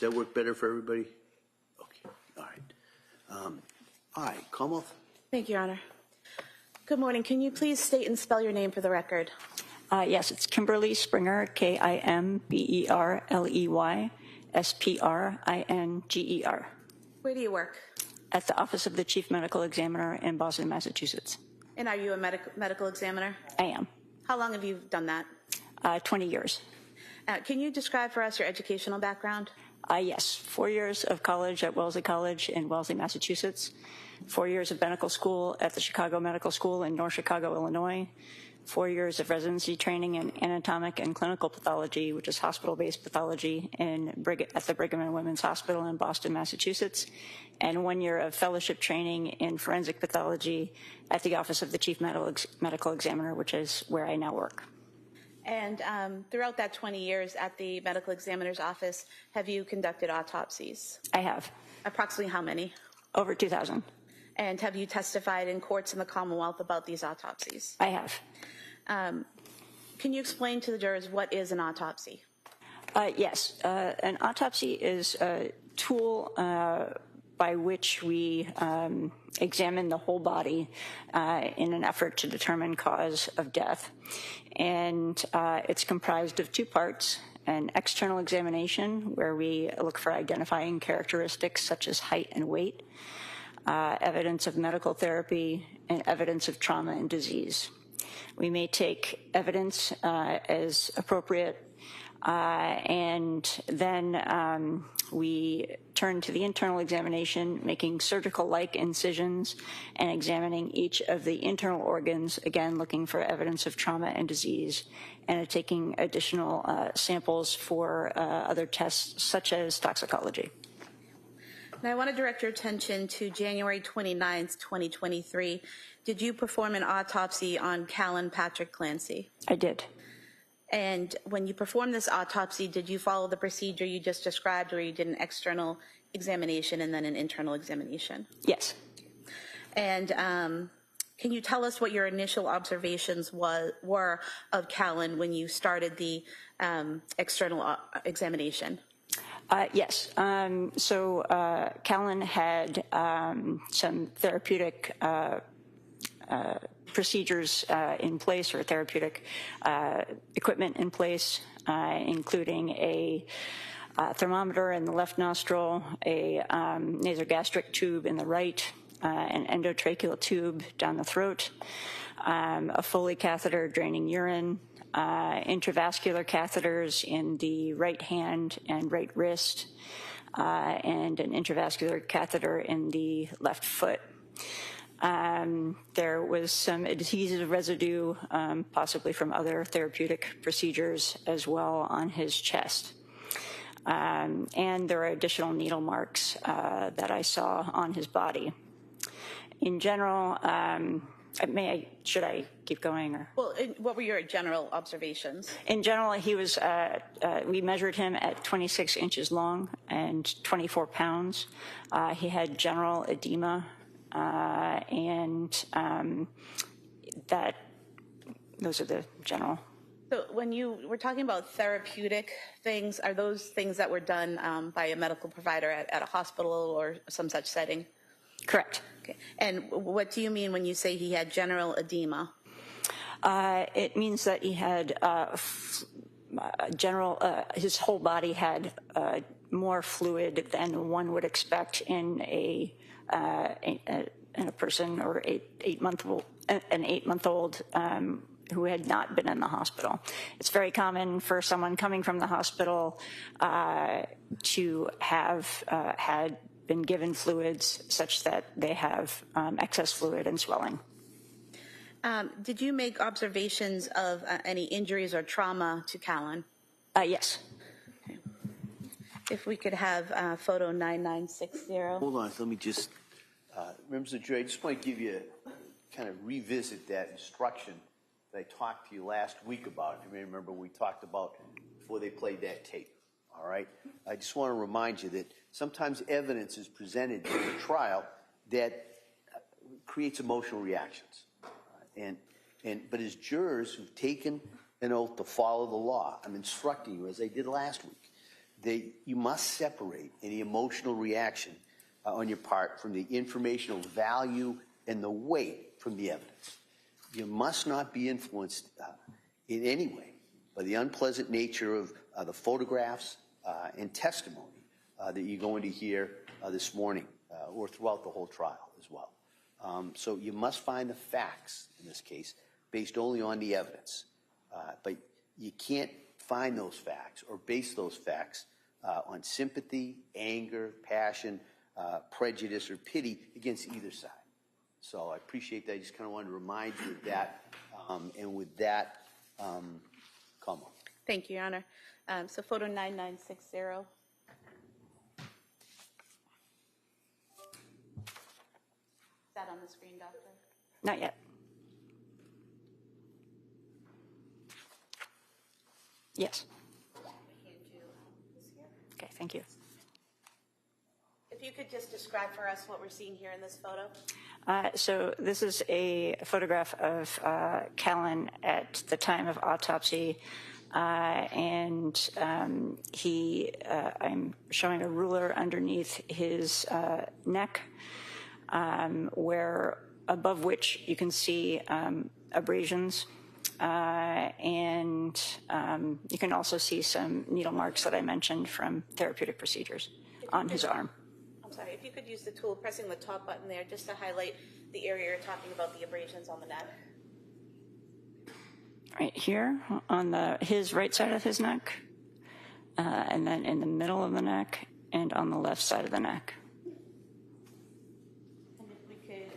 that work better for everybody? Okay, all right. Hi, Kamal. Thank you, Your Honor. Good morning. Can you please state and spell your name for the record? Yes, it's Kimberly Springer, Kimberley, Springer. Where do you work? At the Office of the Chief Medical Examiner in Boston, Massachusetts. And are you a medical examiner? I am. How long have you done that? 20 years. Can you describe for us your educational background? Yes, 4 years of college at Wellesley College in Wellesley, Massachusetts. 4 years of medical school at the Chicago Medical School in North Chicago, Illinois. 4 years of residency training in anatomic and clinical pathology, which is hospital-based pathology at the Brigham and Women's Hospital in Boston, Massachusetts. And 1 year of fellowship training in forensic pathology at the Office of the Chief Medical Examiner, which is where I now work. And throughout that 20 years at the medical examiner's office, have you conducted autopsies? I have. Approximately how many? Over 2,000. And have you testified in courts in the Commonwealth about these autopsies? I have. Can you explain to the jurors what is an autopsy? Yes. An autopsy is a tool by which we examine the whole body in an effort to determine cause of death. And it's comprised of two parts: an external examination, where we look for identifying characteristics such as height and weight, evidence of medical therapy, and evidence of trauma and disease. We may take evidence as appropriate, and then we turn to the internal examination, making surgical-like incisions and examining each of the internal organs, again looking for evidence of trauma and disease, and taking additional samples for other tests such as toxicology. Now, I want to direct your attention to January 29th, 2023. Did you perform an autopsy on Callan Patrick Clancy? I did. And when you performed this autopsy, did you follow the procedure you just described, where you did an external examination and then an internal examination? Yes. And can you tell us what your initial observations were of Callan when you started the external examination? Yes. So Callan had some therapeutic procedures in place, or therapeutic equipment in place, including a thermometer in the left nostril, a nasogastric tube in the right, an endotracheal tube down the throat, a Foley catheter draining urine, intravascular catheters in the right hand and right wrist, and an intravascular catheter in the left foot. There was some adhesive residue, possibly from other therapeutic procedures as well, on his chest. And there are additional needle marks that I saw on his body. In general, should I keep going? Or? Well, what were your general observations? In general, he was, we measured him at 26 inches long and 24 pounds. He had general edema, and those are the general. So when you were talking about therapeutic things, are those things that were done by a medical provider at a hospital or some such setting? Correct. Okay. And what do you mean when you say he had general edema? It means that he had his whole body had more fluid than one would expect in a person or an 8-month-old who had not been in the hospital. It's very common for someone coming from the hospital to have had been given fluids such that they have excess fluid and swelling. Did you make observations of any injuries or trauma to Callan? Yes. Okay. If we could have photo 9960. Hold on, let me just, members of the jury, I just want to give you, kind of revisit that instruction that I talked to you last week about. If you may remember, we talked about before they played that tape. All right? I just want to remind you that sometimes evidence is presented in a trial that creates emotional reactions. But as jurors who've taken an oath to follow the law, I'm instructing you, as I did last week, you must separate any emotional reaction on your part from the informational value and the weight from the evidence. You must not be influenced in any way by the unpleasant nature of the photographs and testimony that you're going to hear this morning or throughout the whole trial as well. So you must find the facts in this case based only on the evidence. But you can't find those facts or base those facts on sympathy, anger, passion, prejudice, or pity against either side. So I appreciate that. I just kind of wanted to remind you of that. And with that, come on. Thank you, Your Honor. So photo 9960. Is that on the screen, Doctor? Not yet. Yes. Okay, thank you. If you could just describe for us what we're seeing here in this photo. So this is a photograph of Callan at the time of autopsy, and I'm showing a ruler underneath his neck, where above which you can see abrasions, and you can also see some needle marks that I mentioned from therapeutic procedures on his arm. I'm sorry, if you could use the tool, pressing the top button there, just to highlight the area you're talking about, the abrasions on the neck. Right here on his right side of his neck, and then in the middle of the neck, and on the left side of the neck. And if we could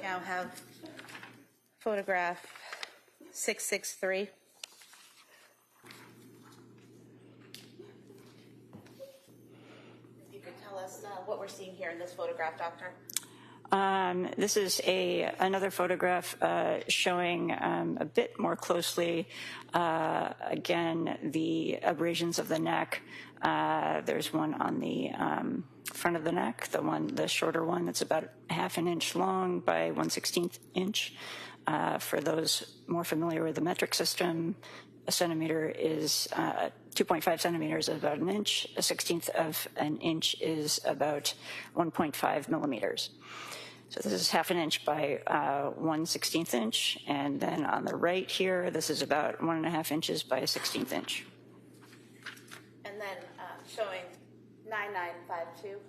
now have photograph 663. If you could tell us what we're seeing here in this photograph, Doctor. This is another photograph showing a bit more closely, again, the abrasions of the neck. There's one on the front of the neck, the shorter one that's about half an inch long by 1/16 inch. For those more familiar with the metric system, a centimeter is 2.5 centimeters is about an inch. A 1/16 of an inch is about 1.5 millimeters. So this is half an inch by 1/16 inch. And then on the right here, this is about 1.5 inches by a 1/16 inch. And then showing 9952.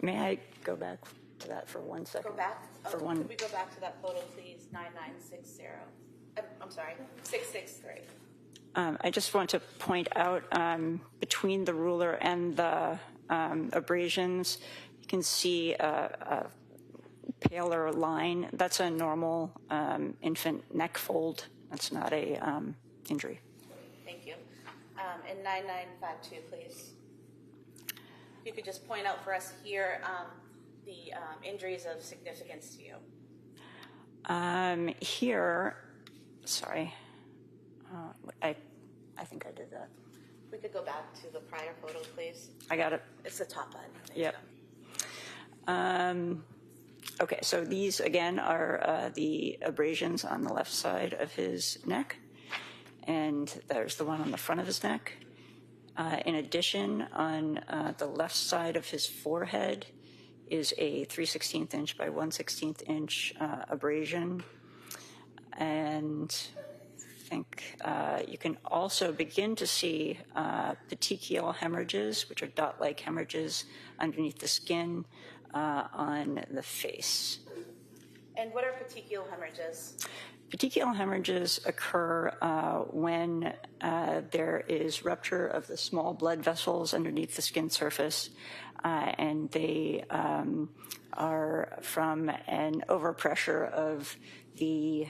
May I go back to that for 1 second? Go back. For one. Could we go back to that photo, please? 9960. I'm sorry, 663. I just want to point out between the ruler and the abrasions, you can see a paler line. That's a normal infant neck fold. That's not a injury. Thank you. And 9952, please. If you could just point out for us here the injuries of significance to you. Here, sorry, I think I did that. We could go back to the prior photo, please. I got it. It's the top button. Yep. Okay, so these again are the abrasions on the left side of his neck, and there's the one on the front of his neck. In addition, on the left side of his forehead is a 3/16 inch by 1/16 inch abrasion, and I think you can also begin to see petechial hemorrhages, which are dot-like hemorrhages underneath the skin on the face. And what are petechial hemorrhages? Petechial hemorrhages occur when there is rupture of the small blood vessels underneath the skin surface, and they are from an overpressure of the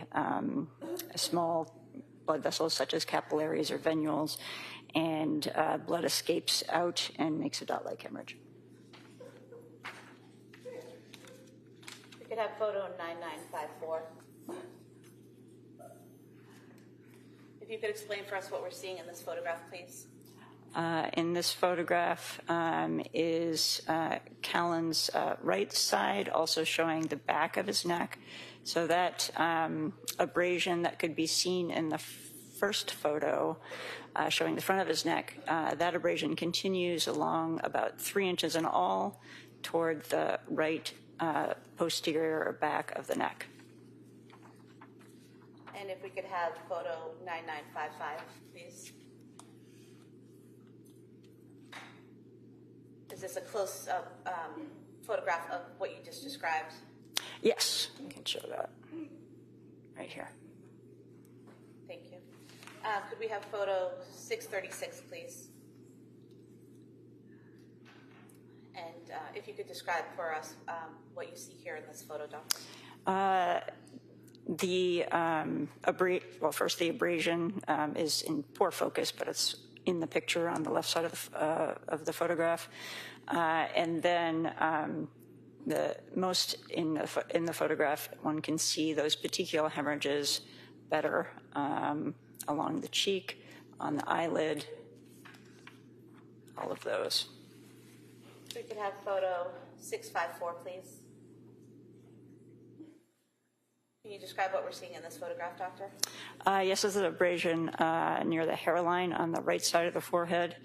small blood vessels such as capillaries or venules, and blood escapes out and makes a dot-like hemorrhage. We could have photo 9954. If you could explain for us what we're seeing in this photograph, please. In this photograph is Callan's right side, also showing the back of his neck. So that abrasion that could be seen in the first photo showing the front of his neck, that abrasion continues along about 3 inches in all toward the right posterior back of the neck. And if we could have photo 9955, please. Is this a close-up photograph of what you just described? Yes, I can show that right here. Thank you. Could we have photo 636, please? And if you could describe for us what you see here in this photo, Doctor. First the abrasion is in poor focus, but it's in the picture on the left side of the photograph, and then the most in the photograph, one can see those petechial hemorrhages better along the cheek, on the eyelid, all of those. We could have photo 654, please. Can you describe what we're seeing in this photograph, Doctor? Yes, this is an abrasion near the hairline on the right side of the forehead,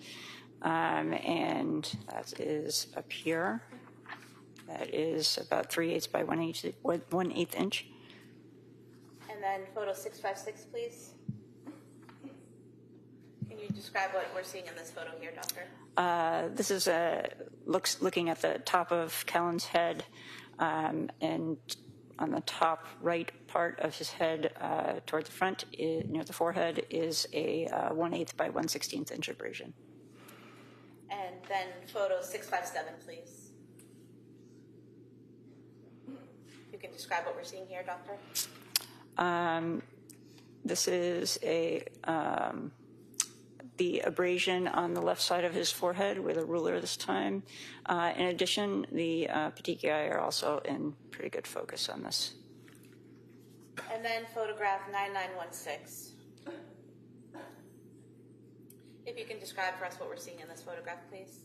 and that is up here. That is about 3/8 by 1/8 inch. And then photo 656, please. Can you describe what we're seeing in this photo here, Doctor? This is looking at the top of Callan's head, and on the top right part of his head toward the front, near the forehead, is a 1/8 by 1/16 inch abrasion. And then photo 657, please. You can describe what we're seeing here, Doctor? This is the abrasion on the left side of his forehead with a ruler this time. In addition, the petechiae are also in pretty good focus on this. And then photograph 9916. If you can describe for us what we're seeing in this photograph, please.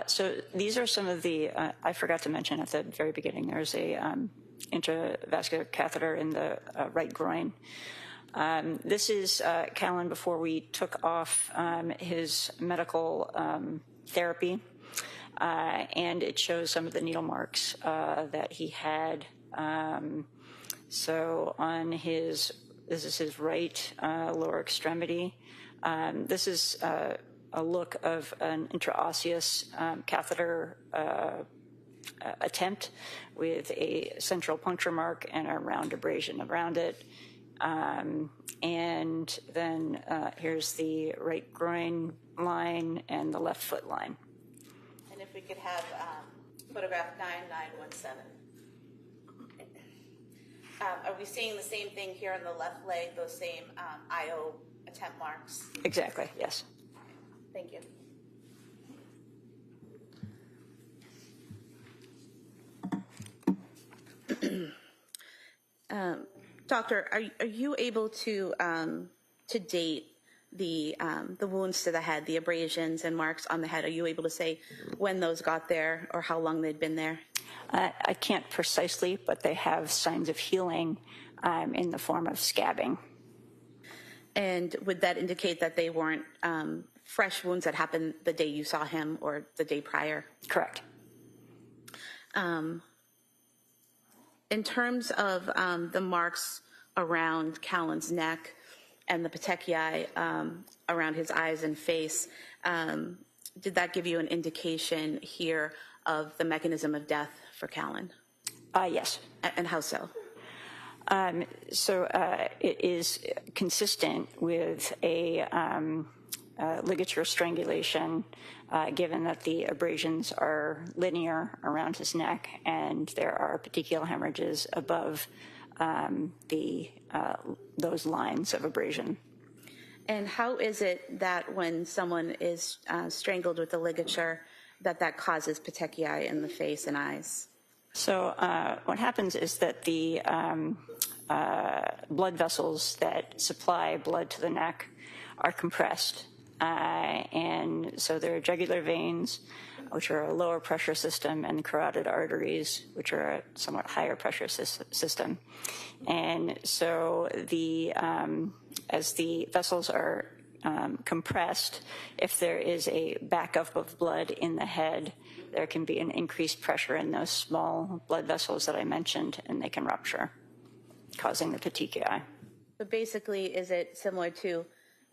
So these are some of the, I forgot to mention at the very beginning, there's a intravascular catheter in the right groin. This is Callan before we took off his medical therapy, and it shows some of the needle marks that he had. So on this is his right lower extremity. This is a look of an intraosseous catheter attempt with a central puncture mark and a round abrasion around it. And then here's the right groin line and the left foot line. And if we could have photograph 9917. Are we seeing the same thing here on the left leg, those same IO attempt marks? Exactly, yes. Thank you. Doctor, are you able to date the wounds to the head, the abrasions and marks on the head? Are you able to say when those got there or how long they'd been there? I can't precisely, but they have signs of healing in the form of scabbing. And would that indicate that they weren't fresh wounds that happened the day you saw him or the day prior? Correct. In terms of the marks around Callan's neck and the petechiae around his eyes and face, did that give you an indication here of the mechanism of death for Callan? Yes. And how so? So it is consistent with a ligature strangulation, given that the abrasions are linear around his neck and there are petechial hemorrhages above those lines of abrasion. And how is it that when someone is strangled with the ligature, that causes petechiae in the face and eyes? So what happens is that the blood vessels that supply blood to the neck are compressed. And so there are jugular veins which are a lower pressure system, and carotid arteries, which are a somewhat higher pressure system. And so as the vessels are compressed, if there is a backup of blood in the head, there can be an increased pressure in those small blood vessels that I mentioned, and they can rupture, causing the petechiae. So basically, is it similar to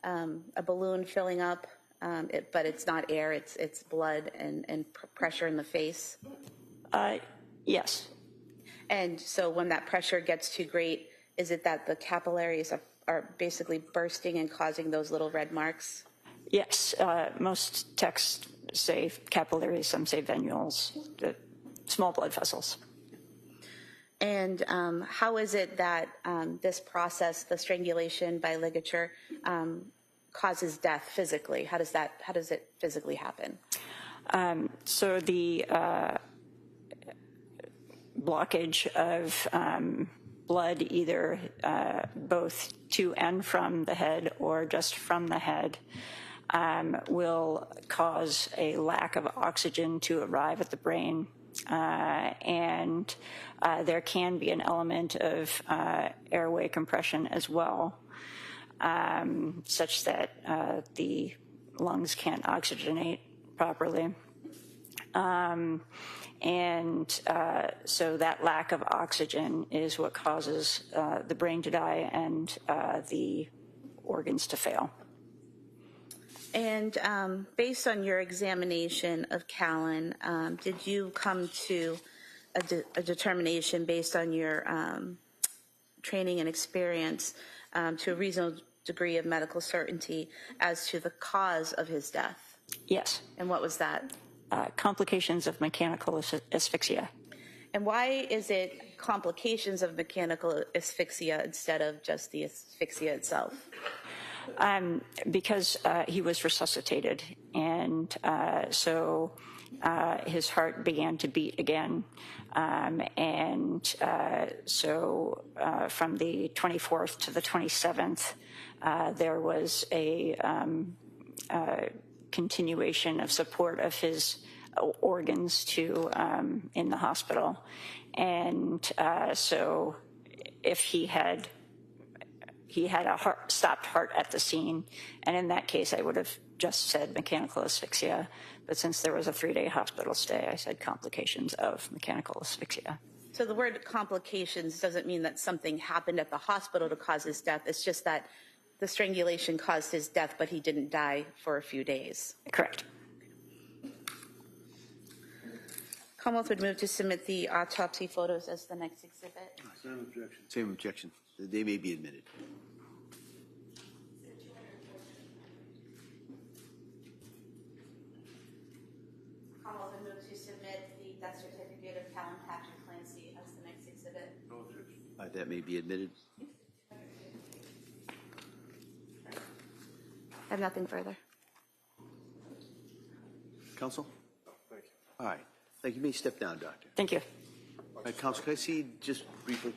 a balloon filling up, but it's not air, it's blood and pressure in the face? Yes. And so when that pressure gets too great, is it that the capillaries are basically bursting and causing those little red marks? Yes. Most texts say capillaries, some say venules, the small blood vessels. And how is it that this process, the strangulation by ligature, causes death physically? How does it physically happen? So the blockage of blood, either both to and from the head or just from the head, will cause a lack of oxygen to arrive at the brain. And there can be an element of airway compression as well, such that the lungs can't oxygenate properly. So that lack of oxygen is what causes the brain to die and the organs to fail. And based on your examination of Callan, did you come to a determination based on your training and experience to a reasonable degree of medical certainty as to the cause of his death? Yes. And what was that? Complications of mechanical asphyxia. And why is it complications of mechanical asphyxia instead of just the asphyxia itself? Because he was resuscitated, and so his heart began to beat again. So from the 24th to the 27th, there was a continuation of support of his organs in the hospital. And so if he had a stopped heart at the scene, and in that case I would have just said mechanical asphyxia, but since there was a 3-day hospital stay, I said complications of mechanical asphyxia. So the word complications doesn't mean that something happened at the hospital to cause his death. It's just that the strangulation caused his death, but he didn't die for a few days. Correct. Commonwealth would move to submit the autopsy photos as the next exhibit. Same objection. Same objection. They may be admitted. Commonwealth would move to submit the death certificate of Callan Clancy as the next exhibit. No objection. That may be admitted. I have nothing further. Counsel? Thank you. All right. Thank you. You may step down, Doctor. Thank you. All right, Counsel, can I see just briefly?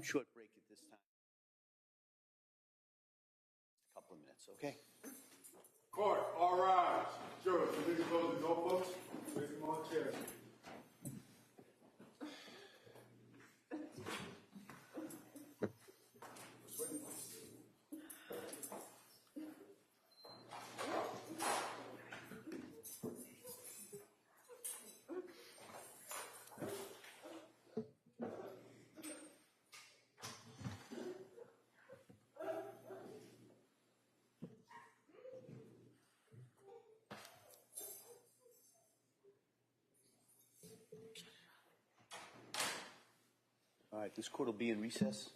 Short break at this time. A couple of minutes, okay? Court, all rise. Jurors, you need to close the door, folks. Place them on the chairs. All right, this court will be in recess.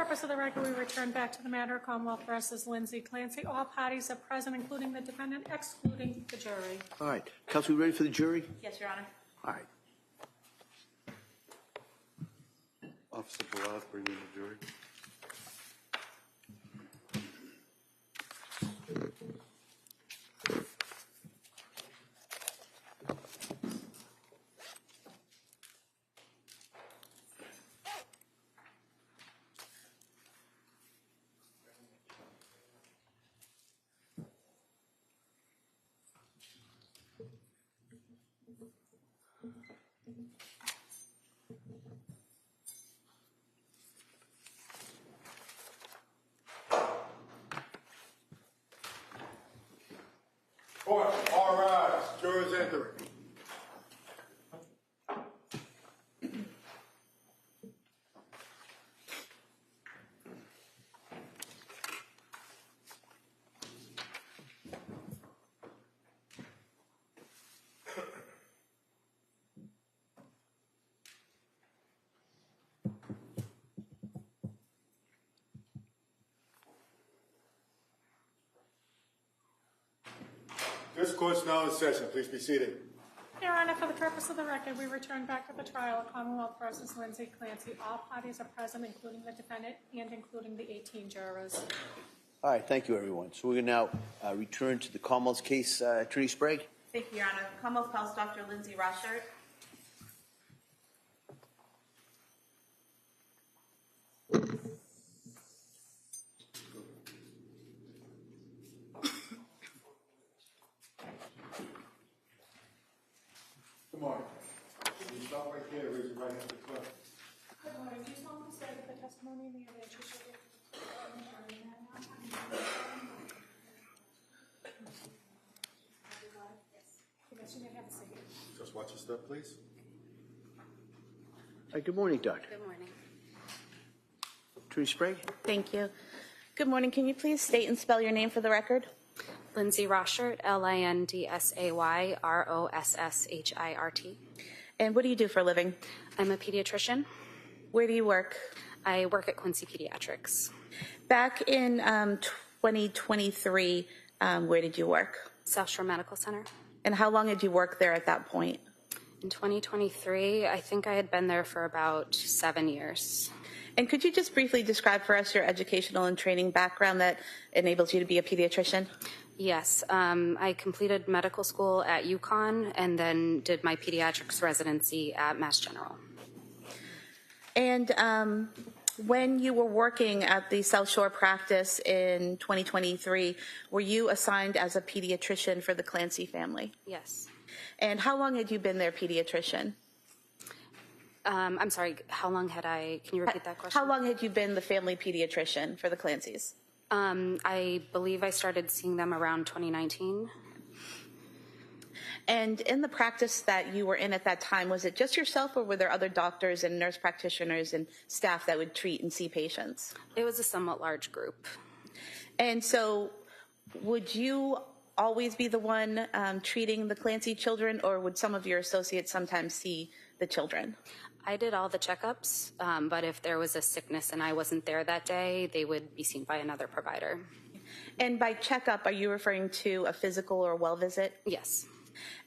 purpose of the record, we return back to the matter of Commonwealth versus Lindsay Clancy. All parties are present, including the defendant, excluding the jury. All right. Counsel, we ready for the jury? Yes, Your Honor. All right. Officer Bilal, bring in the jury. Court, all rise. Jurors entering. This court's now in session. Please be seated. Your Honor, for the purpose of the record, we return back to the trial of Commonwealth versus Lindsay Clancy. All parties are present, including the defendant and including the 18 jurors. All right. Thank you, everyone. So we're going to now return to the Commonwealth's case. Attorney Sprague? Thank you, Your Honor. Commonwealth calls Dr. Lindsay Rochert. Good morning. You stop right there. Raise your right hand to the clerk. Good morning. Do you solemnly swear that the testimony in the evidence you shall give Yes, you may have a seat. Just watch your step, please. All right. Good morning, Doctor. Good morning. Attorney Sprague? Thank you. Good morning. Can you please state and spell your name for the record? Lindsay Rochert, Lindsay Rosshirt. And what do you do for a living? I'm a pediatrician. Where do you work? I work at Quincy Pediatrics. Back in 2023, where did you work? South Shore Medical Center. And how long did you work there at that point? In 2023, I think I had been there for about 7 years. And could you just briefly describe for us your educational and training background that enables you to be a pediatrician? Yes, I completed medical school at UConn and then did my pediatrics residency at Mass General. And when you were working at the South Shore practice in 2023, were you assigned as a pediatrician for the Clancy family? Yes. And how long had you been their pediatrician? I'm sorry, how long had I, can you repeat that question? How long had you been the family pediatrician for the Clancys? I believe I started seeing them around 2019. And in the practice that you were in at that time, was it just yourself or were there other doctors and nurse practitioners and staff that would treat and see patients? It was a somewhat large group. And so would you always be the one treating the Clancy children, or would some of your associates sometimes see the children? I did all the checkups, but if there was a sickness and I wasn't there that day, they would be seen by another provider. And by checkup, are you referring to a physical or well visit? Yes.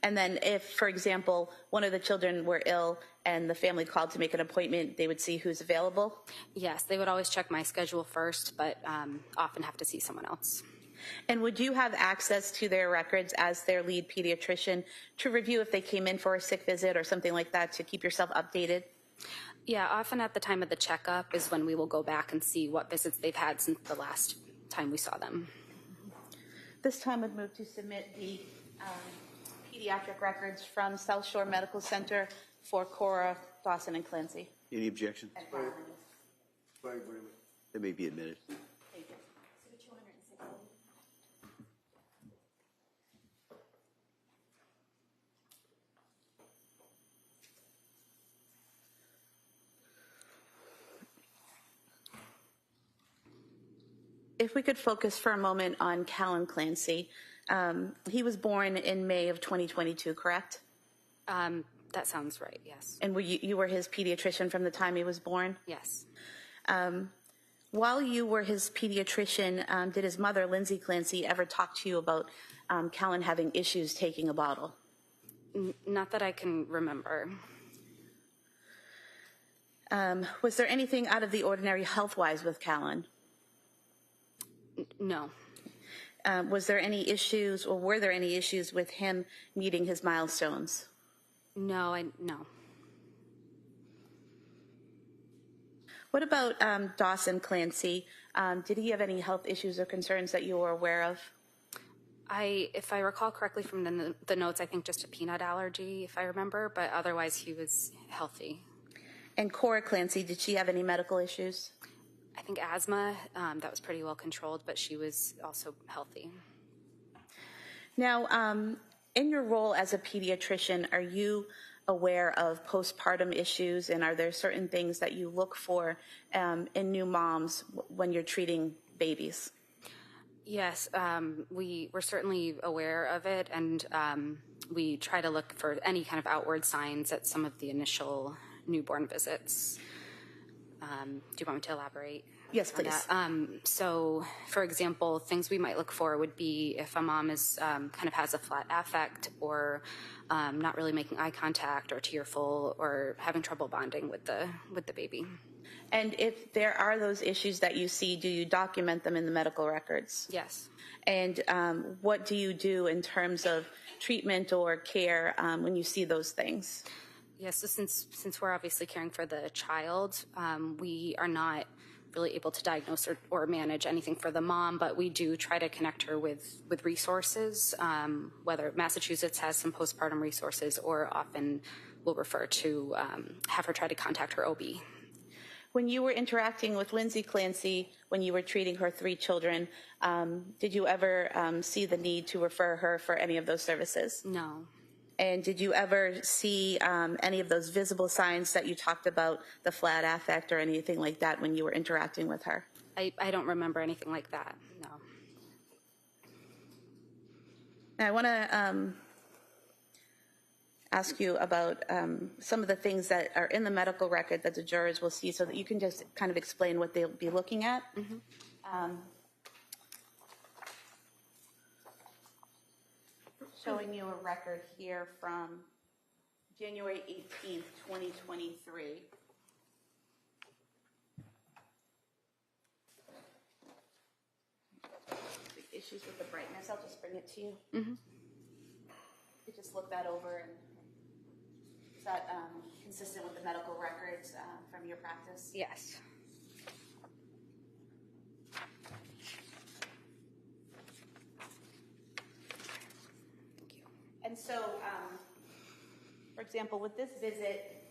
And then if, for example, one of the children were ill and the family called to make an appointment, they would see who's available? Yes, they would always check my schedule first, but often have to see someone else. And would you have access to their records as their lead pediatrician to review if they came in for a sick visit or something like that to keep yourself updated? Yeah, often at the time of the checkup is when we will go back and see what visits they've had since the last time we saw them. This time I'd move to submit the pediatric records from South Shore Medical Center for Cora, Dawson, and Clancy. Any objection? They may be admitted. If we could focus for a moment on Callan Clancy. He was born in May of 2022, correct? That sounds right, yes. And you were his pediatrician from the time he was born? Yes. While you were his pediatrician, did his mother, Lindsay Clancy, ever talk to you about Callan having issues taking a bottle? Not that I can remember. Was there anything out of the ordinary health-wise with Callan? No. Was there any issues, or were there any issues with him meeting his milestones? No. What about Dawson Clancy? Did he have any health issues or concerns that you were aware of? If I recall correctly from the notes, I think just a peanut allergy, if I remember, but otherwise he was healthy. And Cora Clancy, did she have any medical issues? I think asthma, that was pretty well controlled, but she was also healthy. Now, in your role as a pediatrician, are you aware of postpartum issues, and are there certain things that you look for in new moms when you're treating babies? Yes, we're certainly aware of it, and we try to look for any kind of outward signs at some of the initial newborn visits. Do you want me to elaborate? Yes, please. So, for example, things we might look for would be if a mom is kind of has a flat affect, or not really making eye contact, or tearful, or having trouble bonding with the baby. And if there are those issues that you see, do you document them in the medical records? Yes. And what do you do in terms of treatment or care when you see those things? Yes, so since we're obviously caring for the child, we are not really able to diagnose or manage anything for the mom, but we do try to connect her with resources, whether Massachusetts has some postpartum resources, or often we'll refer to have her try to contact her OB. When you were interacting with Lindsay Clancy, when you were treating her 3 children, did you ever see the need to refer her for any of those services? No. And did you ever see any of those visible signs that you talked about, the flat affect or anything like that, when you were interacting with her? I don't remember anything like that, no. Now, I want to ask you about some of the things that are in the medical record that the jurors will see, so that you can just kind of explain what they'll be looking at. Mm-hmm. Showing you a record here from January 18th, 2023. Issues with the brightness, I'll just bring it to you. Mm-hmm. You just look that over, and is that consistent with the medical records from your practice? Yes. And so, for example, with this visit,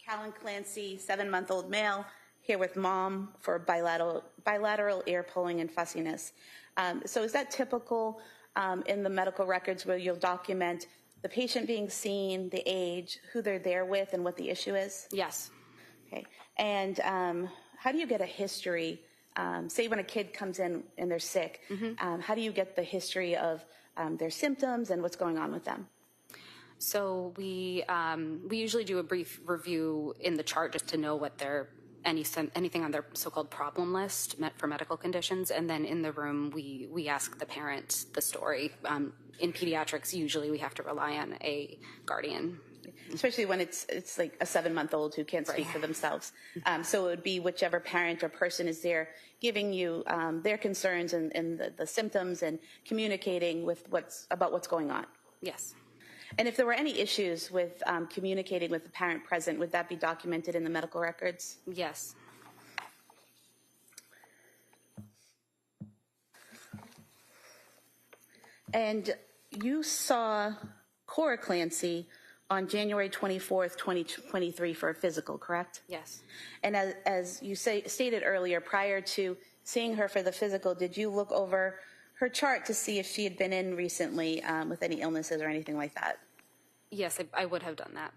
Callan Clancy, 7-month-old male, here with mom for bilateral ear pulling and fussiness. So is that typical in the medical records, where you'll document the patient being seen, the age, who they're there with, and what the issue is? Yes. Okay. And how do you get a history? Say when a kid comes in and they're sick, mm-hmm. How do you get the history of their symptoms and what's going on with them? So we usually do a brief review in the chart just to know what their anything on their so-called problem list for medical conditions, and then in the room we ask the parent the story. In pediatrics, usually we have to rely on a guardian, especially when it's like a 7-month-old who can't speak for themselves. So it would be whichever parent or person is there giving you their concerns and the symptoms, and communicating with what's going on. Yes. And if there were any issues with communicating with the parent present, would that be documented in the medical records? Yes. And you saw Cora Clancy on January 24th, 2023 for a physical, correct? Yes. And as you stated earlier, prior to seeing her for the physical, did you look over her chart to see if she had been in recently with any illnesses or anything like that? Yes, I would have done that.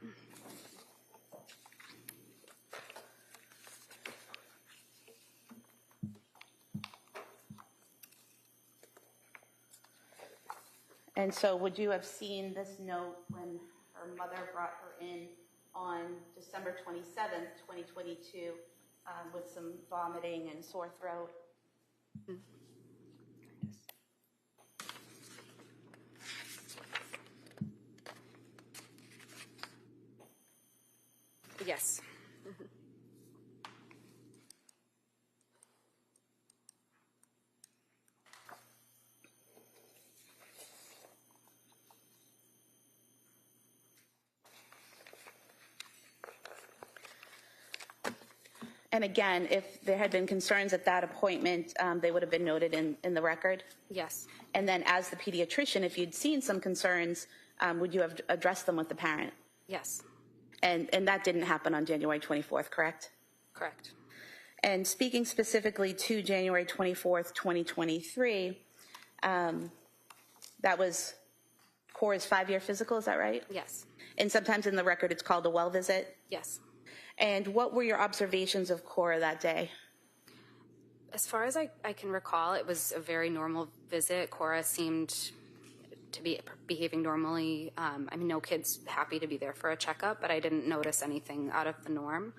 And so would you have seen this note when her mother brought her in on December 27th, 2022, with some vomiting and sore throat. Yes. And again, if there had been concerns at that appointment, they would have been noted in the record? Yes. And then as the pediatrician, if you'd seen some concerns, would you have addressed them with the parent? Yes. And that didn't happen on January 24th, correct? Correct. And speaking specifically to January 24th, 2023, that was Cora's 5-year physical, is that right? Yes. And sometimes in the record it's called a well visit? Yes. And what were your observations of Cora that day? As far as I can recall, it was a very normal visit. Cora seemed to be behaving normally. I mean, no kid's happy to be there for a checkup, but I didn't notice anything out of the norm.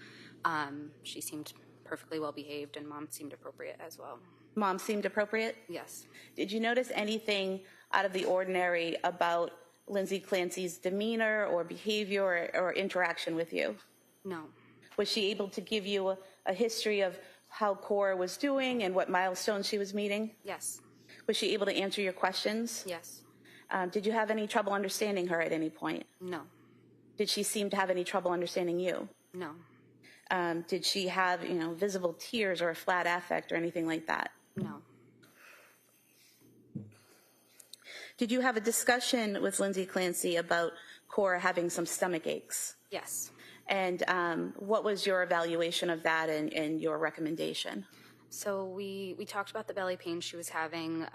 She seemed perfectly well behaved, and Mom seemed appropriate as well. Mom seemed appropriate? Yes. Did you notice anything out of the ordinary about Lindsay Clancy's demeanor or behavior or interaction with you? No. Was she able to give you a history of how Cora was doing and what milestones she was meeting? Yes. Was she able to answer your questions? Yes. Did you have any trouble understanding her at any point? No. Did she seem to have any trouble understanding you? No. Did she have, visible tears or a flat affect or anything like that? No. Did you have a discussion with Lindsay Clancy about Cora having some stomach aches? Yes. And what was your evaluation of that and your recommendation? So we talked about the belly pain she was having.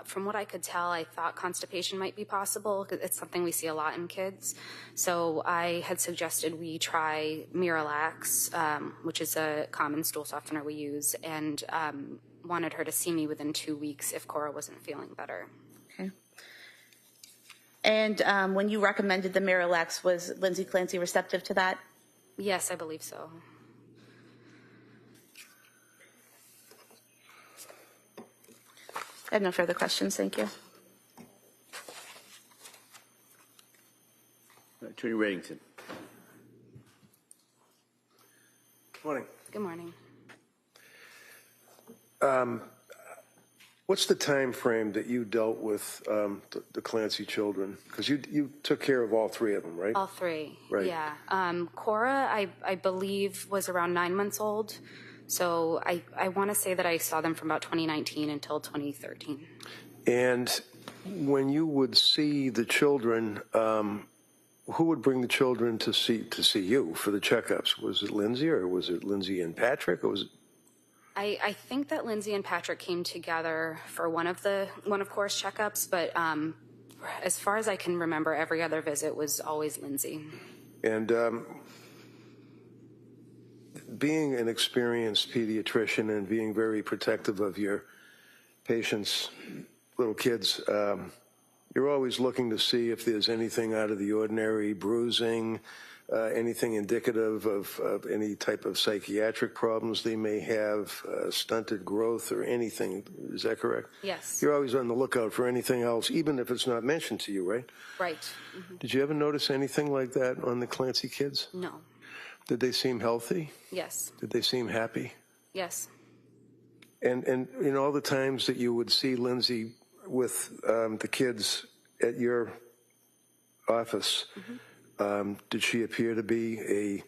From what I could tell, I thought constipation might be possible. It's something we see a lot in kids. So I had suggested we try Miralax, which is a common stool softener we use, and wanted her to see me within 2 weeks if Cora wasn't feeling better. Okay. And when you recommended the Miralax, was Lindsay Clancy receptive to that? Yes, I believe so. I have no further questions. Thank you. Attorney Reddington. Morning. Good morning. What's the time frame that you dealt with the Clancy children? Because you took care of all 3 of them, right? All 3. Right. Yeah. Cora, I believe, was around 9 months old. So I want to say that I saw them from about 2019 until 2013. And when you would see the children, who would bring the children to see you for the checkups? Was it Lindsay, or was it Lindsay and Patrick, or was it? I think that Lindsay and Patrick came together for one of Cora's checkups, but as far as I can remember, every other visit was always Lindsay. And being an experienced pediatrician and being very protective of your patients, little kids, you're always looking to see if there's anything out of the ordinary, bruising, anything indicative of any type of psychiatric problems they may have, stunted growth or anything. Is that correct? Yes. You're always on the lookout for anything else, even if it's not mentioned to you, right? Right. Mm-hmm. Did you ever notice anything like that on the Clancy kids? No. Did they seem healthy? Yes. Did they seem happy? Yes. And in all the times that you would see Lindsay with the kids at your office, did she appear to be a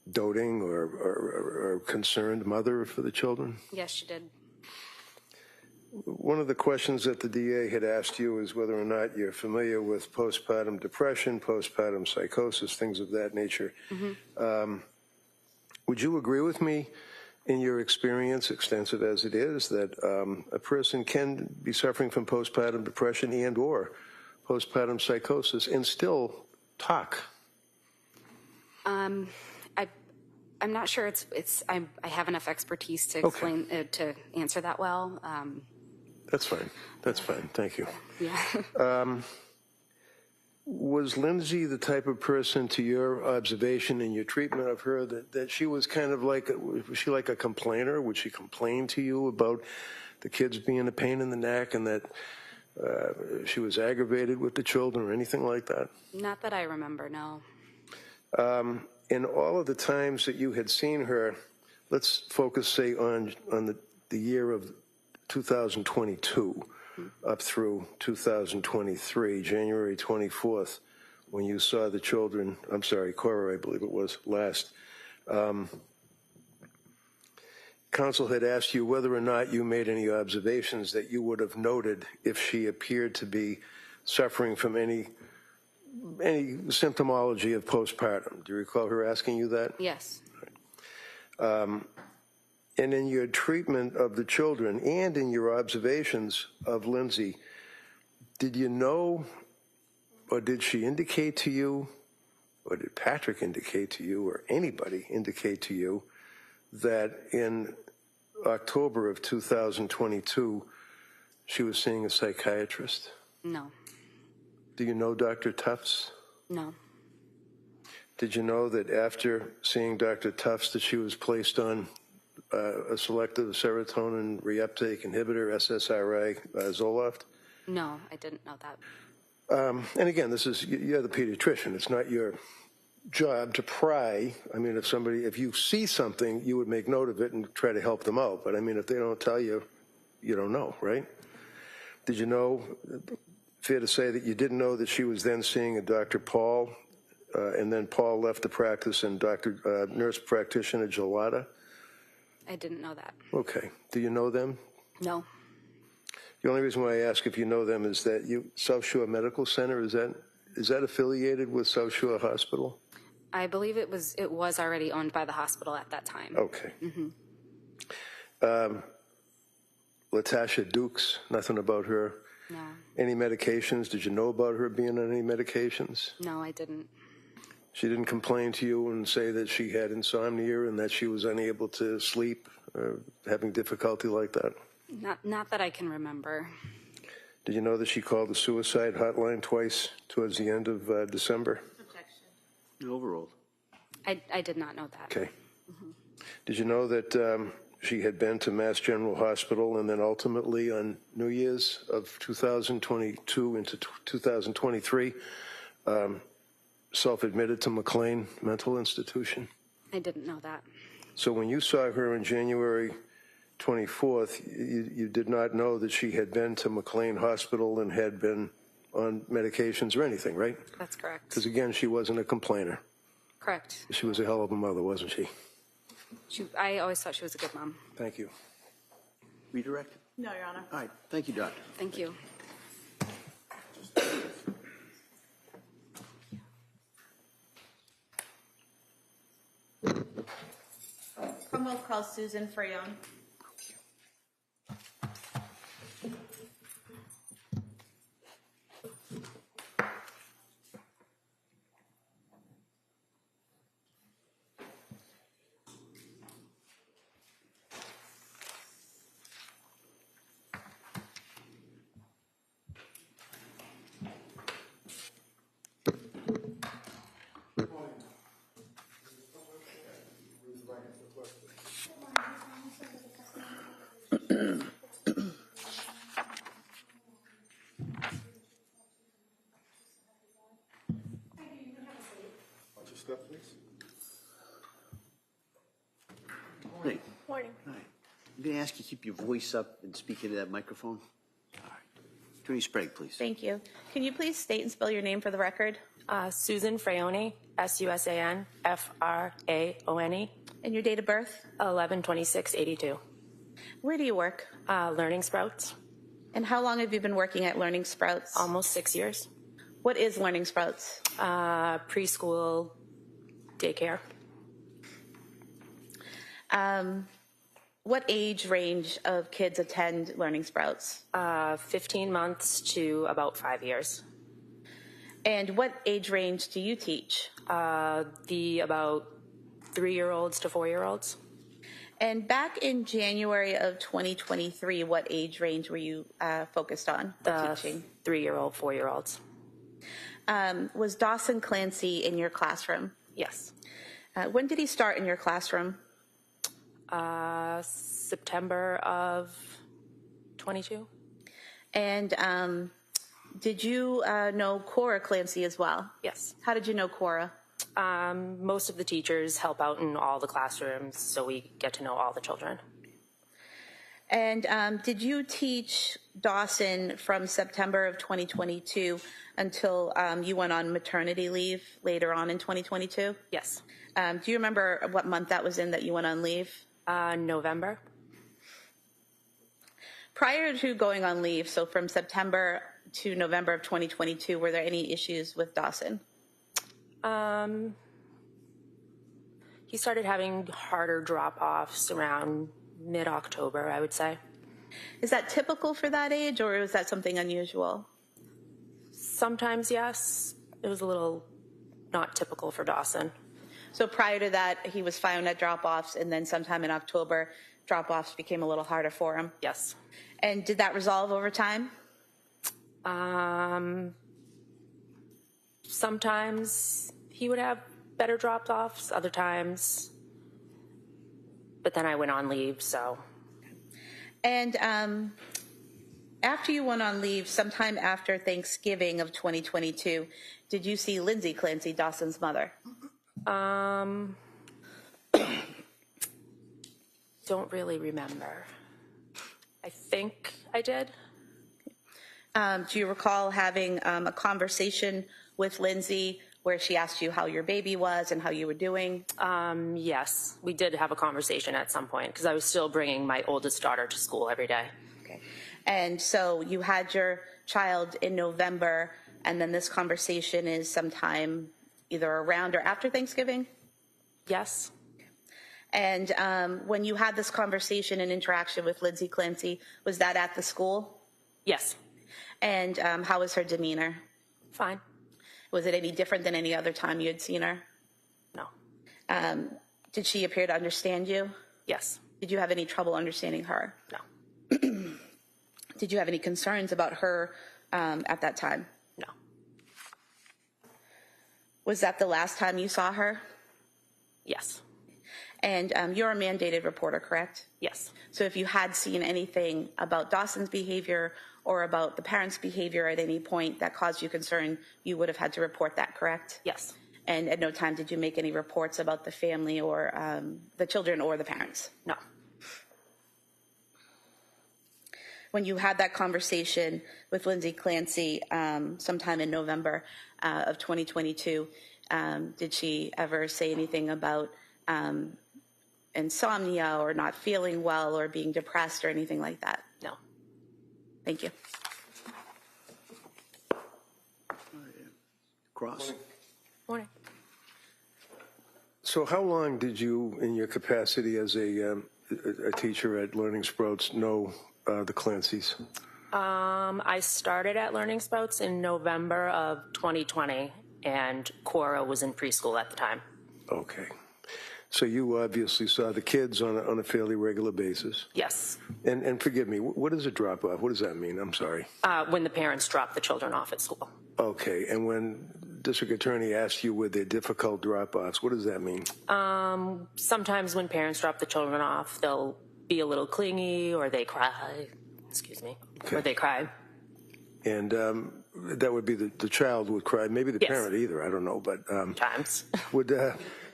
doting or concerned mother for the children? Yes, she did. One of the questions that the DA had asked you is whether or not you're familiar with postpartum depression, postpartum psychosis, things of that nature. Would you agree with me, in your experience, extensive as it is, that a person can be suffering from postpartum depression and or postpartum psychosis and still talk? I'm not sure I have enough expertise to explain to answer that well. That's fine. That's fine. Thank you. Yeah. Was Lindsay the type of person, to your observation and your treatment of her, that she was kind of like, was she like a complainer? Would she complain to you about the kids being a pain in the neck and that she was aggravated with the children or anything like that? Not that I remember, no. In all of the times that you had seen her, let's focus, say, on the year of 2022 up through 2023, January 24th, when you saw the children, I'm sorry, Cora, I believe it was, last. Counsel had asked you whether or not you made any observations that you would have noted if she appeared to be suffering from any symptomology of postpartum. Do you recall her asking you that? Yes. And in your treatment of the children and in your observations of Lindsay, did you know, or did she indicate to you, or did Patrick indicate to you, or anybody indicate to you, that in October of 2022, she was seeing a psychiatrist? No. Do you know Dr. Tufts? No. Did you know that after seeing Dr. Tufts that she was placed on a selective serotonin reuptake inhibitor, SSRI, Zoloft? No, I didn't know that. And again, you're the pediatrician. It's not your job to pry. I mean, if you see something, you would make note of it and try to help them out. But I mean, if they don't tell you, you don't know, right? Did you know, fair to say that you didn't know that she was then seeing a Dr. Paul, and then Paul left the practice and nurse practitioner Gelada? I didn't know that. Okay. Do you know them? No. The only reason why I ask if you know them is that South Shore Medical Center, is that affiliated with South Shore Hospital? I believe it was already owned by the hospital at that time. Okay. Latasha Dukes, nothing about her? No. Any medications? Did you know about her being on any medications? No, I didn't. She didn't complain to you and say that she had insomnia and that she was unable to sleep or having difficulty like that? Not that I can remember. Did you know that she called the suicide hotline twice towards the end of December? Overruled. I did not know that. Okay. Did you know that she had been to Mass General Hospital and then ultimately on New Year's of 2022 into 2023 self-admitted to McLean Mental Institution? I didn't know that. So when you saw her on January 24th, you did not know that she had been to McLean Hospital and had been on medications or anything, right? That's correct. Because again, she wasn't a complainer. Correct. She was a hell of a mother, wasn't she? I always thought she was a good mom. Thank you. Redirected? No, Your Honor. All right. Thank you, Doctor. Thank you. Commonwealth calls Susan Frayone. Morning. Morning. All right. I'm going to ask you to keep your voice up and speak into that microphone. All right. Attorney Sprague, please. Thank you. Can you please state and spell your name for the record? Susan Frayone, SUSAN FRAONE, And your date of birth? 11/26/82. Where do you work? Learning Sprouts, And how long have you been working at Learning Sprouts? almost 6 years. What is Learning Sprouts? Preschool daycare. What age range of kids attend Learning Sprouts? 15 months to about 5 years. And what age range do you teach? The about 3-year-olds to 4-year-olds. And back in January of 2023, what age range were you focused on The teaching? 3-year-old, 4-year-olds. Was Dawson Clancy in your classroom? Yes. When did he start in your classroom? September of 22. And did you know Cora Clancy as well? Yes. How did you know Cora? Most of the teachers help out in all the classrooms, so we get to know all the children. And did you teach Dawson from September of 2022 until you went on maternity leave later on in 2022? Yes. Do you remember what month that was in that you went on leave? November. Prior to going on leave, so from September to November of 2022, were there any issues with Dawson? He started having harder drop-offs around mid-October, I would say. Is that typical for that age, or is that something unusual? Sometimes, yes. It was a little not typical for Dawson. So prior to that, he was fine at drop-offs, and then sometime in October, drop-offs became a little harder for him? Yes. And did that resolve over time? Sometimes he would have better drop-offs, other times. But then I went on leave, so. And after you went on leave, sometime after Thanksgiving of 2022, did you see Lindsay Clancy, Dawson's mother? Don't really remember. I think I did. Do you recall having a conversation with Lindsay where she asked you how your baby was and how you were doing? Yes, we did have a conversation at some point because I was still bringing my oldest daughter to school every day. Okay. And so you had your child in November, and then this conversation is sometime either around or after Thanksgiving? Yes. And when you had this conversation and interaction with Lindsay Clancy, was that at the school? Yes. And how was her demeanor? Fine. Was it any different than any other time you had seen her? No. Did she appear to understand you? Yes. Did you have any trouble understanding her? No. Did you have any concerns about her at that time? No. Was that the last time you saw her? Yes. And you're a mandated reporter, correct? Yes. So if you had seen anything about Dawson's behavior or about the parents' behavior at any point that caused you concern, you would have had to report that, correct? Yes. And at no time did you make any reports about the family or the children or the parents? No. When you had that conversation with Lindsay Clancy sometime in November of 2022, did she ever say anything about insomnia or not feeling well or being depressed or anything like that? No. Thank you. Cross. Morning. So how long did you, in your capacity as a teacher at Learning Sprouts, know the Clancys? I started at Learning Sprouts in November of 2020, and Cora was in preschool at the time. Okay. So you obviously saw the kids on a fairly regular basis. Yes. And forgive me, what is a drop-off? What does that mean? I'm sorry. When the parents drop the children off at school. Okay. And when District Attorney asked you with their difficult drop-offs, what does that mean? Sometimes when parents drop the children off, they'll be a little clingy or they cry. Excuse me. Okay. Or they cry. And that would be the child would cry, maybe the Yes. parent either, I don't know. But Times.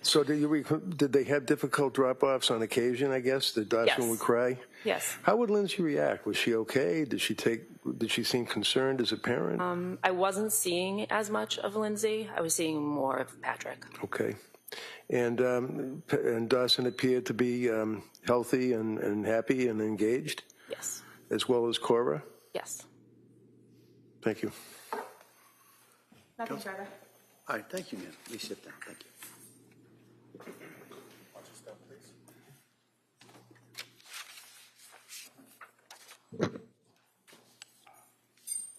so did they have difficult drop-offs on occasion, I guess, that Dawson Yes. would cry? Yes. How would Lindsay react? Was she okay? Did she seem concerned as a parent? I wasn't seeing as much of Lindsay. I was seeing more of Patrick. Okay. And Dawson appeared to be healthy and happy and engaged, Yes. as well as Cora? Yes. Thank you. Nothing further. All right, thank you, ma'am. Please sit down. Thank you.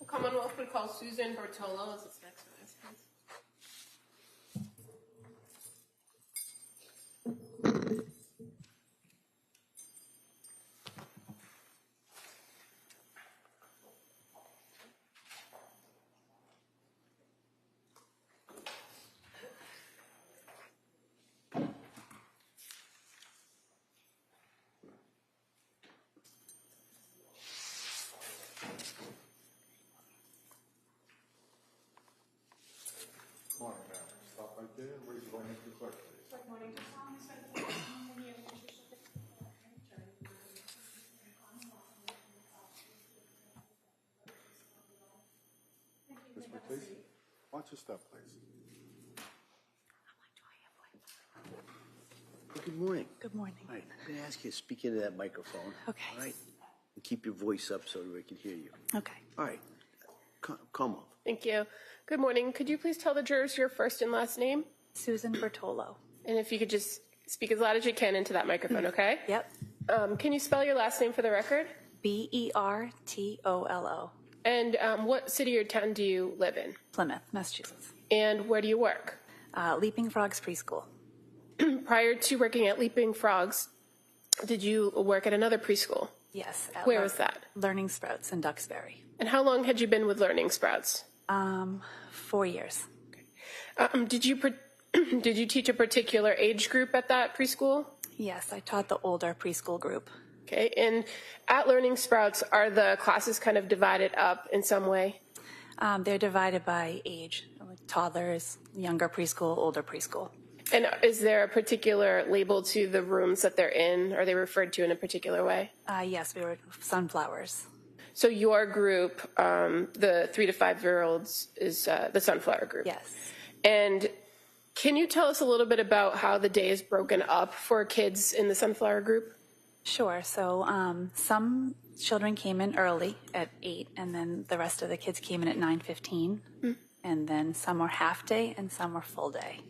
Commonwealth would call Susan Bertolo as its next witness, please. Watch your step, please. Good morning. Good morning. All right, I'm going to ask you to speak into that microphone. Okay. All right? And keep your voice up so we can hear you. Okay. All right. Come on. Thank you. Good morning. Could you please tell the jurors your first and last name? Susan Bertolo. And if you could just speak as loud as you can into that microphone, okay? Yep. Can you spell your last name for the record? Bertolo. And what city or town do you live in? Plymouth, Massachusetts. And where do you work? Leaping Frogs Preschool. Prior to working at Leaping Frogs, did you work at another preschool? Yes. Where was that? Learning Sprouts in Duxbury. And how long had you been with Learning Sprouts? 4 years. Did you teach a particular age group at that preschool? Yes, I taught the older preschool group. Okay, and at Learning Sprouts, are the classes kind of divided up in some way? They're divided by age, like toddlers, younger preschool, older preschool. And is there a particular label to the rooms that they're in? Are they referred to in a particular way? Yes, we were sunflowers. So your group, the 3 to 5 year olds, is the Sunflower group. Yes. And can you tell us a little bit about how the day is broken up for kids in the Sunflower group? Sure. So some children came in early at 8, and then the rest of the kids came in at 9:15. And then some were half day and some were full day.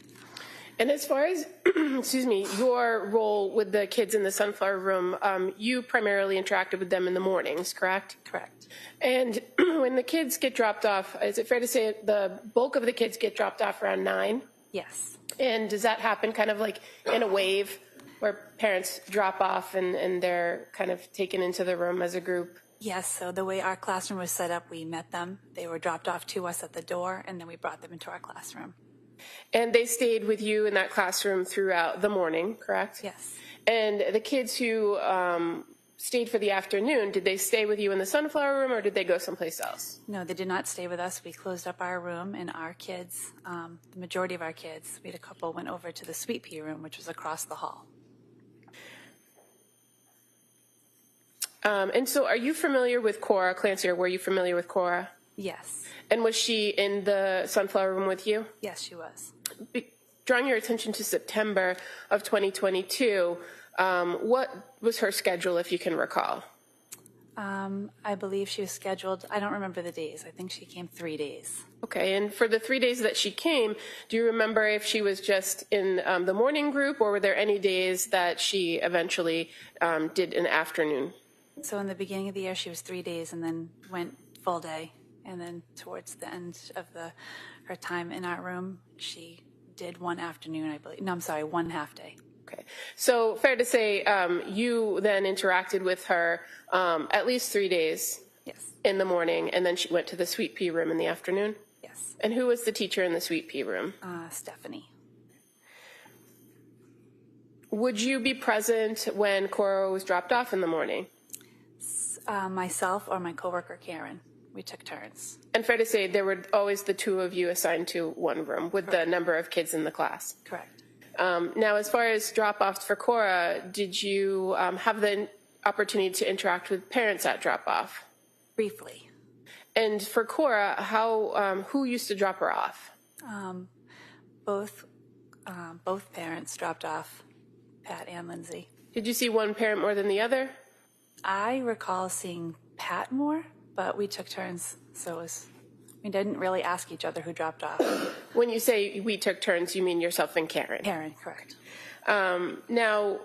And as far as, excuse me, your role with the kids in the Sunflower room, you primarily interacted with them in the mornings, correct? Correct. And when the kids get dropped off, is it fair to say the bulk of the kids get dropped off around 9? Yes. And does that happen kind of like in a wave where parents drop off and they're kind of taken into the room as a group? Yes, so the way our classroom was set up, we met them. They were dropped off to us at the door, and then we brought them into our classroom. And they stayed with you in that classroom throughout the morning, correct? Yes. And the kids who stayed for the afternoon, did they stay with you in the Sunflower room or did they go someplace else? No, they did not stay with us. We closed up our room, and our kids, the majority of our kids, we had a couple, went over to the Sweet Pea room, which was across the hall. And so are you familiar with Cora Clancy, or were you familiar with Cora? Yes. And was she in the Sunflower room with you? Yes, she was. Drawing your attention to September of 2022, what was her schedule, if you can recall? I believe she was scheduled, I don't remember the days. I think she came 3 days. Okay, and for the 3 days that she came, do you remember if she was just in the morning group, or were there any days that she eventually did an afternoon? So in the beginning of the year, she was 3 days and then went full day. And then towards the end of her time in our room, she did one afternoon, I believe. No, I'm sorry, one half day. Okay. So fair to say you then interacted with her at least 3 days. Yes. In the morning, and then she went to the Sweet Pea room in the afternoon? Yes. And who was the teacher in the Sweet Pea room? Stephanie. Would you be present when Cora was dropped off in the morning? Myself or my coworker, Karen. We took turns. And fair to say there were always the two of you assigned to one room with Correct. the number of kids in the class? Correct. Now, as far as drop-offs for Cora, did you have the opportunity to interact with parents at drop-off? Briefly. And for Cora, who used to drop her off? Both parents dropped off, Pat and Lindsay. Did you see one parent more than the other? I recall seeing Pat more, but we took turns, so we didn't really ask each other who dropped off. When you say we took turns, you mean yourself and Karen? Karen, correct. Now,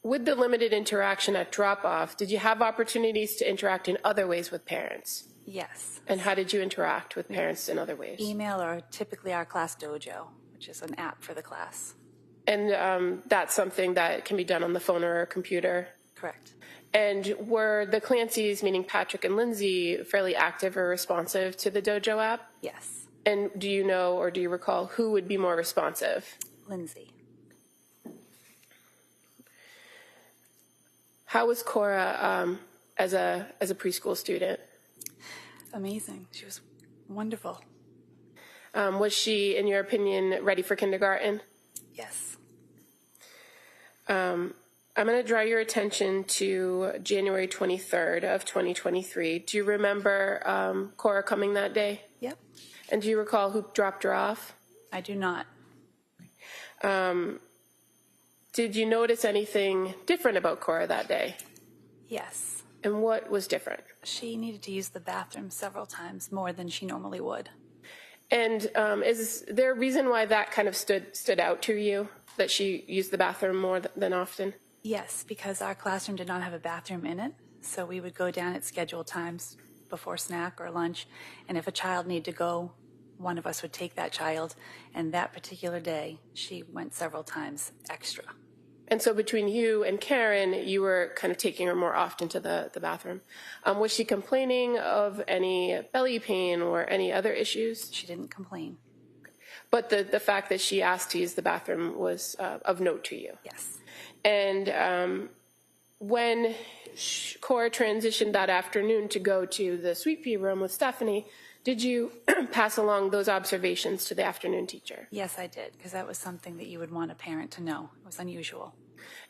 with the limited interaction at drop-off, did you have opportunities to interact in other ways with parents? Yes. And how did you interact with parents in other ways? Email or typically our class dojo, which is an app for the class. And that's something that can be done on the phone or a computer? Correct. And were the Clancys, meaning Patrick and Lindsay, fairly active or responsive to the dojo app? Yes. And do you know or do you recall who would be more responsive? Lindsay. How was Cora as a preschool student? Amazing. She was wonderful. Was she, in your opinion, ready for kindergarten? Yes. I'm going to draw your attention to January 23rd of 2023. Do you remember Cora coming that day? Yep. And do you recall who dropped her off? I do not. Did you notice anything different about Cora that day? Yes. And what was different? She needed to use the bathroom several times more than she normally would. And is there a reason why that kind of stood out to you, that she used the bathroom more than often? Yes, because our classroom did not have a bathroom in it, so we would go down at scheduled times before snack or lunch, and if a child needed to go, one of us would take that child, and that particular day, she went several times extra. And so between you and Karen, you were kind of taking her more often to the bathroom. Was she complaining of any belly pain or any other issues? She didn't complain. But the fact that she asked to use the bathroom was of note to you? Yes. And when Cora transitioned that afternoon to go to the sweet pea room with Stephanie, did you pass along those observations to the afternoon teacher? Yes, I did, because that was something that you would want a parent to know. It was unusual.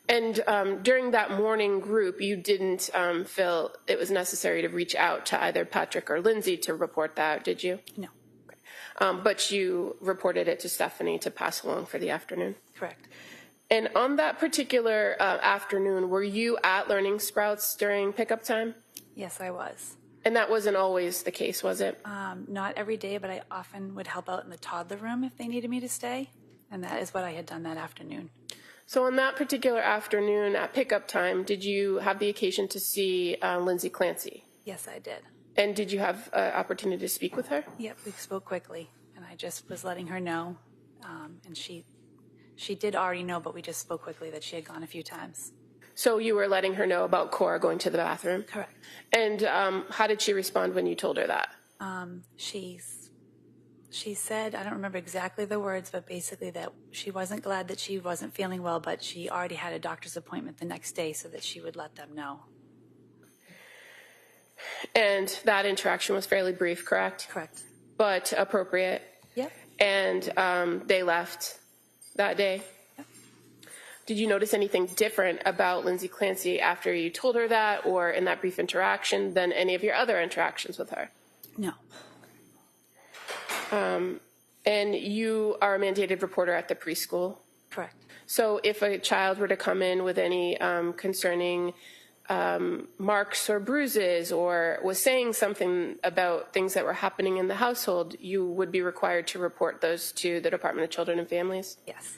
And during that morning group, you didn't feel it was necessary to reach out to either Patrick or Lindsay to report that, did you? No. Okay. But you reported it to Stephanie to pass along for the afternoon? Correct. And on that particular afternoon, were you at Learning Sprouts during pickup time? Yes, I was. And that wasn't always the case, was it? Not every day, but I often would help out in the toddler room if they needed me to stay, and that is what I had done that afternoon. So on that particular afternoon at pickup time, did you have the occasion to see Lindsay Clancy? Yes, I did. And did you have an opportunity to speak with her? Yep, we spoke quickly, and I just was letting her know, and she did already know, but we just spoke quickly that she had gone a few times. So you were letting her know about Cora going to the bathroom? Correct. And how did she respond when you told her that? She said, I don't remember exactly the words, but basically that she wasn't glad that she wasn't feeling well, but she already had a doctor's appointment the next day so that she would let them know. And that interaction was fairly brief, correct? Correct. But appropriate? Yep. And they left that day? Did you notice anything different about Lindsay Clancy after you told her that or in that brief interaction than any of your other interactions with her? No. And you are a mandated reporter at the preschool? Correct. So if a child were to come in with any concerning marks or bruises or was saying something about things that were happening in the household, you would be required to report those to the Department of Children and Families? Yes.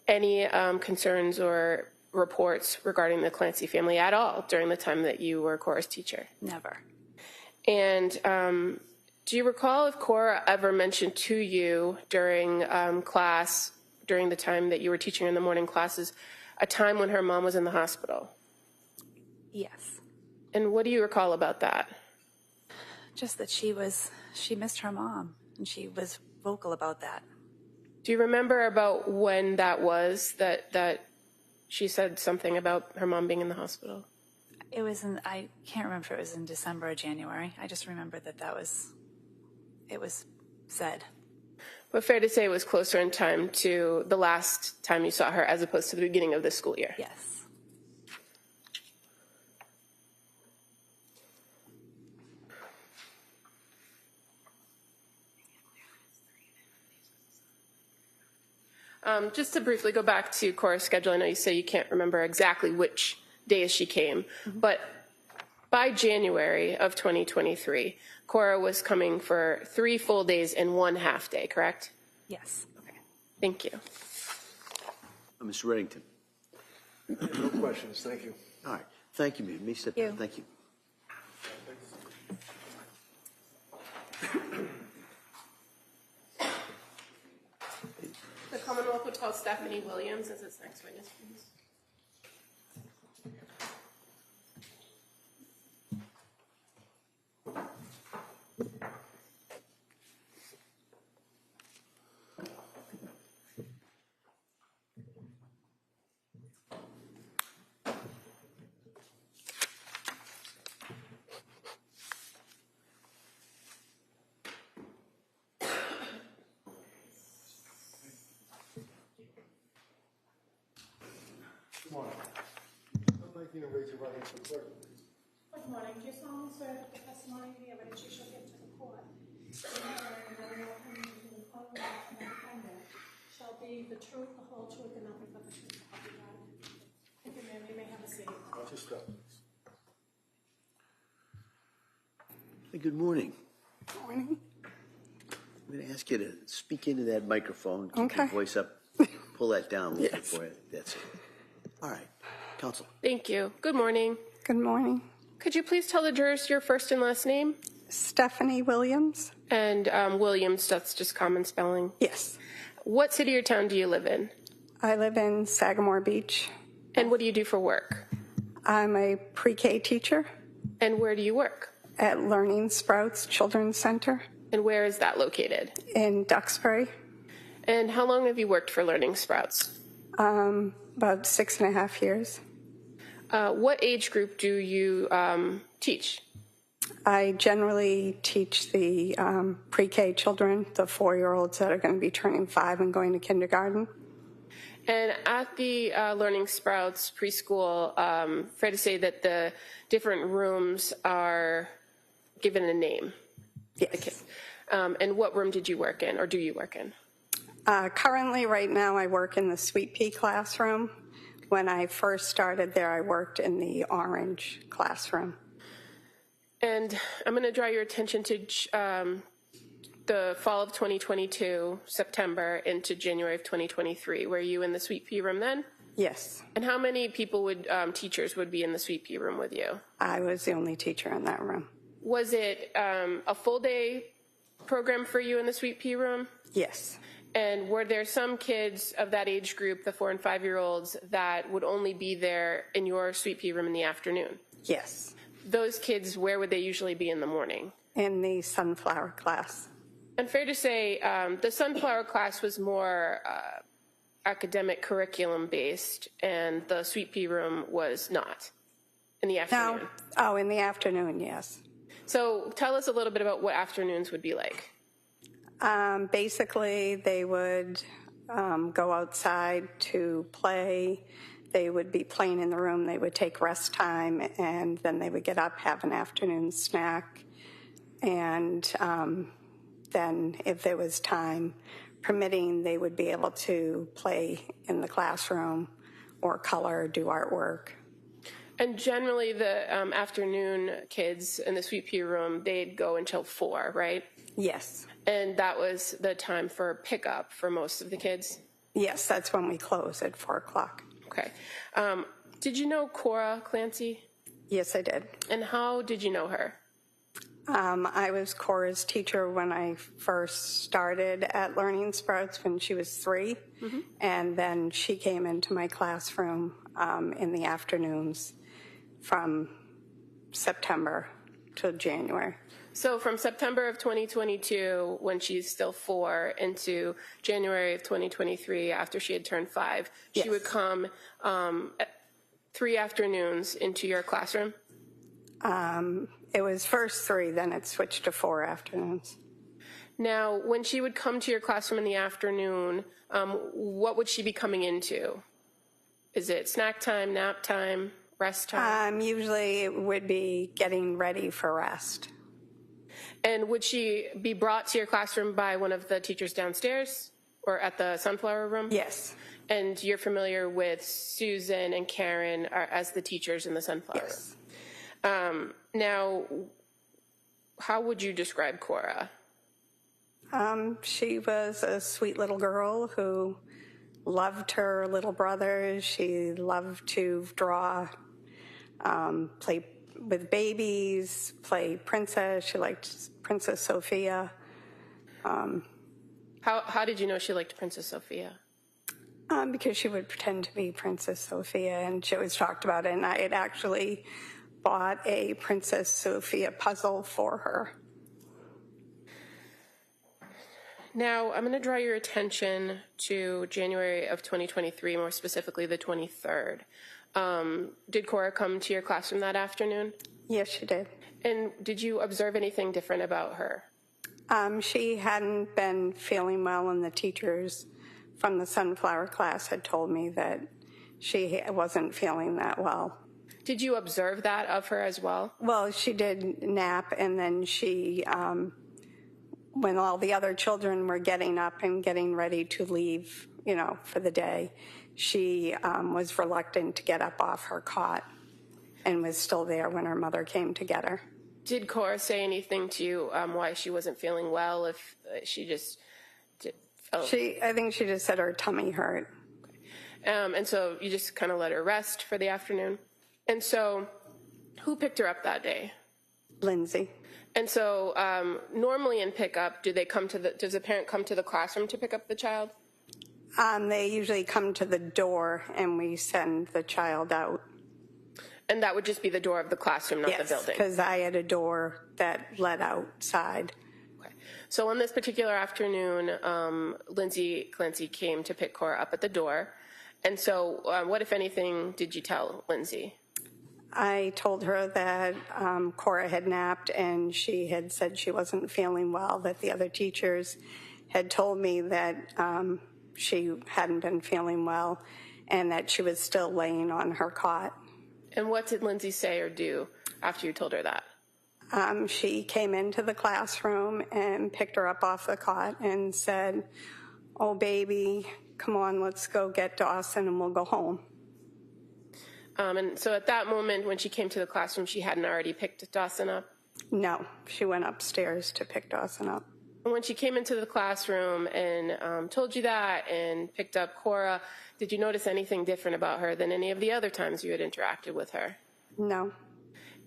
Any concerns or reports regarding the Clancy family at all during the time that you were Cora's teacher? Never. And do you recall if Cora ever mentioned to you during class, during the time that you were teaching in the morning classes, a time when her mom was in the hospital? Yes. And what do you recall about that? Just that she missed her mom, and she was vocal about that. Do you remember about when that was, that she said something about her mom being in the hospital? It was I can't remember if it was in December or January. I just remember that it was said. But fair to say it was closer in time to the last time you saw her as opposed to the beginning of the school year? Yes. Just to briefly go back to Cora's schedule, I know you say you can't remember exactly which days she came, but by January of 2023, Cora was coming for 3 full days and 1 half day, correct? Yes. Okay. Thank you. Mr. Reddington. No questions, thank you. All right. Thank you, ma'am. May step down. Thank you. The Commonwealth would call Stephanie Williams as its next witness, please. everything and raise your right hand for the clerk, please. Good morning. Do you solemnly swear that the testimony the evidence you shall give to the court shall be the truth, the whole truth, and nothing but the truth? Thank you, ma'am. You may have a seat. Watch your step, please. Hey, good morning. Good morning. I'm going to ask you to speak into that microphone. Keep Okay. your voice up. Pull that down a little bit for you. That's it. All right. Counsel. Thank you. Good morning. Good morning. Could you please tell the jurors your first and last name? Stephanie Williams? And Williams, that's just common spelling. Yes. What city or town do you live in? I live in Sagamore Beach. And what do you do for work? I'm a pre-K teacher And where do you work? at Learning Sprouts Children's Center And where is that located? in Duxbury. And how long have you worked for Learning Sprouts? About 6.5 years. What age group do you teach? I generally teach the pre-K children, the 4-year-olds that are going to be turning 5 and going to kindergarten. And at the Learning Sprouts preschool, fair to say that the different rooms are given a name? Yes. Okay. And what room did you work in, or do you work in? Currently, right now, I work in the Sweet Pea classroom. When I first started there, I worked in the orange classroom. And I'm going to draw your attention to the fall of 2022, September, into January of 2023. Were you in the Sweet Pea room then? Yes. And how many people teachers would be in the Sweet Pea room with you? I was the only teacher in that room. Was it a full day program for you in the Sweet Pea room? Yes. And were there some kids of that age group, the 4 and 5-year-olds, that would only be there in your Sweet Pea room in the afternoon? Yes. Those kids, where would they usually be in the morning? In the sunflower class. And fair to say, the sunflower class was more academic curriculum based, and the Sweet Pea room was not in the afternoon. No. Oh, in the afternoon, yes. So tell us a little bit about what afternoons would be like. Basically, they would go outside to play. They would be playing in the room. They would take rest time, and then they would get up, have an afternoon snack, and then if there was time permitting, they would be able to play in the classroom or color, do artwork. And generally, the afternoon kids in the Sweet Pea room, they'd go until 4, right? Yes. And that was the time for pickup for most of the kids? Yes, that's when we close at 4 o'clock. Okay. Did you know Cora Clancy? Yes, I did. And how did you know her? I was Cora's teacher when I first started at Learning Sprouts when she was 3. Mm-hmm. And then she came into my classroom in the afternoons from September to January. So from September of 2022, when she's still 4, into January of 2023, after she had turned 5, yes. She would come 3 afternoons into your classroom? It was first 3, then it switched to 4 afternoons. Now, when she would come to your classroom in the afternoon, what would she be coming into? Is it snack time, nap time, rest time? Usually it would be getting ready for rest. And would she be brought to your classroom by one of the teachers downstairs or at the sunflower room? Yes. And you're familiar with Susan and Karen as the teachers in the sunflower yes. room? Now, how would you describe Cora? She was a sweet little girl who loved her little brother. She loved to draw, play with babies, play princess. She liked Princess Sophia. How did you know she liked Princess Sophia? Because she would pretend to be Princess Sophia, and she always talked about it. And I had actually bought a Princess Sophia puzzle for her. Now, I'm going to draw your attention to January of 2023, more specifically the 23rd. Did Cora come to your classroom that afternoon? Yes, she did. And did you observe anything different about her? She hadn't been feeling well, and the teachers from the sunflower class had told me that she wasn't feeling that well. Did you observe that of her as well? Well, she did nap, and then she, when all the other children were getting up and getting ready to leave, you know, for the day, she was reluctant to get up off her cot and was still there when her mother came to get her. Did Cora say anything to you why she wasn't feeling well? If she just did, I think she just said her tummy hurt. And so you just kind of let her rest for the afternoon. And so who picked her up that day? Lindsay. And so normally in pickup, does the parent come to the classroom to pick up the child? They usually come to the door and we send the child out. And that would just be the door of the classroom, not the building? Yes, because I had a door that led outside. Okay. So on this particular afternoon, Lindsay Clancy came to pick Cora up at the door. And so what, if anything, did you tell Lindsay? I told her that Cora had napped and she had said she wasn't feeling well, that the other teachers had told me that she hadn't been feeling well and that she was still laying on her cot. And what did Lindsay say or do after you told her that? She came into the classroom and picked her up off the cot and said, "Oh, baby, come on, let's go get Dawson and we'll go home." And so at that moment, when she came to the classroom, she hadn't already picked Dawson up? No, she went upstairs to pick Dawson up. And when she came into the classroom and told you that and picked up Cora, did you notice anything different about her than any of the other times you had interacted with her? No.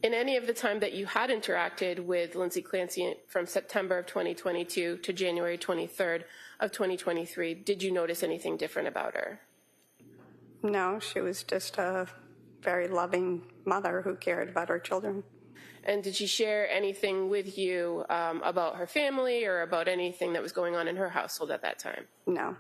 In any of the time that you had interacted with Lindsay Clancy from September of 2022 to January 23rd of 2023, did you notice anything different about her? No, she was just a very loving mother who cared about her children. And did she share anything with you about her family or about anything that was going on in her household at that time? No.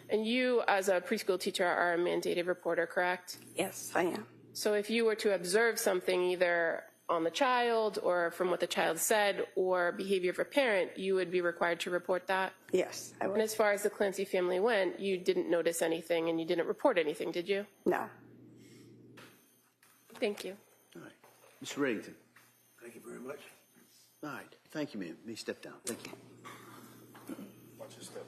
And you, as a preschool teacher, are a mandated reporter, correct? Yes, I am. So if you were to observe something either on the child or from what the child said or behavior of a parent, you would be required to report that? Yes, I would. And as far as the Clancy family went, you didn't notice anything and you didn't report anything, did you? No. Thank you. All right. Mr. Reddington. Thank you very much. All right. Thank you, ma'am. May step down. Thank you. Watch your step.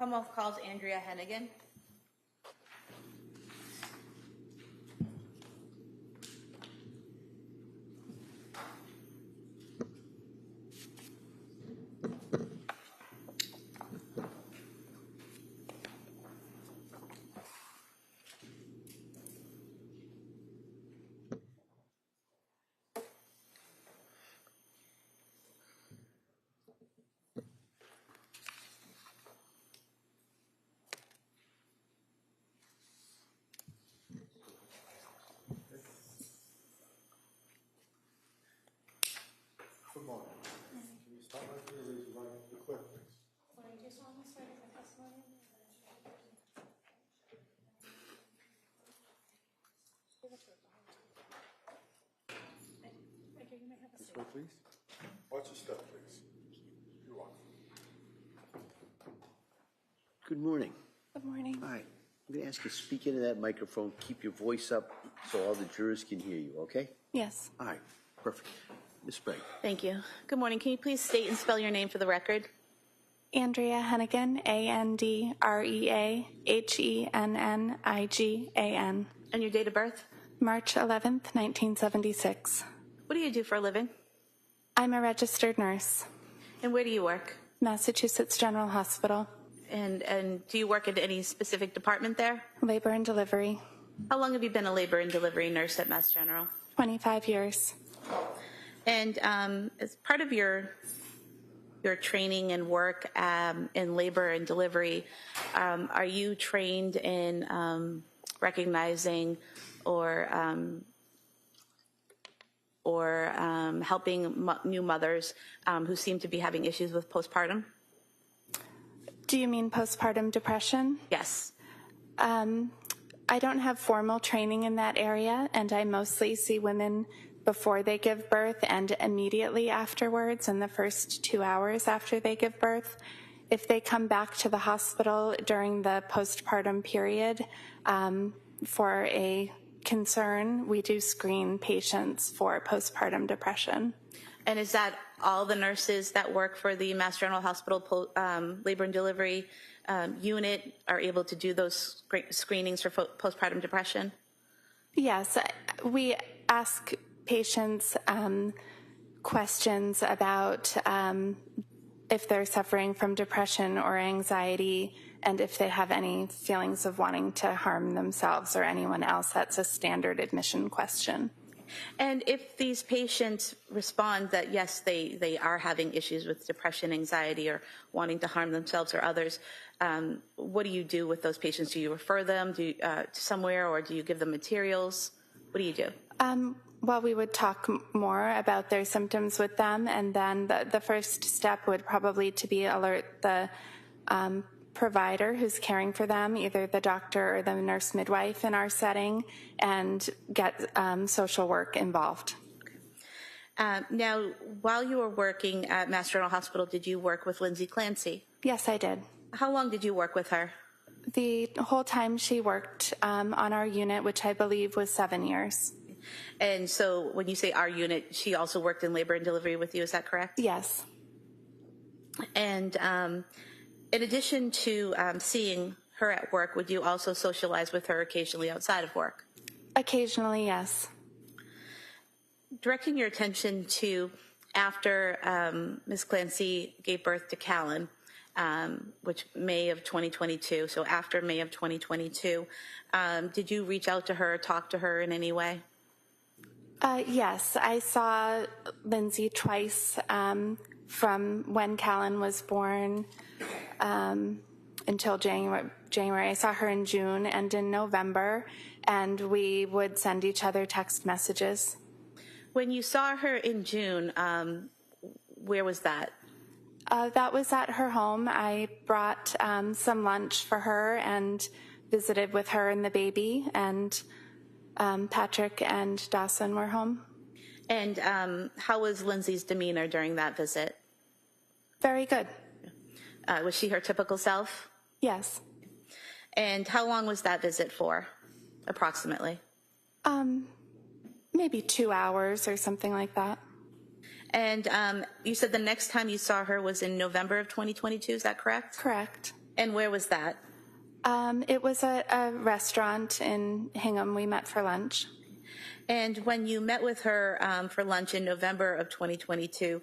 Commonwealth calls Andrea Hennigan. Good morning. Can you start right here, raise your right hand, the clerk, please? This way, please. Watch your step, please. You're welcome. Good morning. Good morning. All right. I'm going to ask you to speak into that microphone. Keep your voice up so all the jurors can hear you, okay? Yes. All right. Perfect. Ms. Sprague. Thank you. Good morning. Can you please state and spell your name for the record? Andrea Hennigan, ANDREAHENNIGAN. And your date of birth? March 11th, 1976. What do you do for a living? I'm a registered nurse. And where do you work? Massachusetts General Hospital. And do you work at any specific department there? Labor and delivery. How long have you been a labor and delivery nurse at Mass General? 25 years. And as part of your training and work in labor and delivery, are you trained in recognizing or helping new mothers who seem to be having issues with postpartum? Do you mean postpartum depression? Yes. I don't have formal training in that area, and I mostly see women before they give birth and immediately afterwards in the first 2 hours after they give birth. If they come back to the hospital during the postpartum period for a concern, we do screen patients for postpartum depression. And is that all the nurses that work for the Mass General Hospital labor and delivery unit are able to do those screenings for postpartum depression? Yes, we ask patients questions about if they're suffering from depression or anxiety, and if they have any feelings of wanting to harm themselves or anyone else. That's a standard admission question. And if these patients respond that, yes, they are having issues with depression, anxiety, or wanting to harm themselves or others, what do you do with those patients? Do you refer them to somewhere, or do you give them materials? What do you do? Well, we would talk more about their symptoms with them, and then the first step would probably to be alert the provider who's caring for them, either the doctor or the nurse midwife in our setting, and get social work involved. Now, while you were working at Mass General Hospital, did you work with Lindsay Clancy? Yes, I did. How long did you work with her? The whole time she worked on our unit, which I believe was 7 years. And so when you say our unit, she also worked in labor and delivery with you, is that correct? Yes. And in addition to seeing her at work, would you also socialize with her occasionally outside of work? Occasionally, yes. Directing your attention to after Ms. Clancy gave birth to Callan, which May of 2022, so after May of 2022, did you reach out to her, talk to her in any way? Yes, I saw Lindsay twice from when Callan was born until January. I saw her in June and in November, and we would send each other text messages. When you saw her in June, where was that? That was at her home. I brought some lunch for her and visited with her and the baby, and Patrick and Dawson were home. And how was Lindsay's demeanor during that visit? Very good. Was she her typical self? Yes. And how long was that visit for, approximately? Maybe 2 hours or something like that. And you said the next time you saw her was in November of 2022, is that correct? Correct. And where was that? It was a restaurant in Hingham. We met for lunch. And when you met with her for lunch in November of 2022,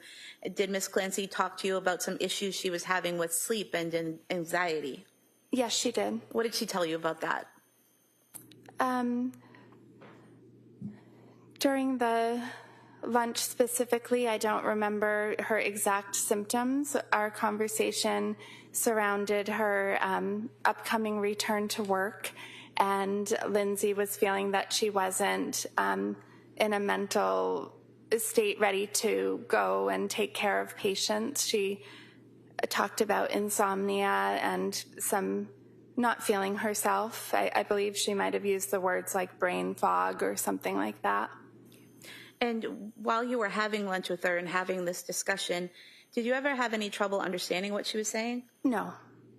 did Ms. Clancy talk to you about some issues she was having with sleep and anxiety? Yes, she did. What did she tell you about that? During the lunch specifically, I don't remember her exact symptoms. Our conversation surrounded her upcoming return to work, and Lindsay was feeling that she wasn't in a mental state ready to go and take care of patients. She talked about insomnia and some not feeling herself. I believe she might have used the words like brain fog or something like that. And while you were having lunch with her and having this discussion, did you ever have any trouble understanding what she was saying? No.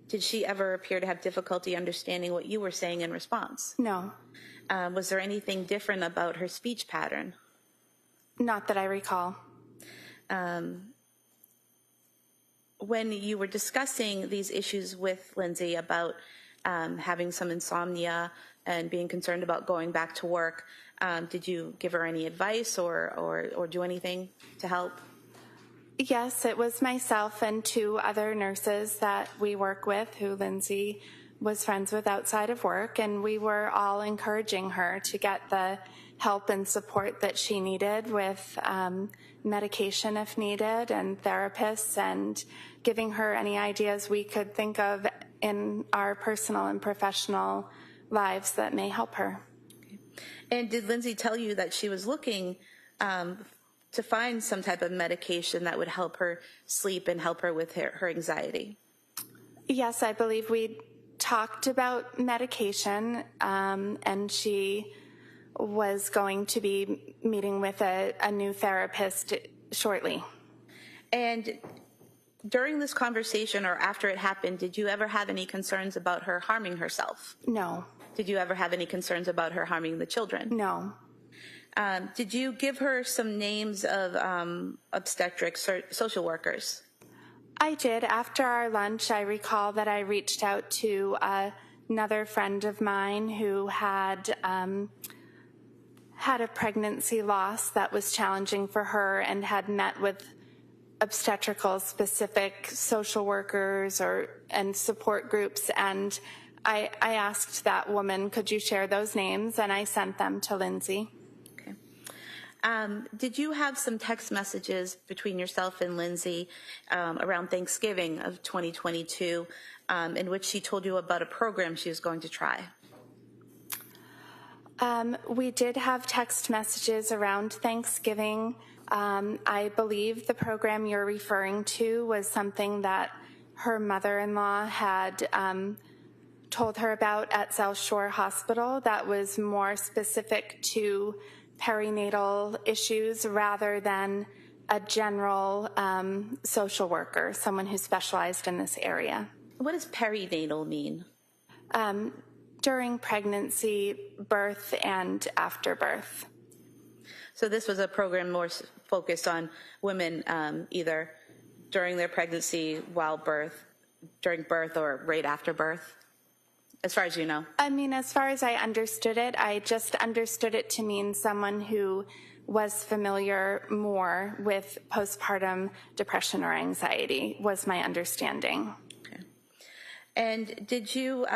Did she ever appear to have difficulty understanding what you were saying in response? No. Was there anything different about her speech pattern? Not that I recall. When you were discussing these issues with Lindsay about having some insomnia and being concerned about going back to work, did you give her any advice or do anything to help? Yes, it was myself and 2 other nurses that we work with who Lindsay was friends with outside of work, and we were all encouraging her to get the help and support that she needed with medication if needed and therapists, and giving her any ideas we could think of in our personal and professional lives that may help her. And did Lindsay tell you that she was looking to find some type of medication that would help her sleep and help her with her anxiety? Yes, I believe we talked about medication, and she was going to be meeting with a new therapist shortly. And During this conversation or after it happened, did you ever have any concerns about her harming herself? No. Did you ever have any concerns about her harming the children? No. Did you give her some names of obstetrics or social workers? I did. After our lunch, I recall that I reached out to another friend of mine who had had a pregnancy loss that was challenging for her and had met with obstetrical specific social workers and support groups, and I asked that woman, could you share those names, and I sent them to Lindsay. Okay. Did you have some text messages between yourself and Lindsay around Thanksgiving of 2022 in which she told you about a program she was going to try? We did have text messages around Thanksgiving. I believe the program you're referring to was something that her mother-in-law had told her about at South Shore Hospital that was more specific to perinatal issues rather than a general social worker, someone who specialized in this area. What does perinatal mean? During pregnancy, birth, and after birth. So this was a program more focused on women either during their pregnancy, while birth, during birth, or right after birth, as far as you know? I mean, as far as I understood it, I just understood it to mean someone who was familiar more with postpartum depression or anxiety, was my understanding. Okay. And did you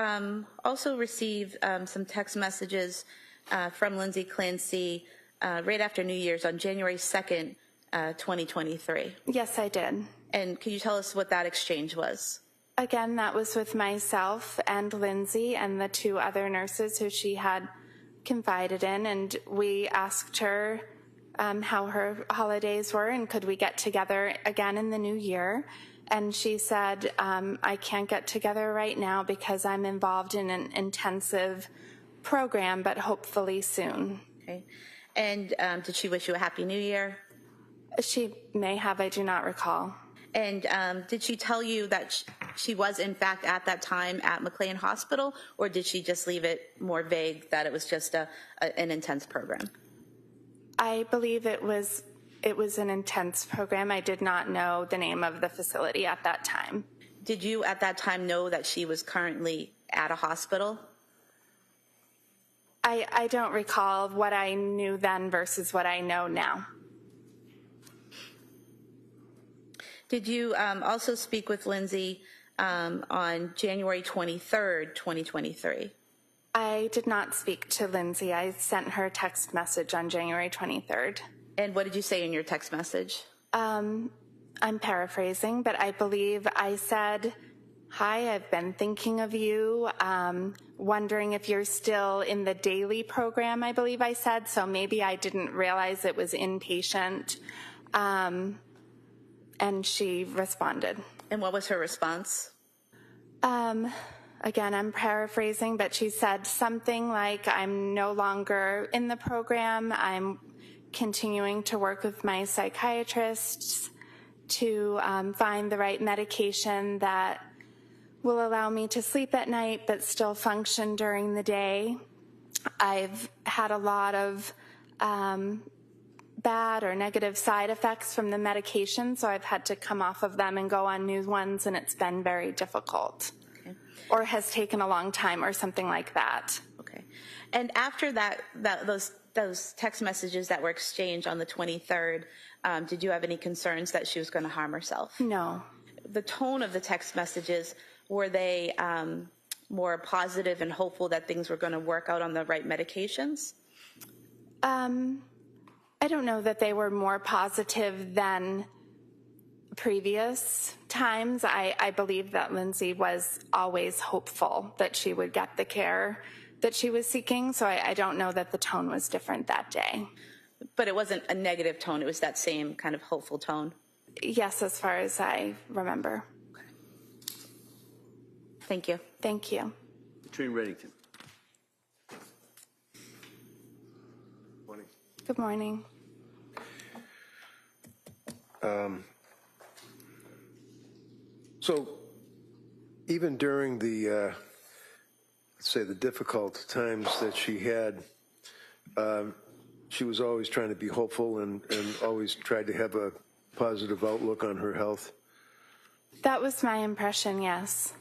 also receive some text messages from Lindsay Clancy right after New Year's on January 2nd, 2023? Yes, I did. And could you tell us what that exchange was? Again, that was with myself and Lindsay and the two other nurses who she had confided in, and we asked her how her holidays were and could we get together again in the new year. And she said, I can't get together right now because I'm involved in an intensive program, but hopefully soon. Okay. And did she wish you a Happy New Year? She may have, I do not recall. And did she tell you that she was, in fact, at that time at McLean Hospital, or did she just leave it more vague that it was just an intense program? I believe it was an intense program. I did not know the name of the facility at that time. Did you at that time know that she was currently at a hospital? I don't recall what I knew then versus what I know now. Did you also speak with Lindsay on January 23rd, 2023? I did not speak to Lindsay. I sent her a text message on January 23rd. And what did you say in your text message? I'm paraphrasing, but I believe I said, hi, I've been thinking of you, wondering if you're still in the daily program, I believe I said, so maybe I didn't realize it was inpatient. And she responded. And what was her response? Again, I'm paraphrasing, but she said something like, I'm no longer in the program. I'm continuing to work with my psychiatrists to find the right medication that will allow me to sleep at night but still function during the day. I've had a lot of bad or negative side effects from the medication, so I've had to come off of them and go on new ones, and it's been very difficult. Okay. Or has taken a long time or something like that. Okay. And after those text messages that were exchanged on the 23rd, did you have any concerns that she was going to harm herself? No. The tone of the text messages, were they more positive and hopeful that things were going to work out on the right medications? I don't know that they were more positive than previous times. I believe that Lindsay was always hopeful that she would get the care that she was seeking, so I don't know that the tone was different that day. But it wasn't a negative tone, it was that same kind of hopeful tone? Yes, as far as I remember. Okay. Thank you. Thank you. Katrina Reddington. Morning. Good morning. So even during the, let's say, the difficult times that she had, she was always trying to be hopeful and always tried to have a positive outlook on her health. That was my impression, yes.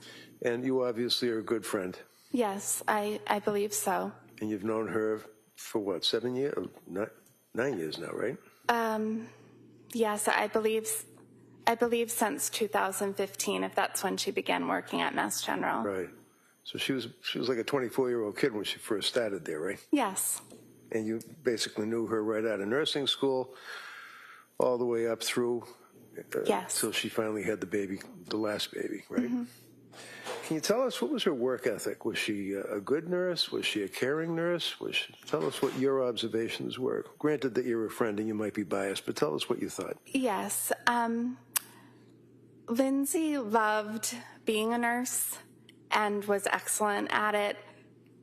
And you obviously are a good friend. Yes, I believe so. And you've known her for what, 7 years? 9 years now, right? Yes, I believe since 2015, if that's when she began working at Mass General. Right. So she was like a 24-year-old kid when she first started there, right? Yes. And you basically knew her right out of nursing school, all the way up through. Yes. Till she finally had the baby, the last baby, right? Mm-hmm. Can you tell us, what was her work ethic? Was she a good nurse? Was she a caring nurse? Tell us what your observations were. Granted that you're a friend and you might be biased, but tell us what you thought. Yes. Lindsay loved being a nurse and was excellent at it.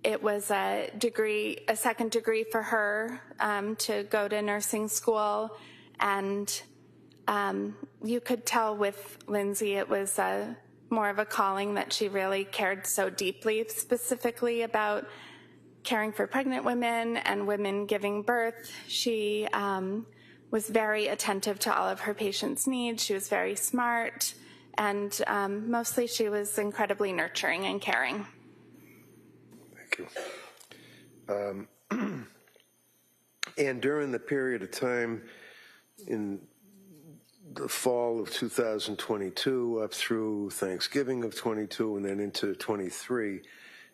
It was a second degree for her to go to nursing school. And you could tell with Lindsay it was more of a calling that she really cared so deeply, specifically about caring for pregnant women and women giving birth. She was very attentive to all of her patients' needs. She was very smart. And mostly she was incredibly nurturing and caring. Thank you. And during the period of time in the fall of 2022 up through Thanksgiving of 22 and then into 23,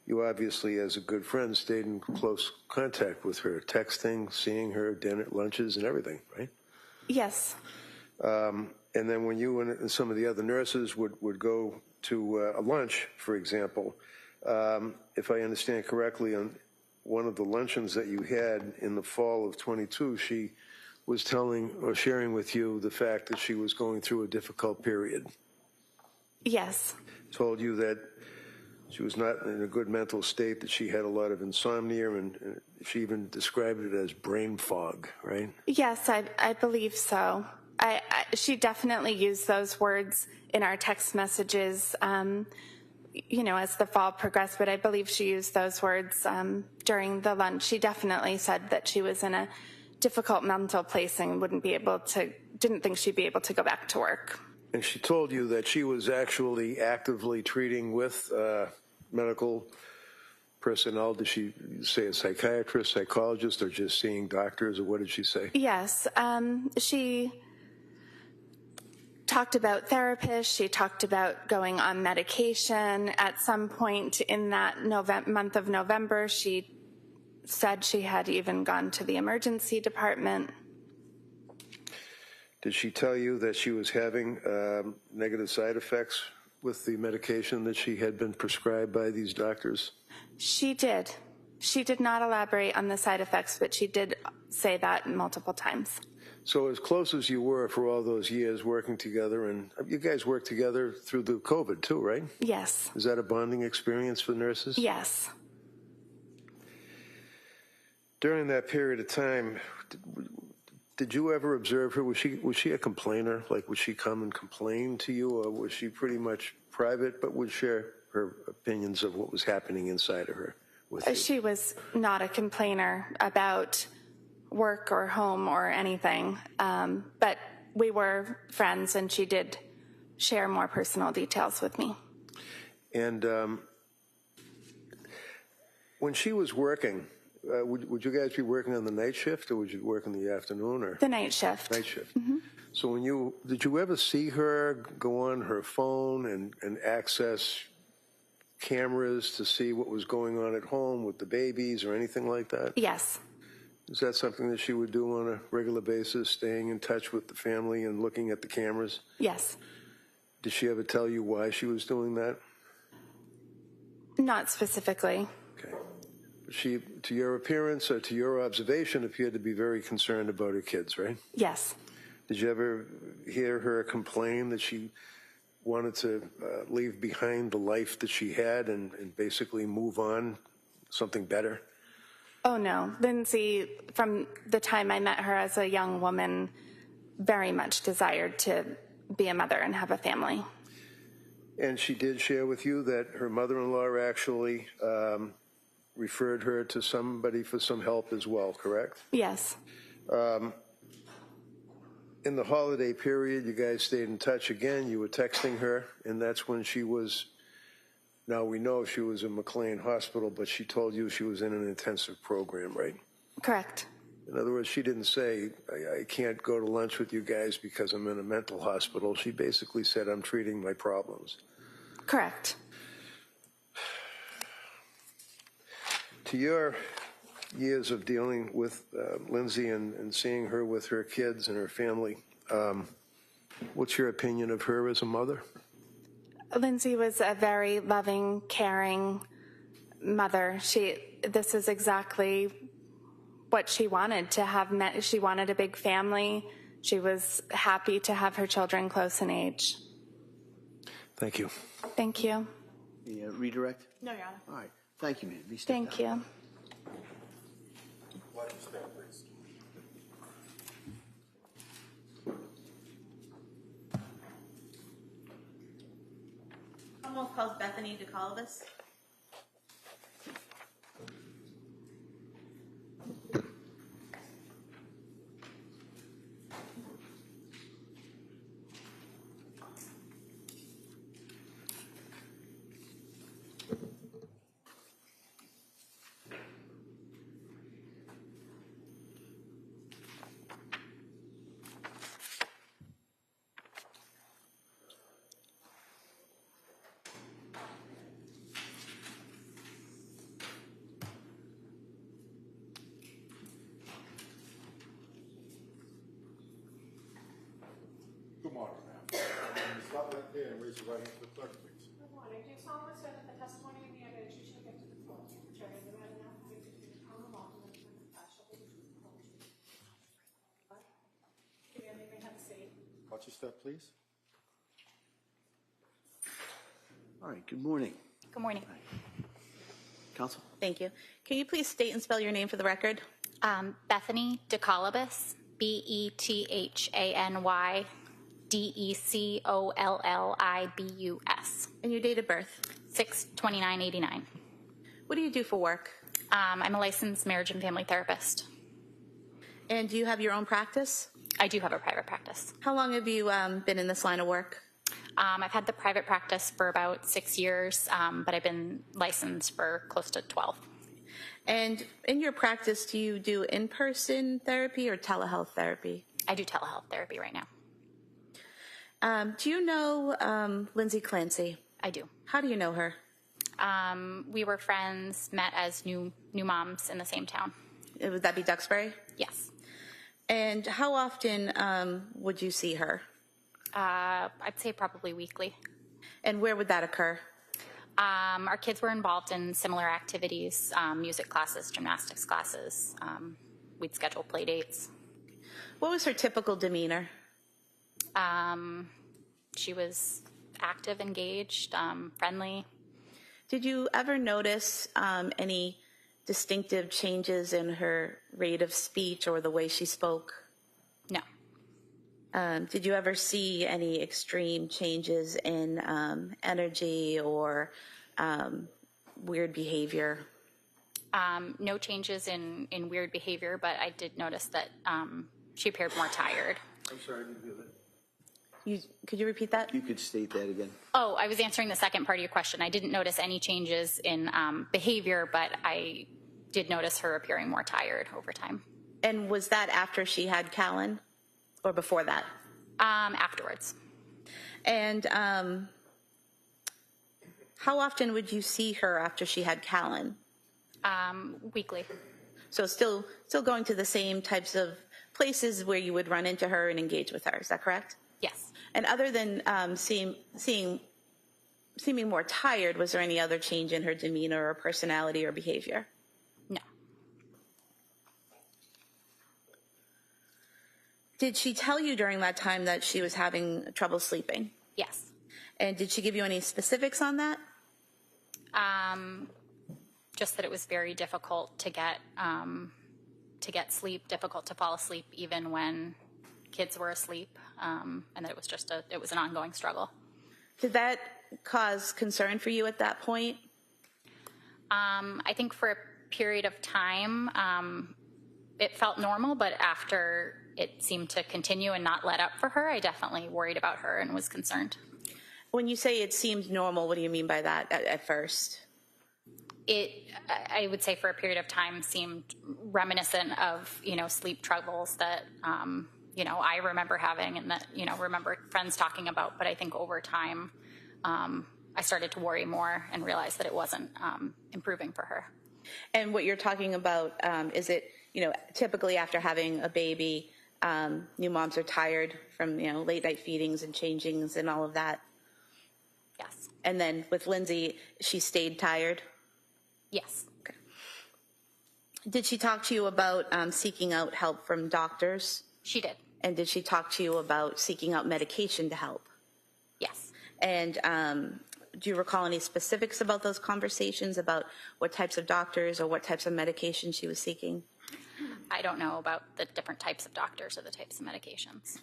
you obviously, as a good friend, stayed in close contact with her, texting, seeing her, dinner, lunches, and everything, right? Yes. And then when you and some of the other nurses would go to a lunch, for example, if I understand correctly, on one of the luncheons that you had in the fall of 22, she was telling or sharing with you the fact that she was going through a difficult period. Yes. Told you that she was not in a good mental state, that she had a lot of insomnia, and she even described it as brain fog, right? Yes, I believe so. She definitely used those words in our text messages, as the fall progressed, but I believe she used those words during the lunch. She definitely said that she was in a difficult mental place and didn't think she'd be able to go back to work. And she told you that she was actually actively treating with medical personnel. Did she say a psychiatrist, psychologist, or just seeing doctors, or what did she say? Yes, she talked about therapists. She talked about going on medication. At some point in that month of November, she said she had even gone to the emergency department. Did she tell you that she was having negative side effects with the medication that she had been prescribed by these doctors? She did. She did not elaborate on the side effects, but she did say that multiple times. So as close as you were for all those years working together, and you guys worked together through the COVID too, right? Yes. Is that a bonding experience for nurses? Yes. During that period of time, did you ever observe her? Was she a complainer? Like, would she come and complain to you, or was she pretty much private but would share her opinions of what was happening inside of her with you? She was not a complainer about work or home or anything, but we were friends, and she did share more personal details with me. And when she was working, would you guys be working on the night shift, or would you work in the afternoon? Or the night shift. Night shift. Mm-hmm. So did you ever see her go on her phone and access cameras to see what was going on at home with the babies or anything like that? Yes. Is that something that she would do on a regular basis, staying in touch with the family and looking at the cameras? Yes. Did she ever tell you why she was doing that? Not specifically. Okay. She, to your appearance or to your observation, appeared to be very concerned about her kids, right? Yes. Did you ever hear her complain that she wanted to leave behind the life that she had and basically move on, something better? Oh, no. Lindsay, from the time I met her as a young woman, very much desired to be a mother and have a family. And she did share with you that her mother-in-law actually referred her to somebody for some help as well, correct? Yes. In the holiday period, you guys stayed in touch again. You were texting her, and that's when she was, now we know she was in McLean Hospital, but she told you she was in an intensive program, right? Correct. In other words, she didn't say, I can't go to lunch with you guys because I'm in a mental hospital. She basically said, I'm treating my problems. Correct. To your years of dealing with Lindsay and seeing her with her kids and her family, what's your opinion of her as a mother? Lindsay was a very loving, caring mother. This is exactly what she wanted to have. She wanted a big family. She was happy to have her children close in age. Thank you. Thank you. The redirect? No, Your Honor. All right. Thank you, ma'am. Thank you. Watch your step, please. Commonwealth calls Bethany DeCalabas. Good morning, ma'am. Stop right there and raise your right hand to the clerk, please. Good morning. Do you solemnly swear that the testimony and the evidence you shall give to the court, which are in the matter now coming before the Commonwealth and the defendant shall be the truth, the whole truth? Okay, and you may have a seat. Watch your step, please. All right. Good morning. Good morning. Counsel? Thank you. Can you please state and spell your name for the record? Bethany DeColibus, BETHANY DECOLLIBUS. And your date of birth? 6/29/89. What do you do for work? I'm a licensed marriage and family therapist. And do you have your own practice? I do have a private practice. How long have you been in this line of work? I've had the private practice for about 6 years, but I've been licensed for close to 12. And in your practice, do you do in-person therapy or telehealth therapy? I do telehealth therapy right now. Do you know Lindsay Clancy? I do. How do you know her? We were friends, met as new moms in the same town. Would that be Duxbury? Yes. And how often would you see her? I'd say probably weekly. And where would that occur? Our kids were involved in similar activities, music classes, gymnastics classes. We'd schedule play dates. What was her typical demeanor? She was active, engaged, friendly. Did you ever notice any distinctive changes in her rate of speech or the way she spoke? No. Did you ever see any extreme changes in energy or weird behavior? No changes in weird behavior, but I did notice that she appeared more tired. I'm sorry, I didn't hear that. Could you repeat that? You could state that again. Oh, I was answering the second part of your question. I didn't notice any changes in behavior, but I did notice her appearing more tired over time. And was that after she had Callan or before that? Afterwards. And how often would you see her after she had Callan? Weekly. So still going to the same types of places where you would run into her and engage with her. Is that correct? Yes. And other than seeming more tired, was there any other change in her demeanor or personality or behavior? No. Did she tell you during that time that she was having trouble sleeping? Yes. And did she give you any specifics on that? Just that it was very difficult to get sleep, difficult to fall asleep even when kids were asleep, and that it was an ongoing struggle. Did that cause concern for you at that point? I think for a period of time, it felt normal, but after it seemed to continue and not let up for her, I definitely worried about her and was concerned. When you say it seemed normal, what do you mean by that at first? I would say for a period of time seemed reminiscent of, sleep troubles that, I remember having and that, remember friends talking about. But I think over time, I started to worry more and realized that it wasn't improving for her. And what you're talking about, is it, typically after having a baby, new moms are tired from, late night feedings and changings and all of that? Yes. And then with Lindsay, she stayed tired? Yes. Okay. Did she talk to you about seeking out help from doctors? She did. And did she talk to you about seeking out medication to help? Yes. And do you recall any specifics about those conversations, about what types of doctors or what types of medication she was seeking? I don't know about the different types of doctors or the types of medications.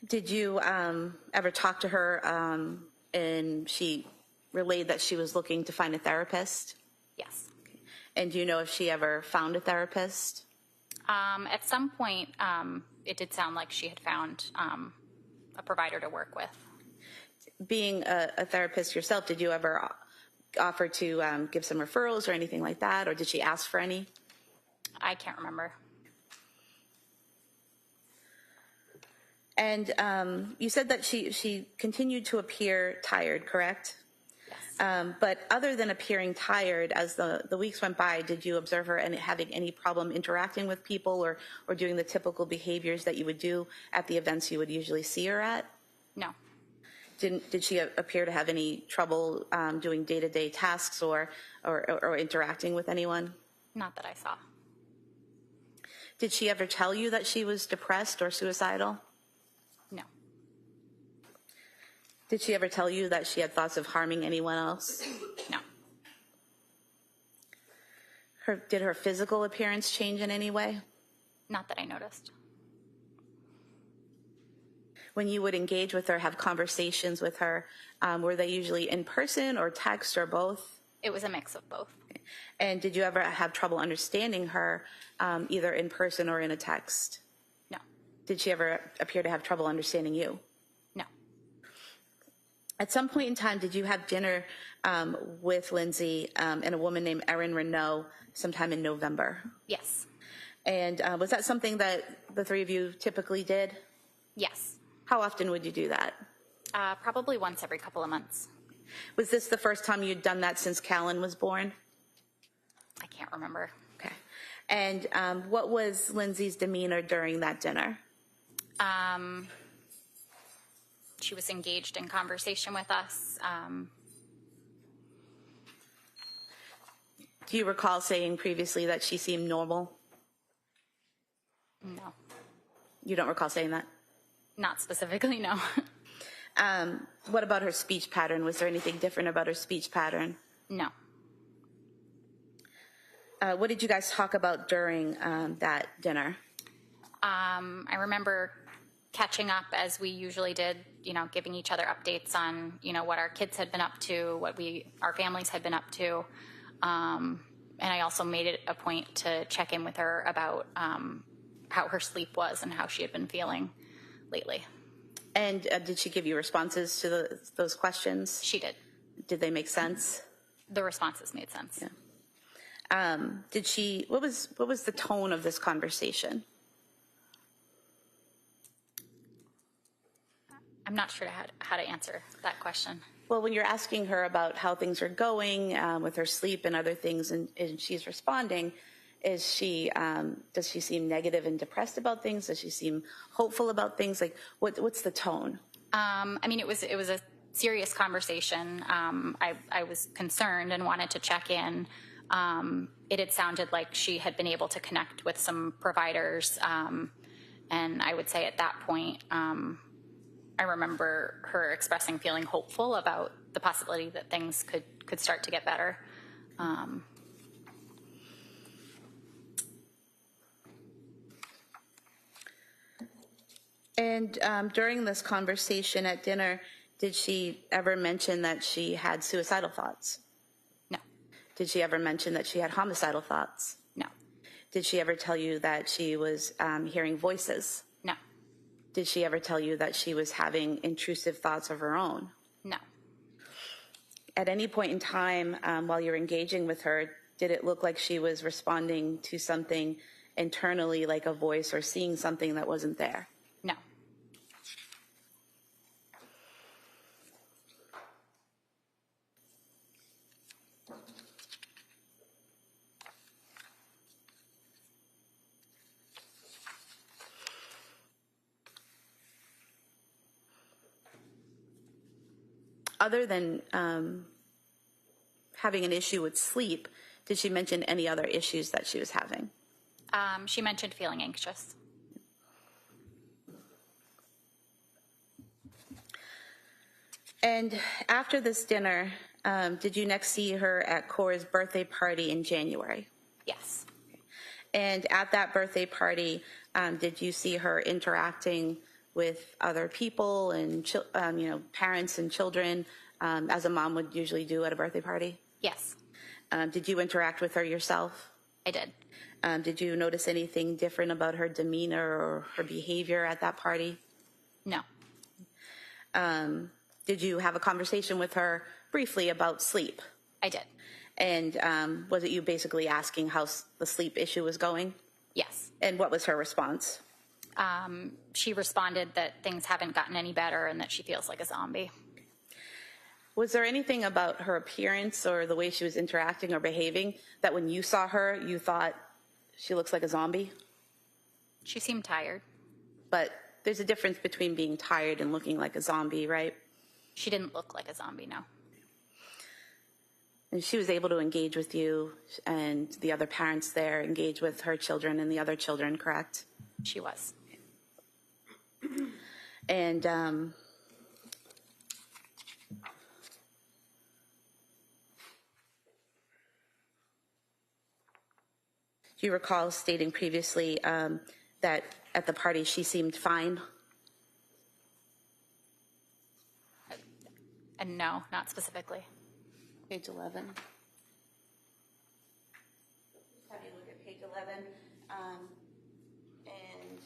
Did you ever talk to her and she relayed that she was looking to find a therapist? Yes. Okay. And do you know if she ever found a therapist? At some point, it did sound like she had found a provider to work with. Being a therapist yourself, did you ever offer to give some referrals or anything like that, or did she ask for any? I can't remember. And you said that she continued to appear tired, correct? Yes. But other than appearing tired, as the weeks went by, did you observe her and having any problem interacting with people or doing the typical behaviors that you would do at the events you would usually see her at? No. Did she appear to have any trouble doing day-to-day tasks or interacting with anyone? Not that I saw. Did she ever tell you that she was depressed or suicidal? No. Did she ever tell you that she had thoughts of harming anyone else? No. Did her physical appearance change in any way? Not that I noticed. When you would engage with her, have conversations with her, were they usually in person or text or both? It was a mix of both. And did you ever have trouble understanding her, either in person or in a text? No. Did she ever appear to have trouble understanding you? No. At some point in time, did you have dinner with Lindsay and a woman named Erin Renault sometime in November? Yes. And was that something that the three of you typically did? Yes. How often would you do that? Probably once every couple of months. Was this the first time you'd done that since Callan was born? I can't remember. Okay. And what was Lindsay's demeanor during that dinner? She was engaged in conversation with us. Do you recall saying previously that she seemed normal? No. You don't recall saying that? Not specifically, no. What about her speech pattern? Was there anything different about her speech pattern? No. What did you guys talk about during that dinner? I remember catching up as we usually did, giving each other updates on, what our kids had been up to, what our families had been up to. And I also made it a point to check in with her about how her sleep was and how she had been feeling lately. And did she give you responses to those questions? She did. Did they make sense? The responses made sense. Yeah. What was the tone of this conversation? I'm not sure how to answer that question. Well, when you're asking her about how things are going with her sleep and other things, and she's responding, does she seem negative and depressed about things? Does she seem hopeful about things? Like, what's the tone? It was a serious conversation. I was concerned and wanted to check in. It had sounded like she had been able to connect with some providers, and I would say at that point, I remember her expressing feeling hopeful about the possibility that things could start to get better. And during this conversation at dinner, did she ever mention that she had suicidal thoughts? No. Did she ever mention that she had homicidal thoughts? No. Did she ever tell you that she was hearing voices? No. Did she ever tell you that she was having intrusive thoughts of her own? No. At any point in time while you're engaging with her, did it look like she was responding to something internally, like a voice, or seeing something that wasn't there? No. Other than having an issue with sleep, did she mention any other issues that she was having? She mentioned feeling anxious. And after this dinner, did you next see her at Cora's birthday party in January? Yes. And at that birthday party, did you see her interacting with other people and parents and children, as a mom would usually do at a birthday party? Yes. Did you interact with her yourself? I did. Did you notice anything different about her demeanor or her behavior at that party? No. Did you have a conversation with her briefly about sleep? I did. And was it you basically asking how the sleep issue was going? Yes. And what was her response? She responded that things haven't gotten any better and that she feels like a zombie. Was there anything about her appearance or the way she was interacting or behaving that when you saw her, you thought she looks like a zombie? She seemed tired. But there's a difference between being tired and looking like a zombie, right? She didn't look like a zombie, no. And she was able to engage with you and the other parents there, engage with her children and the other children, correct? She was. And do you recall stating previously that at the party she seemed fine? And no, not specifically. Page 11. Have you look at page 11 and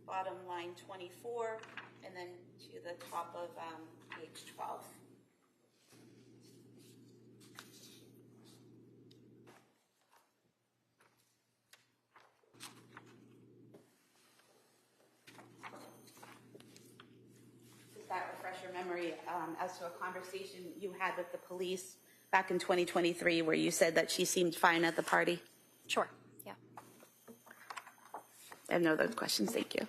bottom line 24, and then to the top of page 12. Does that refresh your memory as to a conversation you had with the police back in 2023 where you said that she seemed fine at the party? Sure, yeah. I have no other questions, thank you.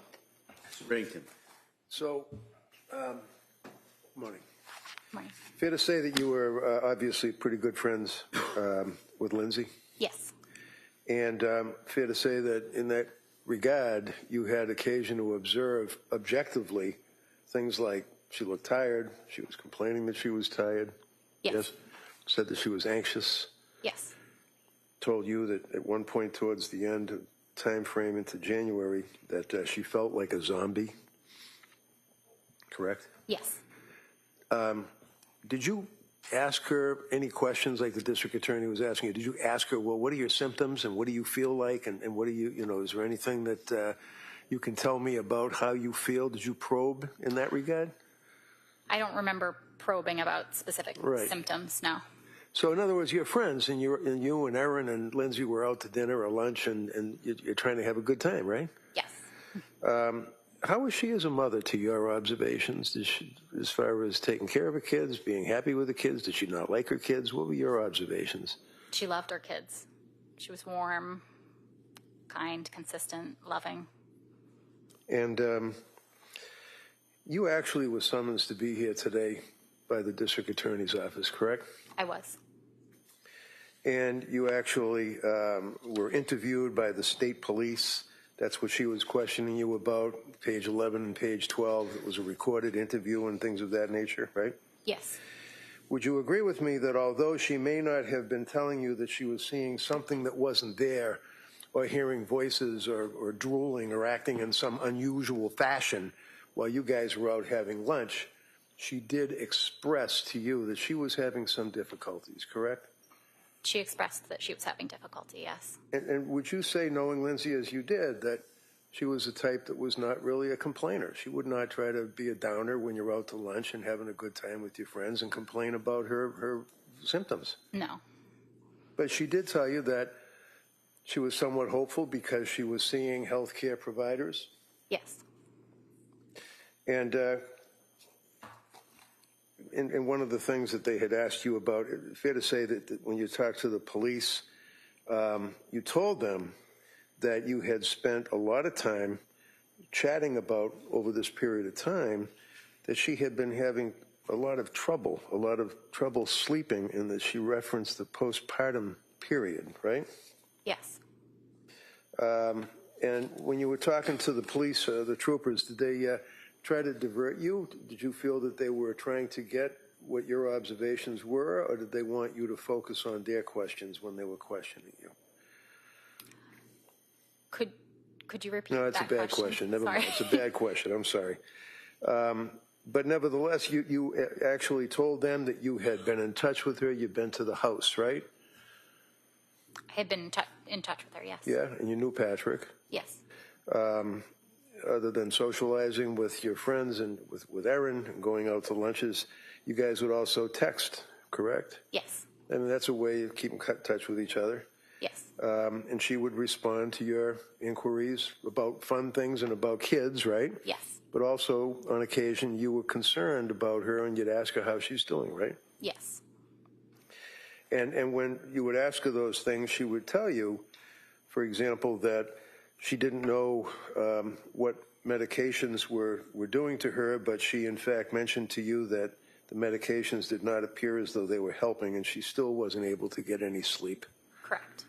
Mr. Bennington. So, morning. Morning. Fair to say that you were obviously pretty good friends with Lindsay? Yes. And fair to say that in that regard, you had occasion to observe objectively things like she looked tired, she was complaining that she was tired. Yes. Said that she was anxious. Yes. Told you that at one point towards the end of time frame into January that she felt like a zombie. Correct? Yes. Did you ask her any questions like the district attorney was asking you? Did you ask her, well, what are your symptoms and what do you feel like and what do you, is there anything that you can tell me about how you feel? Did you probe in that regard? I don't remember probing about specific symptoms, no. So in other words, you're friends and you and Erin and Lindsay were out to dinner or lunch and you're trying to have a good time, right? Yes. How was she as a mother to your observations? Did she, as far as taking care of her kids, being happy with the kids? Did she not like her kids? What were your observations? She loved her kids. She was warm, kind, consistent, loving. And you actually were summoned to be here today by the district attorney's office, correct? I was. And you actually were interviewed by the state police. That's what she was questioning you about, page 11 and page 12. It was a recorded interview and things of that nature, right? Yes. Would you agree with me that although she may not have been telling you that she was seeing something that wasn't there, or hearing voices or drooling or acting in some unusual fashion while you guys were out having lunch, she did express to you that she was having some difficulties, correct? She expressed that she was having difficulty, yes. And would you say, knowing Lindsay as you did, that she was a type that was not really a complainer? She would not try to be a downer when you're out to lunch and having a good time with your friends and complain about her symptoms? No. But she did tell you that she was somewhat hopeful because she was seeing healthcare providers? Yes. And one of the things that they had asked you about, fair to say that when you talked to the police, you told them that you had spent a lot of time chatting about, over this period of time, that she had been having a lot of trouble sleeping, and that she referenced the postpartum period, right? Yes. And when you were talking to the police, the troopers, did they try to divert you? Did you feel that they were trying to get what your observations were, or did they want you to focus on their questions when they were questioning you? Could you repeat that? No, it's a bad question. Never mind. It's a bad question. I'm sorry. But nevertheless, you actually told them that you had been in touch with her. You'd been to the house, right? I had been in touch with her, yes. Yeah, and you knew Patrick. Yes. Other than socializing with your friends and with Erin and going out to lunches, you guys would also text, correct? Yes. I mean, that's a way of keeping in touch with each other. Yes. And she would respond to your inquiries about fun things and about kids, right? Yes. But also, on occasion, you were concerned about her and you'd ask her how she's doing, right? Yes. And when you would ask her those things, she would tell you, for example, that she didn't know what medications were doing to her, but she in fact mentioned to you that the medications did not appear as though they were helping, and she still wasn't able to get any sleep. Correct.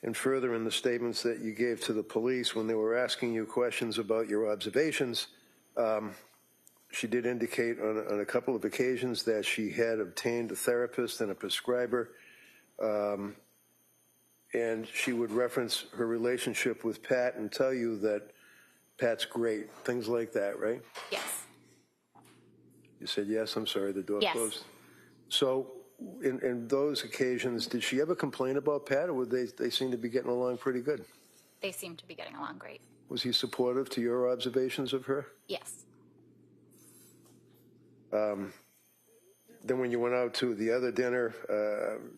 And further, in the statements that you gave to the police when they were asking you questions about your observations, she did indicate on a couple of occasions that she had obtained a therapist and a prescriber, and she would reference her relationship with Pat and tell you that Pat's great, things like that, right? Yes. You said yes. I'm sorry, the door Yes. closed. So in those occasions, did she ever complain about Pat, or would they seem to be getting along pretty good? They seem to be getting along great. Was he supportive to your observations of her? Yes. Then when you went out to the other dinner,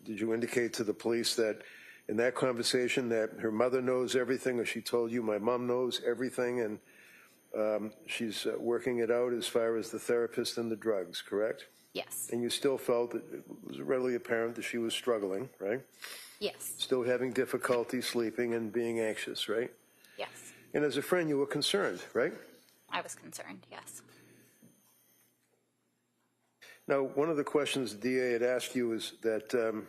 did you indicate to the police that in that conversation that her mother knows everything, or she told you, my mom knows everything, and she's working it out as far as the therapist and the drugs, correct? Yes. And you still felt that it was readily apparent that she was struggling, right? Yes. Still having difficulty sleeping and being anxious, right? Yes. And as a friend, you were concerned, right? I was concerned, yes. Now, one of the questions the DA had asked you is that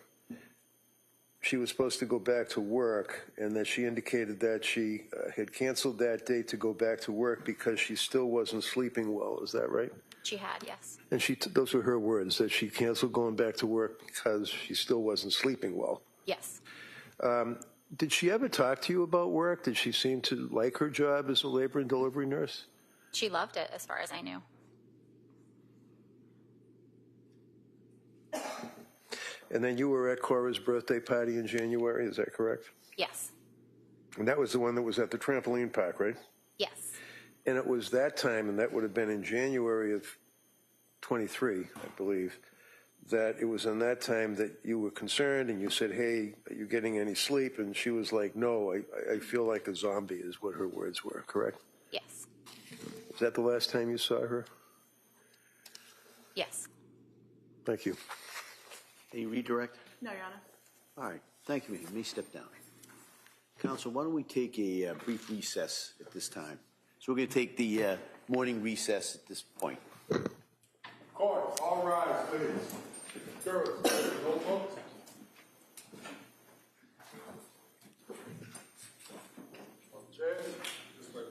she was supposed to go back to work, and that she indicated that she had canceled that date to go back to work because she still wasn't sleeping well. Is that right? She had, yes. And those were her words, that she canceled going back to work because she still wasn't sleeping well. Yes. Did she ever talk to you about work? Did she seem to like her job as a labor and delivery nurse? She loved it, as far as I knew. And then you were at Cora's birthday party in January, is that correct? Yes. And that was the one that was at the trampoline park, right? Yes. And it was that time, and that would have been in January of 23, I believe, that it was in that time that you were concerned and you said, hey, are you getting any sleep? And she was like, no, I feel like a zombie, is what her words were, correct? Yes. Is that the last time you saw her? Yes. Thank you. Can you redirect? No, Your Honor. All right. Thank you. You may step down. Counsel, why don't we take a brief recess at this time? So we're going to take the morning recess at this point. Court, all rise, please. Jurors, no votes. Judge, this way.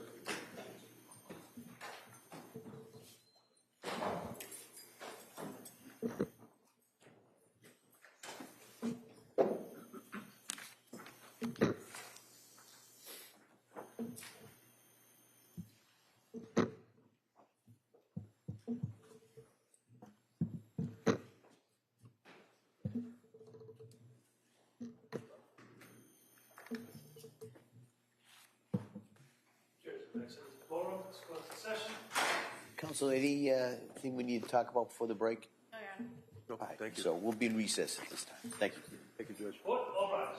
Council, anything we need to talk about before the break? Oh, yeah. No, All right, thank you. so we'll be in recess at this time. Thank you. Thank you, Judge. All rise.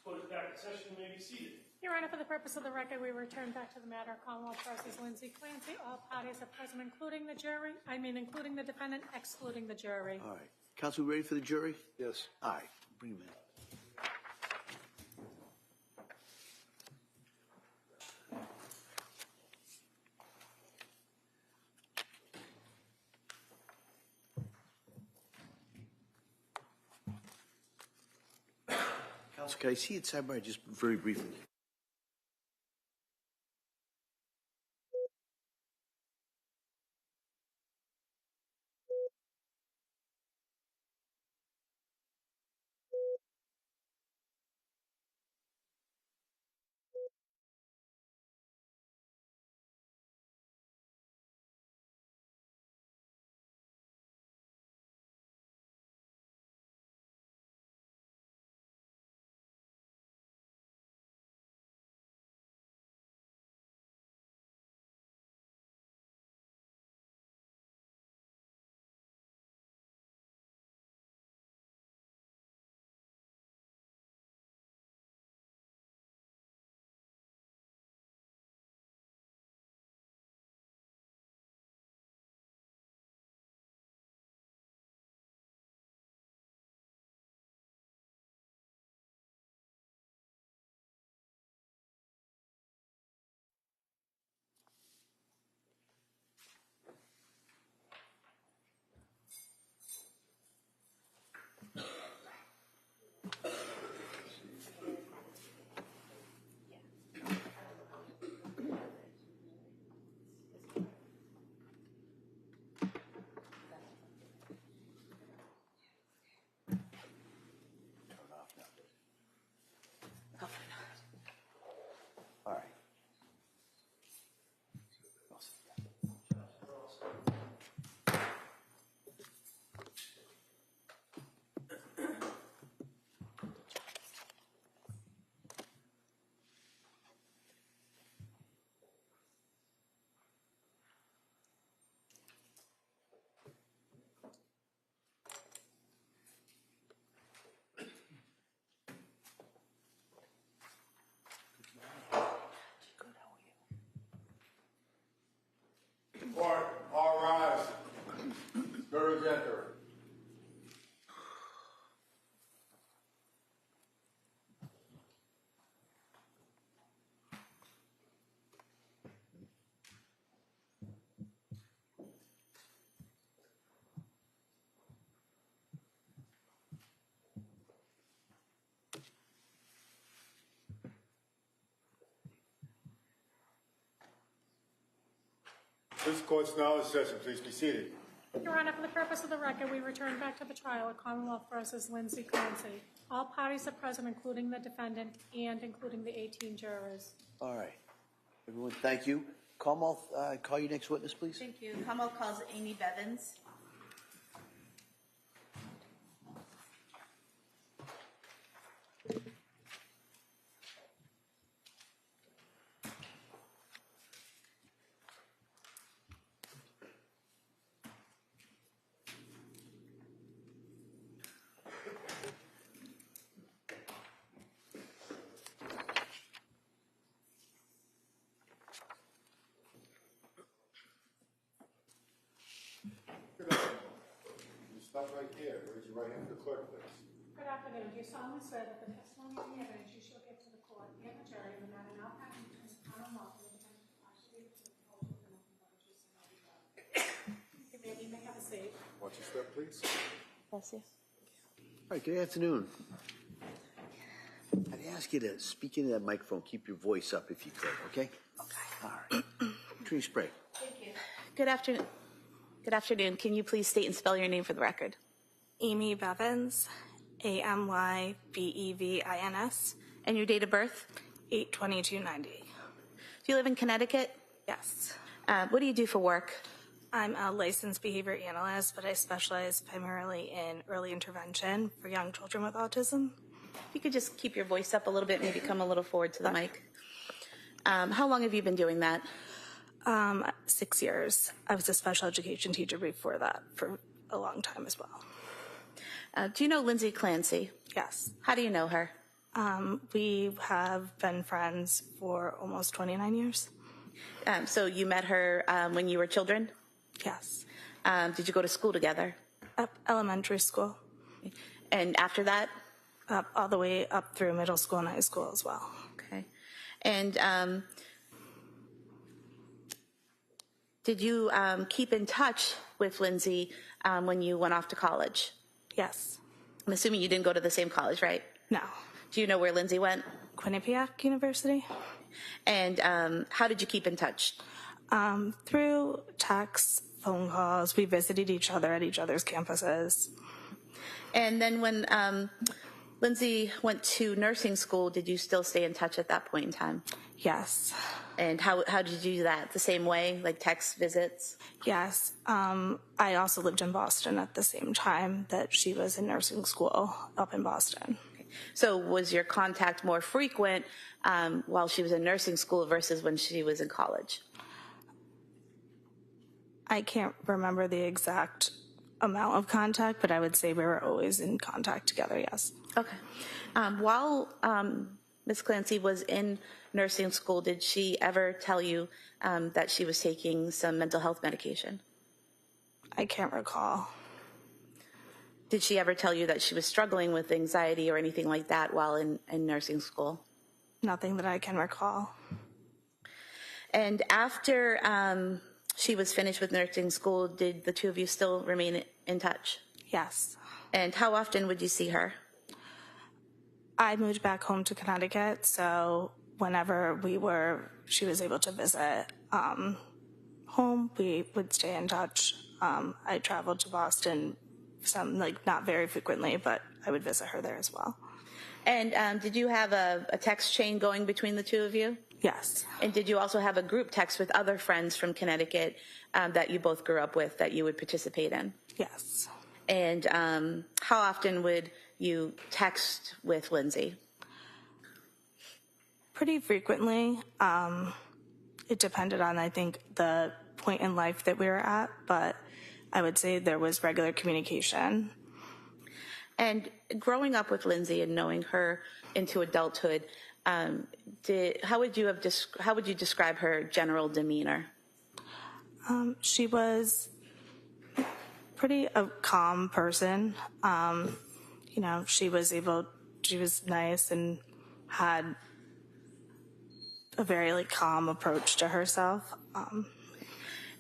Court is back in session. You may be seated. Your Honor, for the purpose of the record, we return back to the matter of Commonwealth versus Lindsay Clancy. All parties are present, including the jury. Including the defendant, excluding the jury. All right. Counsel, ready for the jury? Yes. All right. Bring them in. Counsel, can I see it sidebar just very briefly? All right. Court, all rise. Jurors enter. This court's now in session. Please be seated. Your Honor, for the purpose of the record, we return back to the trial of Commonwealth versus Lindsay Clancy. All parties are present, including the defendant and including the 18 jurors. All right. Everyone, thank you. Commonwealth, call your next witness, please. Thank you. Commonwealth calls Amy Bevins. Good afternoon. You stop right there. Raise your right hand to the clerk, please. Good afternoon. Do you solemnly swear that the testimony and the evidence you shall give to the court and the jury in the matter now pending between the Commonwealth and the defendant actually to the whole truth and nothing but the truth, so help you God? You may have a seat. Watch your step, please. Bless you. All right, good afternoon. I'd ask you to speak into that microphone, keep your voice up if you could, okay? Okay. All right. Tree spray. Thank you. Good afternoon. Good afternoon. Can you please state and spell your name for the record? Amy Bevins, AMYBEVINS. And your date of birth? 8/22/90. Do you live in Connecticut? Yes. What do you do for work? I'm a licensed behavior analyst, but I specialize primarily in early intervention for young children with autism. If you could just keep your voice up a little bit, maybe come a little forward to the mic. How long have you been doing that? 6 years. I was a special education teacher before that for a long time as well. Do you know Lindsay Clancy? Yes. How do you know her? We have been friends for almost 29 years. So you met her when you were children? Yes. Did you go to school together? Elementary school. And after that? All the way up through middle school and high school as well. Okay. And did you keep in touch with Lindsay when you went off to college? Yes. I'm assuming you didn't go to the same college, right? No. Do you know where Lindsay went? Quinnipiac University. And how did you keep in touch? Through texts, phone calls. We visited each other at each other's campuses. And then when Lindsay went to nursing school, did you still stay in touch at that point in time? Yes. And how did you do that? The same way, like text visits? Yes. I also lived in Boston at the same time that she was in nursing school up in Boston. Okay. So was your contact more frequent while she was in nursing school versus when she was in college? I can't remember the exact amount of contact, but I would say we were always in contact together, yes. Okay. While Ms. Clancy was in nursing school, did she ever tell you that she was taking some mental health medication? I can't recall. Did she ever tell you that she was struggling with anxiety or anything like that while in nursing school? Nothing that I can recall. And after she was finished with nursing school, did the two of you still remain in touch? Yes. And how often would you see her? I moved back home to Connecticut, so whenever she was able to visit home, we would stay in touch. I traveled to Boston, not very frequently, but I would visit her there as well. And did you have a text chain going between the two of you? Yes. And did you also have a group text with other friends from Connecticut that you both grew up with that you would participate in? Yes. And how often would you text with Lindsay? Pretty frequently. It depended on, I think, the point in life that we were at, but I would say there was regular communication. And growing up with Lindsay and knowing her into adulthood, how would you describe her general demeanor? She was pretty a calm person. She was nice and had a very calm approach to herself.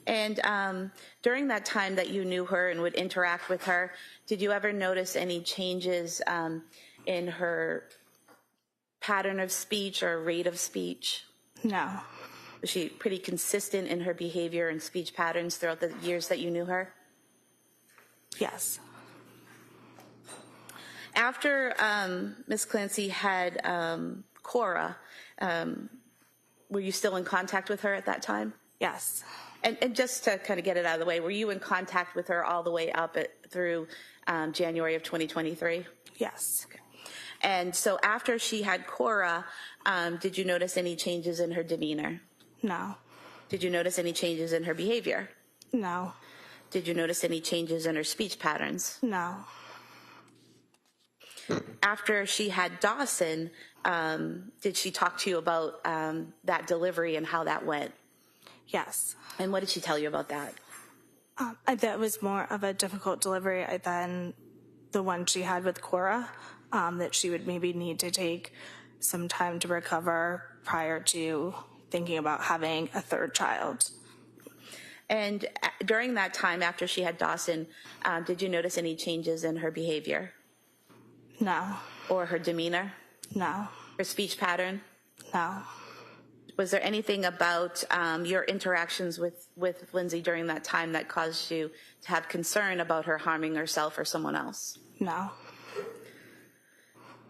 And during that time that you knew her and would interact with her, did you ever notice any changes in her pattern of speech or rate of speech? No. Was she pretty consistent in her behavior and speech patterns throughout the years that you knew her? Yes. After Ms. Clancy had Cora, were you still in contact with her at that time? Yes. And just to kind of get it out of the way, were you in contact with her all the way up through January of 2023? Yes. Okay. And so after she had Cora, did you notice any changes in her demeanor? No. Did you notice any changes in her behavior? No. Did you notice any changes in her speech patterns? No. After she had Dawson, did she talk to you about that delivery and how that went? Yes. And what did she tell you about that? That was more of a difficult delivery than the one she had with Cora, that she would maybe need to take some time to recover prior to thinking about having a third child. And during that time, after she had Dawson, did you notice any changes in her behavior? No. Or her demeanor? No. Her speech pattern? No. Was there anything about your interactions with Lindsay during that time that caused you to have concern about her harming herself or someone else? No.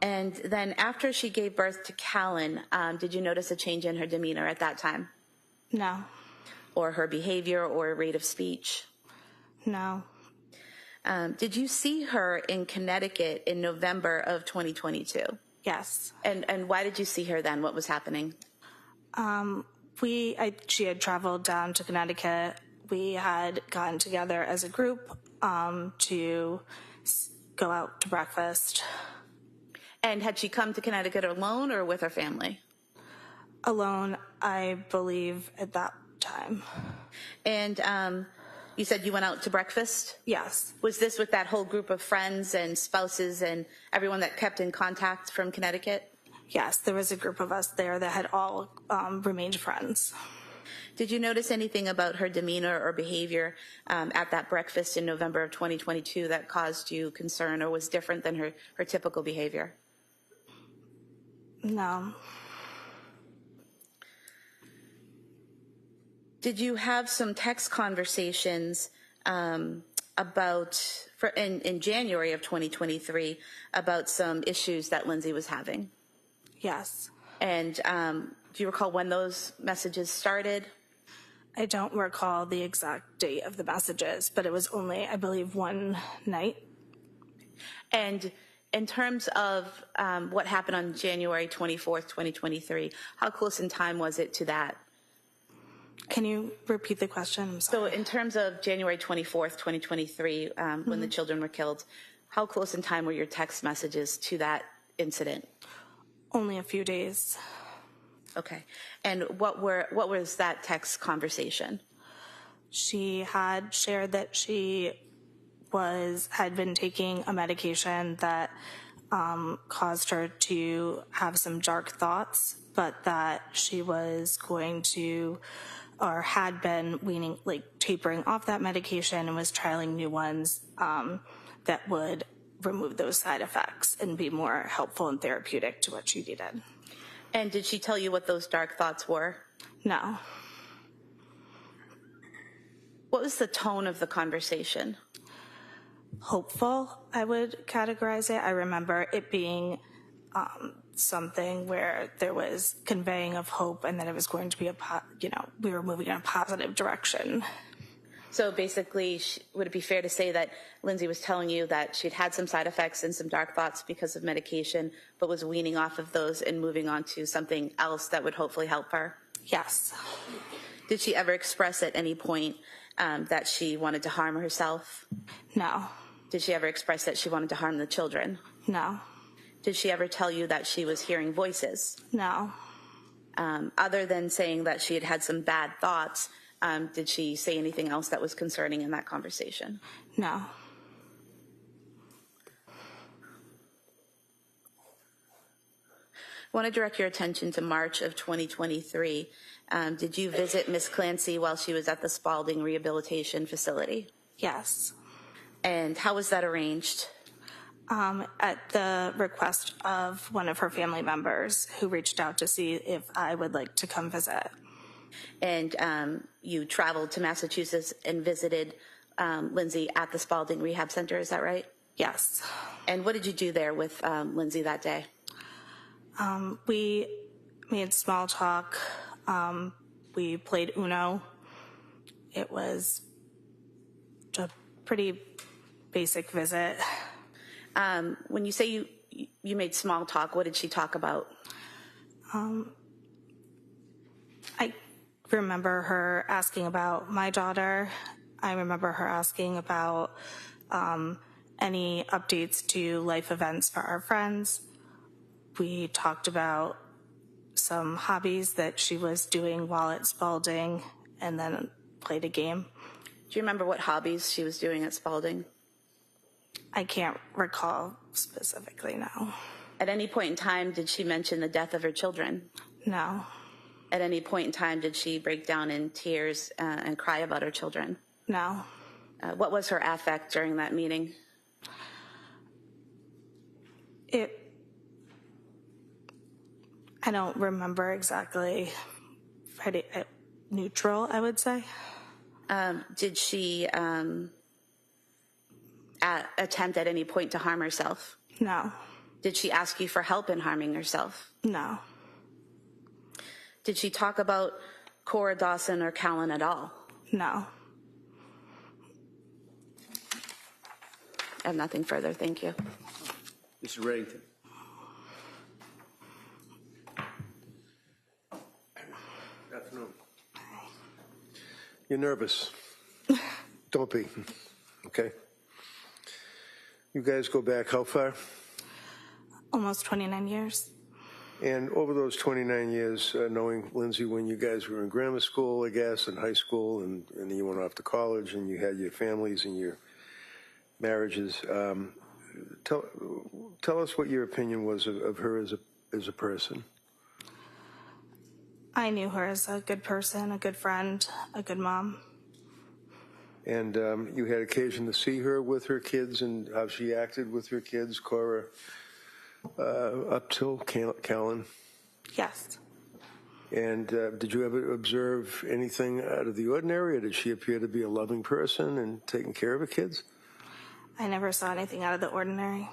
And then after she gave birth to Callan, did you notice a change in her demeanor at that time? No. Or her behavior or rate of speech? No. Did you see her in Connecticut in November of 2022? Yes. And why did you see her then? What was happening? She had traveled down to Connecticut. We had gotten together as a group to go out to breakfast. And had she come to Connecticut alone or with her family? Alone, I believe, at that time. And you said you went out to breakfast? Yes. Was this with that whole group of friends and spouses and everyone that kept in contact from Connecticut? Yes, there was a group of us there that had all remained friends. Did you notice anything about her demeanor or behavior at that breakfast in November of 2022 that caused you concern or was different than her typical behavior? No. Did you have some text conversations about, in January of 2023, about some issues that Lindsay was having? Yes. And do you recall when those messages started? I don't recall the exact date of the messages, but it was only, I believe, one night. And in terms of what happened on January 24th, 2023, how close in time was it to that? Can you repeat the question? I'm sorry. So in terms of January 24th, 2023, when the children were killed, how close in time were your text messages to that incident? Only a few days. Okay. And what was that text conversation? She had shared that she had been taking a medication that caused her to have some dark thoughts, but that she was going to, or had been weaning, tapering off that medication and was trialing new ones that would remove those side effects and be more helpful and therapeutic to what she needed. And did she tell you what those dark thoughts were? No. What was the tone of the conversation? Hopeful, I would categorize it. I remember it being something where there was conveying of hope and that it was going to be we were moving in a positive direction. So basically, would it be fair to say that Lindsay was telling you that she'd had some side effects and some dark thoughts because of medication, but was weaning off of those and moving on to something else that would hopefully help her? Yes. Did she ever express at any point that she wanted to harm herself? No. Did she ever express that she wanted to harm the children? No. Did she ever tell you that she was hearing voices? No. Other than saying that she had had some bad thoughts, did she say anything else that was concerning in that conversation? No. I want to direct your attention to March of 2023. Did you visit Ms. Clancy while she was at the Spalding Rehabilitation Facility? Yes. And how was that arranged? At the request of one of her family members who reached out to see if I would like to come visit. And you traveled to Massachusetts and visited Lindsay at the Spalding Rehab Center, is that right? Yes. And what did you do there with Lindsay that day? We made small talk. We played Uno. It was a pretty basic visit. When you say you made small talk, what did she talk about? I remember her asking about my daughter. I remember her asking about any updates to life events for our friends. We talked about some hobbies that she was doing while at Spalding and then played a game. Do you remember what hobbies she was doing at Spalding? I can't recall specifically, no. At any point in time, did she mention the death of her children? No. At any point in time, did she break down in tears and cry about her children? No. What was her affect during that meeting? I don't remember exactly. Pretty neutral, I would say. Did she attempt at any point to harm herself? No. Did she ask you for help in harming herself? No. Did she talk about Cora Dawson or Callan at all? No. I have nothing further. Thank you. Mr. Reddington. Good afternoon. You're nervous. Don't be. Okay. You guys go back how far? Almost 29 years. And over those 29 years, knowing Lindsay when you guys were in grammar school, I guess, and high school, and then you went off to college and you had your families and your marriages, tell us what your opinion was of her as a person. I knew her as a good person, a good friend, a good mom. And you had occasion to see her with her kids and how she acted with her kids, Cora, up till Callan? Yes. And did you ever observe anything out of the ordinary, or did she appear to be a loving person and taking care of her kids? I never saw anything out of the ordinary.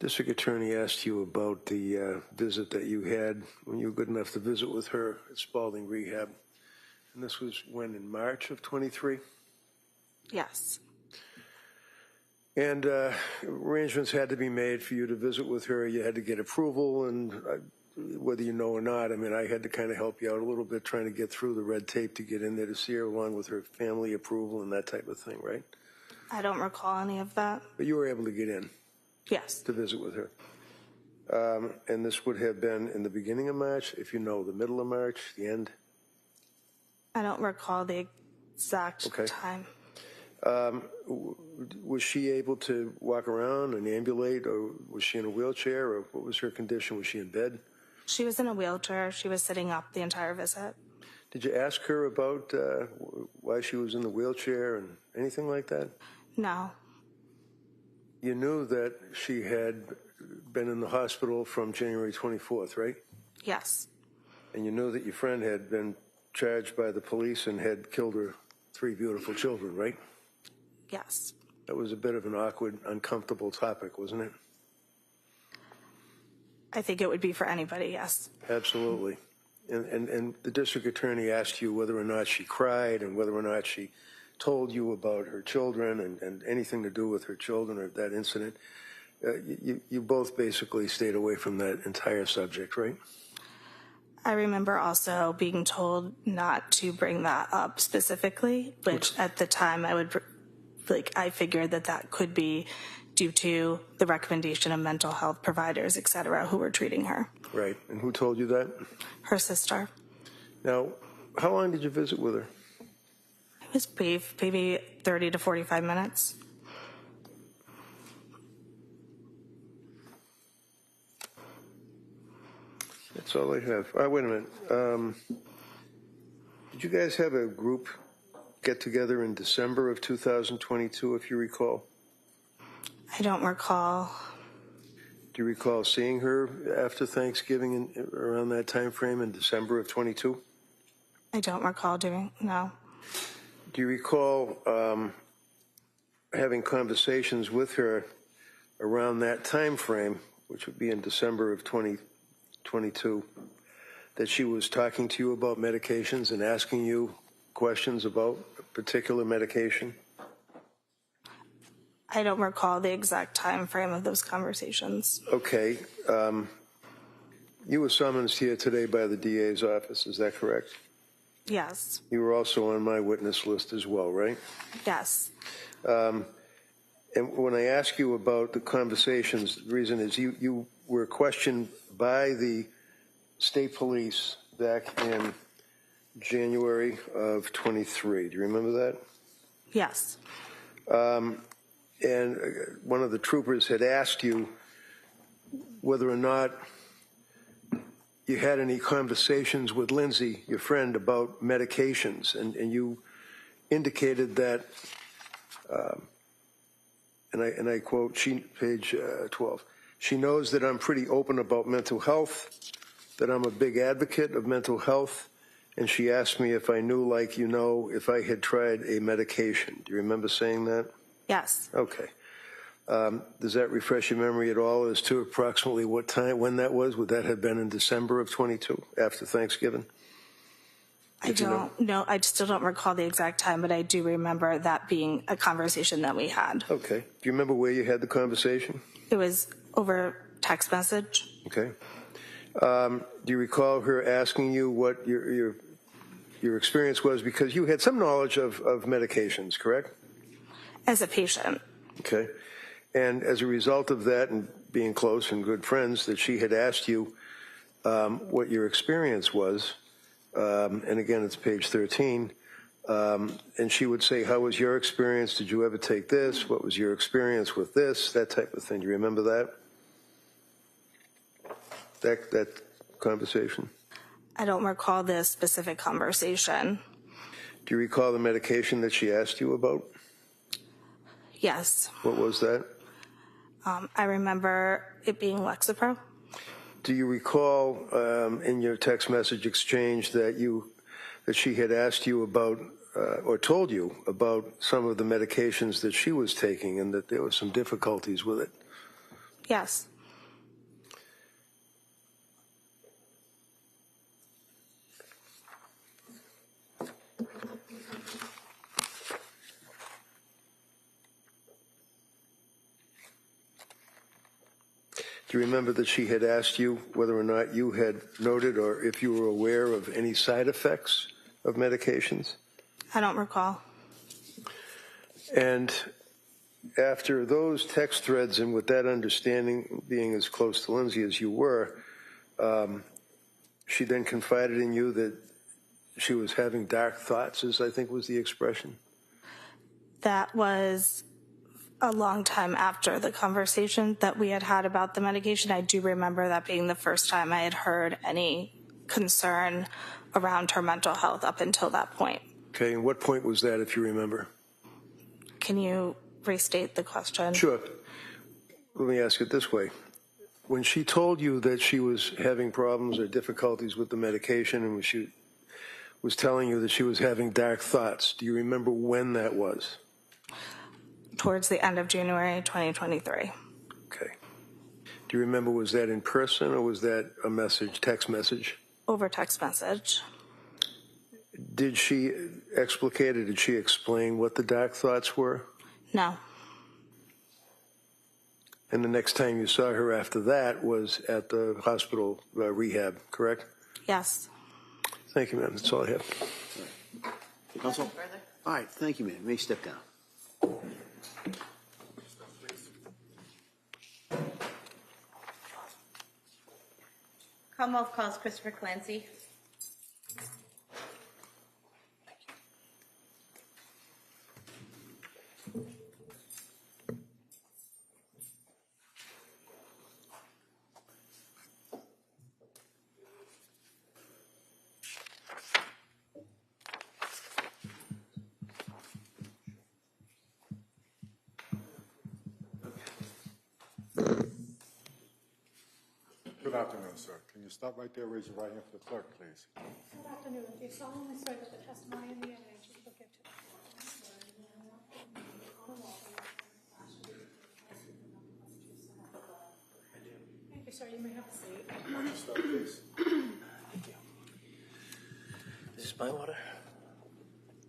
District Attorney asked you about the visit that you had when you were good enough to visit with her at Spalding Rehab. And this was when, in March of 23? Yes. And arrangements had to be made for you to visit with her. You had to get approval, and whether you know or not, I mean, I had to kind of help you out a little bit trying to get through the red tape to get in there to see her, along with her family approval and that type of thing, right? I don't recall any of that. But you were able to get in? Yes. To visit with her. And this would have been in the beginning of March, if you know, the middle of March, the end? I don't recall the exact time. Was she able to walk around and ambulate, or was she in a wheelchair, or what was her condition? Was she in bed? She was in a wheelchair. She was sitting up the entire visit. Did you ask her about why she was in the wheelchair and anything like that? No. You knew that she had been in the hospital from January 24th, right? Yes. And you knew that your friend had been charged by the police and had killed her 3 beautiful children, right? Yes. That was a bit of an awkward, uncomfortable topic, wasn't it? I think it would be for anybody, yes. Absolutely. And the district attorney asked you whether or not she cried and whether or not she told you about her children and anything to do with her children or that incident. You both basically stayed away from that entire subject, right? I remember also being told not to bring that up specifically, which at the time I figured that could be due to the recommendation of mental health providers, et cetera, who were treating her. Right. And who told you that? Her sister. Now, how long did you visit with her? It was brief, maybe 30 to 45 minutes. That's all I have. Wait a minute. Did you guys have a group get together in December of 2022, if you recall? I don't recall. Do you recall seeing her after Thanksgiving around that time frame in December of 22? I don't recall no. Do you recall having conversations with her around that time frame, which would be in December of 2022, that she was talking to you about medications and asking you questions about a particular medication? I don't recall the exact time frame of those conversations. Okay. You were summoned here today by the DA's office, is that correct? Yes. You were also on my witness list as well, right? Yes. And when I ask you about the conversations, the reason is you were questioned by the state police back in January of 23. Do you remember that? Yes. And one of the troopers had asked you whether or not you had any conversations with Lindsay, your friend, about medications, and you indicated that, and I quote, page 12, she knows that I'm pretty open about mental health, that I'm a big advocate of mental health, and she asked me if I knew, like you know, if I had tried a medication. Do you remember saying that? Yes. Okay. Does that refresh your memory at all as to approximately what time, when that was? Would that have been in December of 22, after Thanksgiving? I don't know. I still don't recall the exact time, but I do remember that being a conversation that we had. Okay. Do you remember where you had the conversation? It was over text message. Okay. Do you recall her asking you what your experience was? Because you had some knowledge of medications, correct? as a patient. Okay. And as a result of that and being close and good friends, that she had asked you what your experience was, and again, it's page 13, and she would say, how was your experience? Did you ever take this? What was your experience with this? That type of thing. Do you remember that? That conversation? I don't recall the specific conversation. Do you recall the medication that she asked you about? Yes. What was that? I remember it being Lexapro. Do you recall in your text message exchange that she had asked you about or told you about some of the medications that she was taking and that there were some difficulties with it? Yes. Do you remember that she had asked you whether or not you had noted or if you were aware of any side effects of medications? I don't recall. And after those text threads and with that understanding, being as close to Lindsay as you were, she then confided in you that she was having dark thoughts, as I think was the expression? That was a long time after the conversation that we had about the medication. I do remember that being the first time I had heard any concern around her mental health up until that point. Okay, and what point was that, if you remember? Can you restate the question? Sure. Let me ask it this way. When she told you that she was having problems or difficulties with the medication and when she was telling you that she was having dark thoughts, do you remember when that was? Towards the end of January 2023. Okay. Do you remember, was that in person or was that a message, text message? Over text message. Did she explicate or did she explain what the dark thoughts were? No. And the next time you saw her after that was at the hospital rehab, correct? Yes. Thank you, ma'am. That's all I have. Counsel? All right, thank you, ma'am. You may step down. Commonwealth calls Christopher Clancy. Good afternoon, sir. Can you stop right there, raise your right hand for the clerk, please? Good afternoon. Do you solemnly swear that the testimony in the evidence you will give to the Thank you, sir. You may have a seat. Stop, please. Thank you. Is this my water?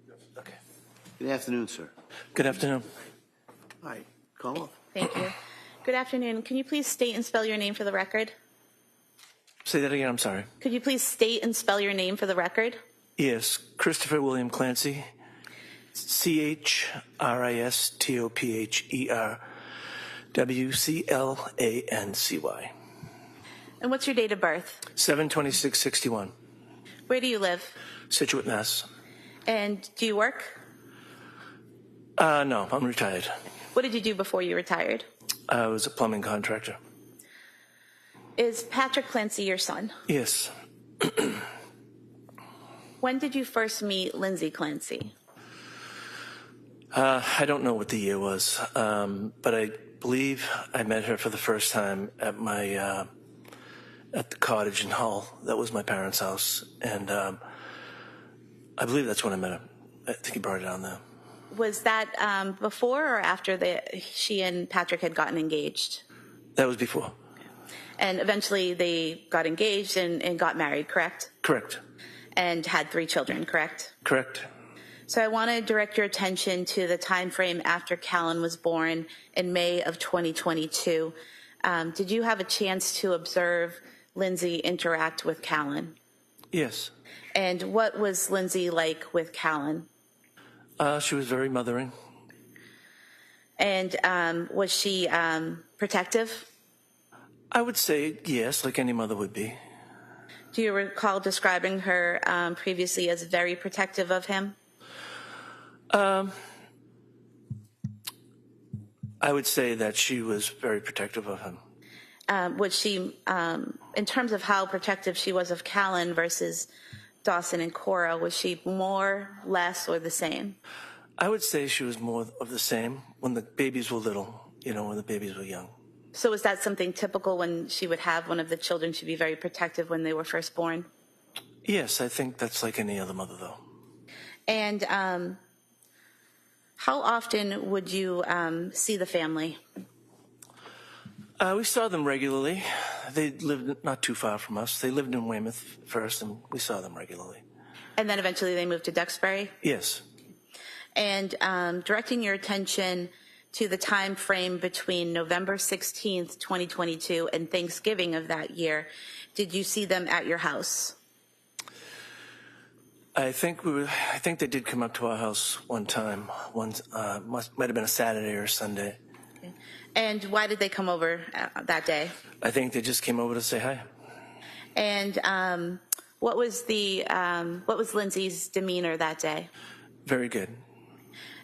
Yes. Okay. Good afternoon, sir. Good afternoon. All right, call off. Thank you. Good afternoon. Can you please state and spell your name for the record? Say that again, I'm sorry. Could you please state and spell your name for the record? Yes, Christopher William Clancy, CHRISTOPHER, WCLANCY. And what's your date of birth? 7/26/61. Where do you live? Situate, Mass. And do you work? No, I'm retired. What did you do before you retired? I was a plumbing contractor. Is Patrick Clancy your son? Yes. When did you first meet Lindsay Clancy? I don't know what the year was, but I believe I met her for the first time at my at the cottage in Hull. That was my parents' house, and I believe that's when I met her. I think he brought it down there. Was that before or after she and Patrick had gotten engaged? That was before. And eventually they got engaged and got married, correct? Correct. And had 3 children, correct? Correct. So I want to direct your attention to the time frame after Callan was born in May of 2022. Did you have a chance to observe Lindsay interact with Callan? Yes. And what was Lindsay like with Callan? She was very mothering. And was she protective? I would say yes, like any mother would be. Do you recall describing her previously as very protective of him? I would say that she was very protective of him. Was she, in terms of how protective she was of Callan versus Dawson and Cora, was she more, less, or the same? I would say she was more of the same when the babies were little, when the babies were young. So was that something typical when she would have one of the children? She'd be very protective when they were first born? Yes, I think that's like any other mother, though. And how often would you see the family? We saw them regularly. They lived not too far from us. They lived in Weymouth first, and we saw them regularly. And then eventually they moved to Duxbury? Yes. And directing your attention to the time frame between November 16th, 2022 and Thanksgiving of that year, did you see them at your house? I think they did come up to our house one time. Might have been a Saturday or a Sunday. Okay. And why did they come over that day? I think they just came over to say hi. And what was Lindsay's demeanor that day? Very good.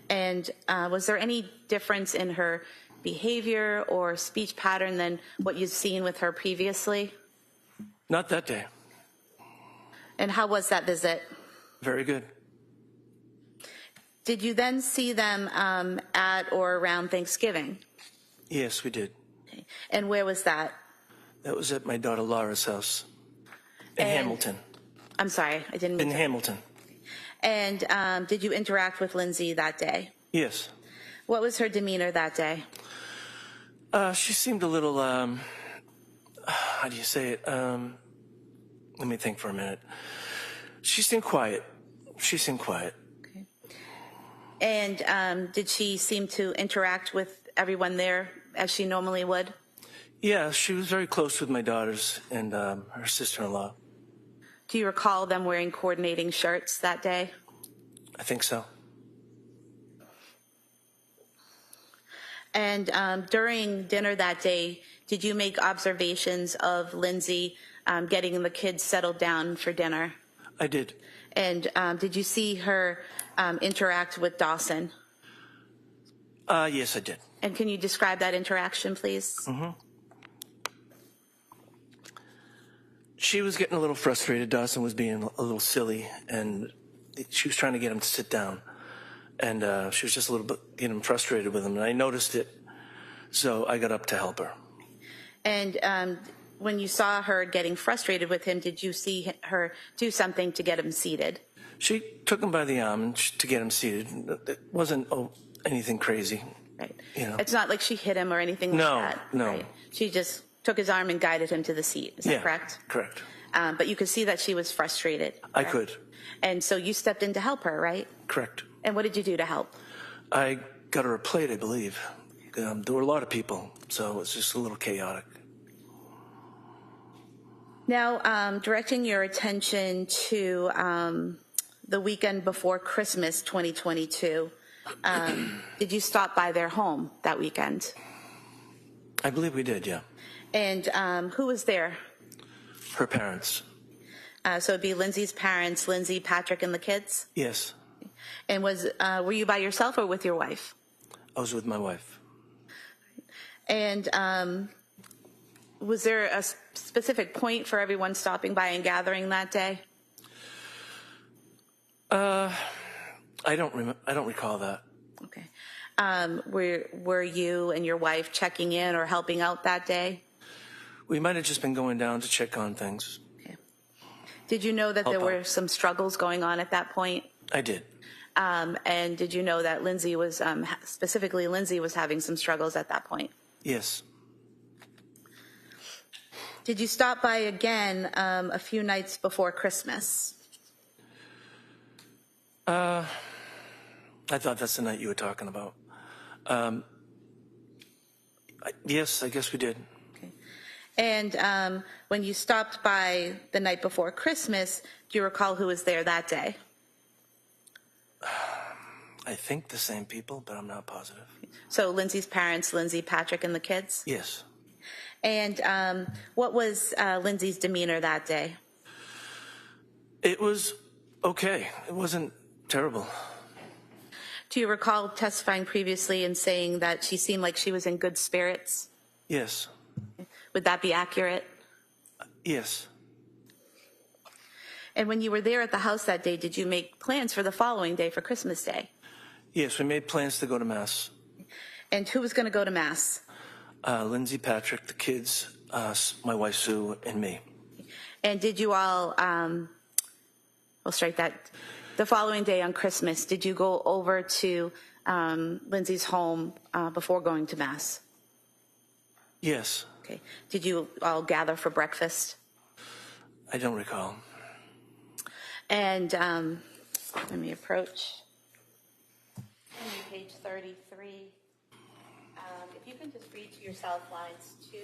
And was there any difference in her behavior or speech pattern than what you'd seen with her previously? Not that day. And how was that visit? Very good. Did you then see them at or around Thanksgiving? Yes, we did. Okay. And where was that? That was at my daughter Laura's house in Hamilton. I'm sorry, I didn't mean in Hamilton. And did you interact with Lindsay that day? Yes. What was her demeanor that day? She seemed a little, how do you say it? Let me think for a minute. She seemed quiet. Okay. And did she seem to interact with everyone there as she normally would? Yeah, she was very close with my daughters and her sister-in-law. Do you recall them wearing coordinating shirts that day? I think so. And during dinner that day, did you make observations of Lindsay getting the kids settled down for dinner? I did. And did you see her interact with Dawson? Yes, I did. And can you describe that interaction, please? Mm-hmm. She was getting a little frustrated. Dawson was being a little silly, and she was trying to get him to sit down. And she was just a little bit getting frustrated with him, and I noticed it, so I got up to help her. And when you saw her getting frustrated with him, did you see her do something to get him seated? She took him by the arm to get him seated. It wasn't anything crazy. Right. You know. It's not like she hit him or anything like that. No. Right? She just took his arm and guided him to the seat. Is that correct? Correct. But you could see that she was frustrated. Correct? I could. And so you stepped in to help her, right? Correct. And what did you do to help? I got her a plate, I believe. There were a lot of people, so it was just a little chaotic. Now, directing your attention to the weekend before Christmas 2022, did you stop by their home that weekend? I believe we did, yeah. And who was there? Her parents. So it'd be Lindsay's parents, Lindsay, Patrick, and the kids? Yes. And were you by yourself or with your wife? I was with my wife. And was there a specific point for everyone stopping by and gathering that day? I don't recall that. Okay. Were you and your wife checking in or helping out that day? We might have just been going down to check on things. Okay. Did you know that there were some struggles going on at that point? I did. And did you know that Lindsay was, specifically Lindsay was having some struggles at that point? Yes. Did you stop by again a few nights before Christmas? I thought that's the night you were talking about. Yes, I guess we did. Okay. And when you stopped by the night before Christmas, do you recall who was there that day? I think the same people, but I'm not positive. So Lindsay's parents, Lindsay, Patrick, and the kids? Yes. And what was Lindsay's demeanor that day? It was okay. It wasn't terrible. Do you recall testifying previously and saying that she seemed like she was in good spirits? Yes. Would that be accurate? Yes. And when you were there at the house that day, did you make plans for the following day for Christmas Day? Yes, we made plans to go to Mass. And who was going to go to Mass? Lindsay, Patrick, the kids, my wife Sue, and me. And did you all, we'll strike that, the following day on Christmas, did you go over to Lindsay's home before going to Mass? Yes. Okay. Did you all gather for breakfast? I don't recall. And let me approach. Page 33. If you can just read to yourself lines 2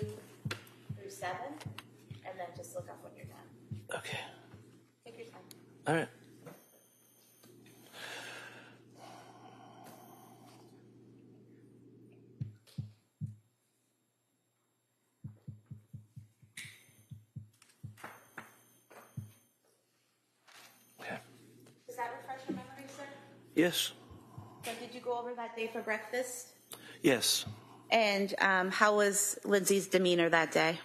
through 7, and then just look up when you're done. Okay. Take your time. All right. Okay. Does that refresh your memory, sir? Yes. So did you go over that day for breakfast? Yes. And how was Lindsay's demeanor that day?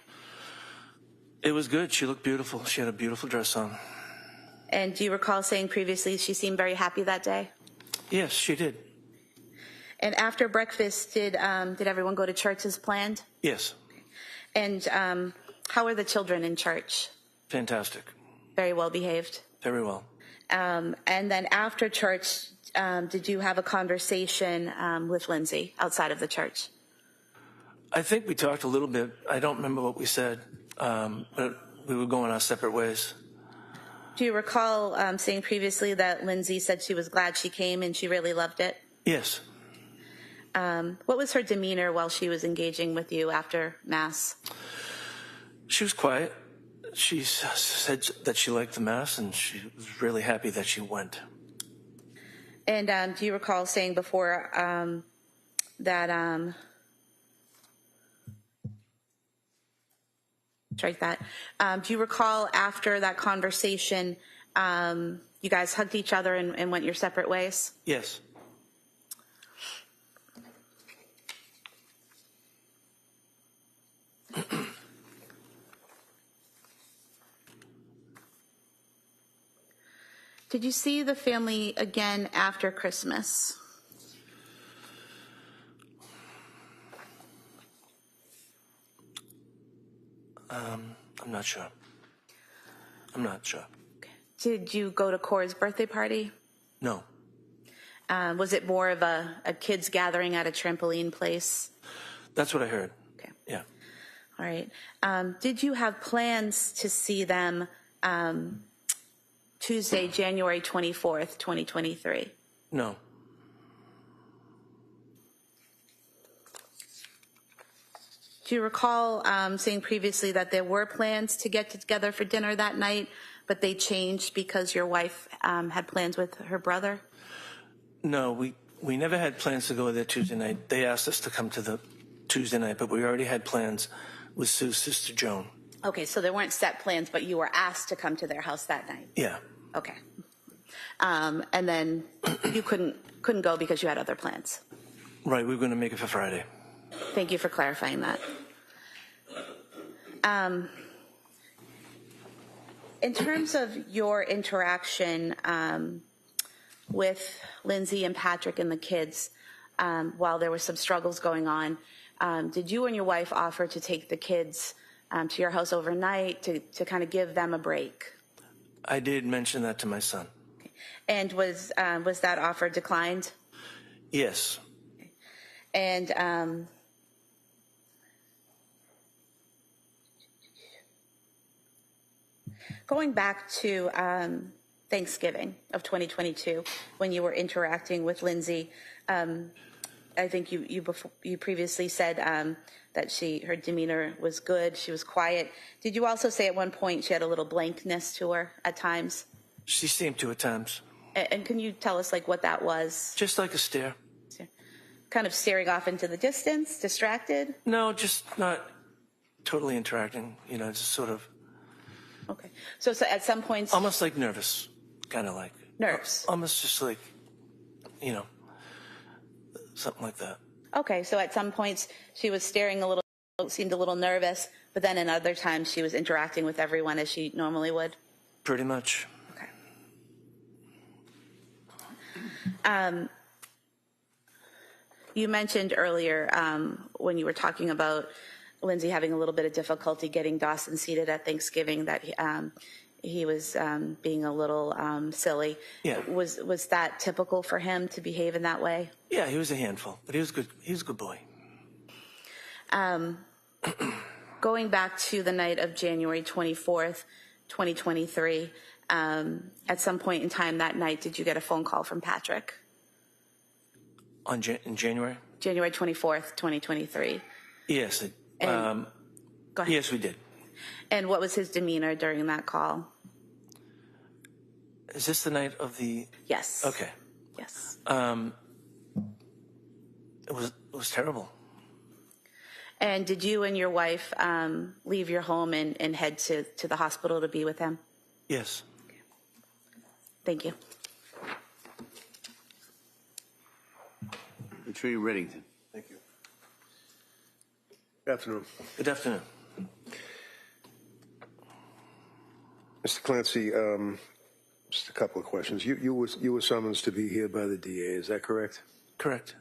It was good. She looked beautiful. She had a beautiful dress on. And do you recall saying previously she seemed very happy that day? Yes, she did. And after breakfast, did everyone go to church as planned? Yes. And how were the children in church? Fantastic. Very well behaved? Very well. And then after church, did you have a conversation with Lindsay outside of the church? I think we talked a little bit. I don't remember what we said, but we were going our separate ways. Do you recall saying previously that Lindsay said she was glad she came and she really loved it? Yes. What was her demeanor while she was engaging with you after Mass? She was quiet. She said that she liked the Mass and she was really happy that she went. And do you recall saying before that, strike that, do you recall after that conversation, you guys hugged each other and went your separate ways? Yes. Did you see the family again after Christmas? I'm not sure. I'm not sure. Did you go to Cora's birthday party? No. Was it more of a kids gathering at a trampoline place? That's what I heard. Okay. Yeah. All right. Did you have plans to see them Tuesday, January 24th, 2023? No. Do you recall saying previously that there were plans to get together for dinner that night, but they changed because your wife had plans with her brother? No, we never had plans to go there Tuesday night. They asked us to come to the Tuesday night, but we already had plans with Sue's sister Joan. Okay, so there weren't set plans, but you were asked to come to their house that night? Yeah. Okay. And then you couldn't go because you had other plans? Right, we were going to make it for Friday. Thank you for clarifying that. In terms of your interaction with Lindsay and Patrick and the kids, while there were some struggles going on, did you and your wife offer to take the kids to your house overnight to kind of give them a break? I did mention that to my son. And was that offer declined? Yes. And going back to Thanksgiving of 2022, when you were interacting with Lindsay, I think you previously said that her demeanor was good, she was quiet. Did you also say at one point she had a little blankness to her at times? She seemed to at times. And can you tell us like what that was? Just like a stare. Kind of staring off into the distance, distracted? No, just not totally interacting. You know, just sort of. Okay. So at some points. Almost like nervous, kind of like. Nerves. Almost just like, you know, something like that. Okay. So at some points she was staring a little, seemed a little nervous, but then in other times she was interacting with everyone as she normally would? Pretty much. Okay. You mentioned earlier when you were talking about Lindsay having a little bit of difficulty getting Dawson seated at Thanksgiving that he was being a little silly. Yeah. Was that typical for him to behave in that way? Yeah, he was a handful, but he was good. He was a good boy. Going back to the night of January 24th, 2023, at some point in time that night, did you get a phone call from Patrick? In January? January 24th, 2023. Yes. Go ahead. Yes, we did. And what was his demeanor during that call? Is this the night of the? Yes. Okay. Yes. It was terrible. And did you and your wife leave your home and head to the hospital to be with him? Yes. Thank you. Attorney Reddington. Thank you. Good afternoon. Good afternoon. Mr. Clancy, just a couple of questions. You were summoned to be here by the DA, is that correct? Correct.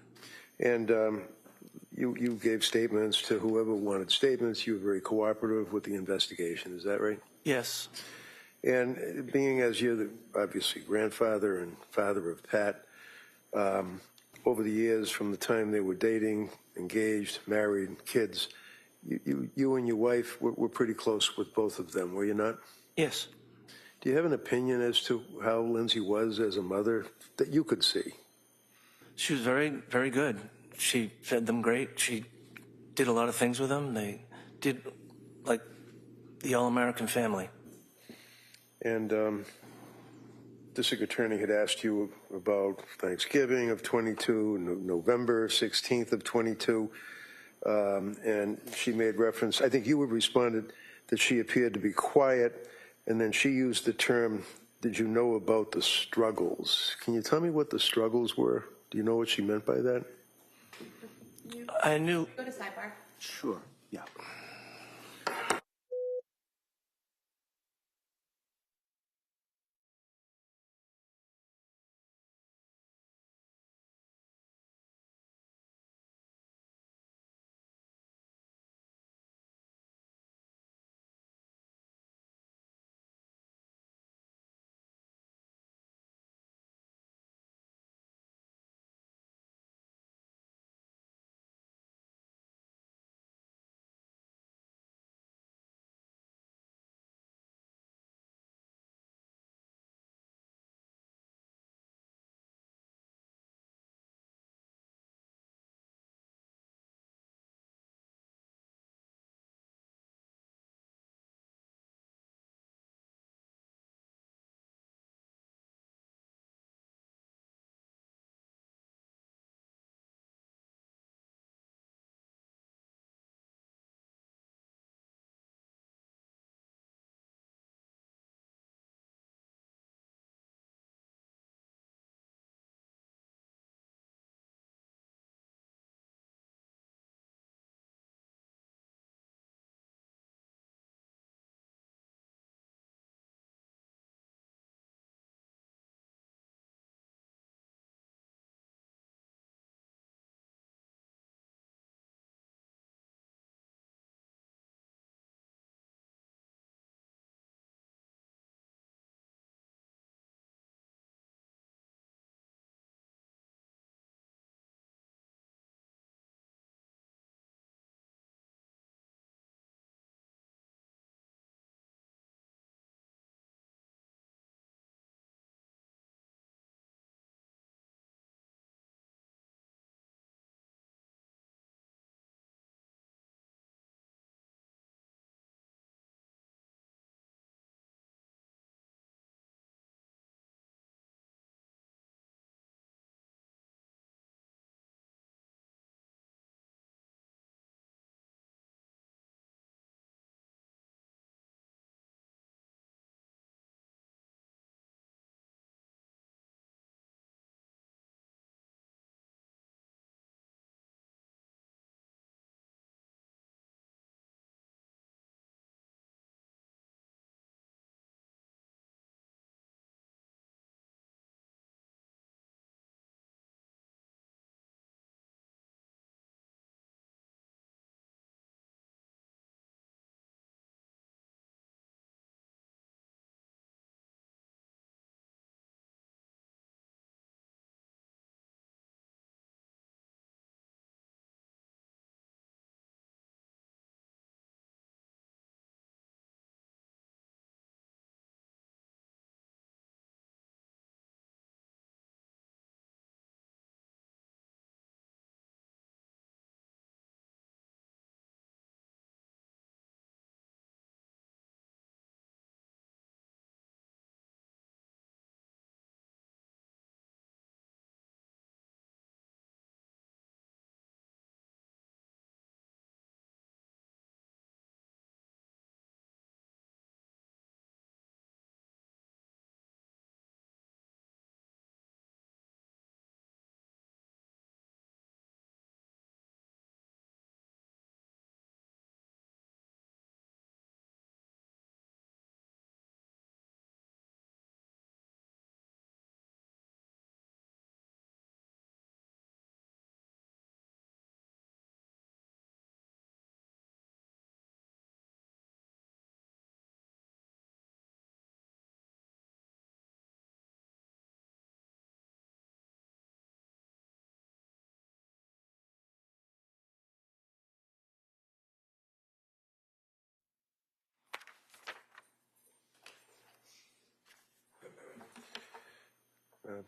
And you gave statements to whoever wanted statements. You were very cooperative with the investigation, is that right? Yes. And being as you're the obviously grandfather and father of Pat, over the years from the time they were dating, engaged, married, kids, you and your wife were pretty close with both of them, were you not? Yes. Do you have an opinion as to how Lindsay was as a mother that you could see? She was very, very good. She fed them great. She did a lot of things with them. They did like the all-American family. And district attorney had asked you about Thanksgiving of 22, November 16th of 22, and she made reference, I think you would responded that she appeared to be quiet, and then she used the term, did you know about the struggles? Can you tell me what the struggles were? Do you know what she meant by that? I knew. Go to sidebar. Sure. Yeah.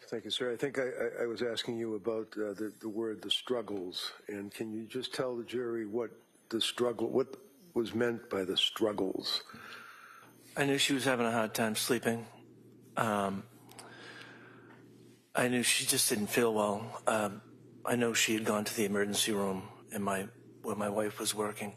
Thank you, sir. I think I was asking you about the word "the struggles," and can you just tell the jury what was meant by the struggles? I knew she was having a hard time sleeping. I knew she just didn't feel well. I know she had gone to the emergency room where my wife was working.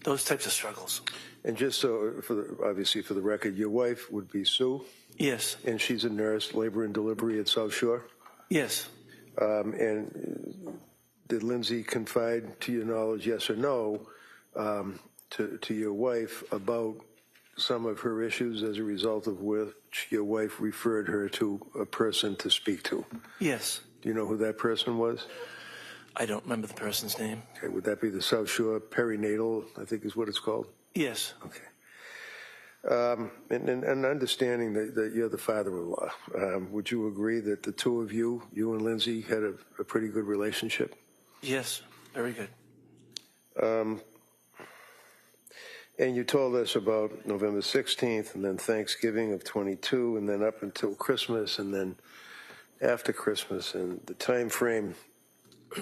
Those types of struggles. And just so, obviously for the record, your wife would be Sue? Yes. And she's a nurse, labor and delivery at South Shore? Yes. And did Lindsay confide, to your knowledge, yes or no, to your wife about some of her issues as a result of which your wife referred her to a person to speak to? Yes. Do you know who that person was? I don't remember the person's name. Okay, would that be the South Shore perinatal, I think is what it's called? Yes. Okay. And understanding that you're the father-in-law, would you agree that the two of you and Lindsay, had a pretty good relationship? Yes, very good. And you told us about November 16th and then Thanksgiving of 22 and then up until Christmas and then after Christmas, and the time frame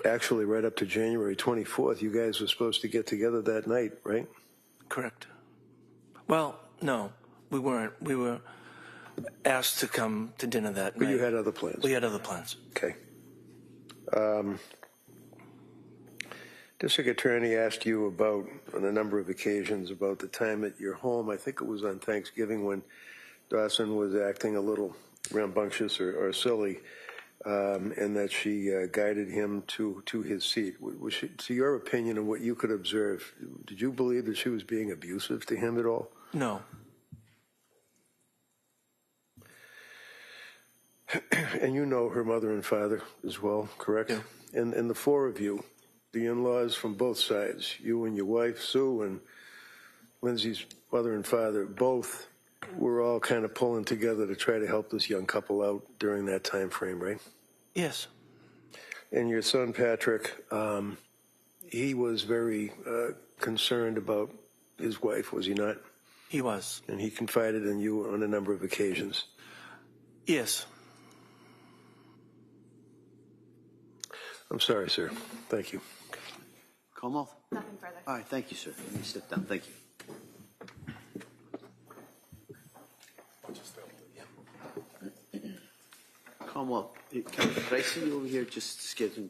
actually right up to January 24th. You guys were supposed to get together that night, right? Correct. Well, no, we weren't. We were asked to come to dinner that night. But you had other plans? We had other plans. Okay. District Attorney asked you about, on a number of occasions, about the time at your home. I think it was on Thanksgiving when Dawson was acting a little rambunctious or silly, and that she guided him to his seat. To your opinion and what you could observe, did you believe that she was being abusive to him at all? No. And you know her mother and father as well, correct? Yeah. And the four of you, the in-laws from both sides, you and your wife, Sue, and Lindsay's mother and father, both were all kind of pulling together to try to help this young couple out during that time frame, right? Yes. And your son, Patrick, he was very concerned about his wife, was he not? He was. And he confided in you on a number of occasions. Yes. I'm sorry, sir. Thank you. Como? Nothing further. All right, thank you, sir. Let me step down. Thank you. Como, could I see you over here just scheduling?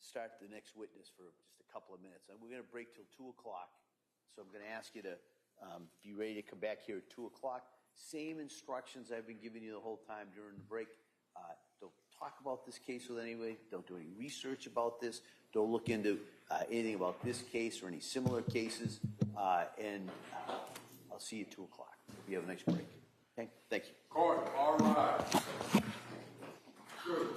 Start the next witness for just a couple of minutes. And we're going to break till 2 o'clock. So I'm going to ask you to be ready to come back here at 2 o'clock. Same instructions I've been giving you the whole time during the break. Don't talk about this case with anybody. Don't do any research about this. Don't look into anything about this case or any similar cases. And I'll see you at 2 o'clock. We have a next break. Okay? Thank you. Court, all rise. Good.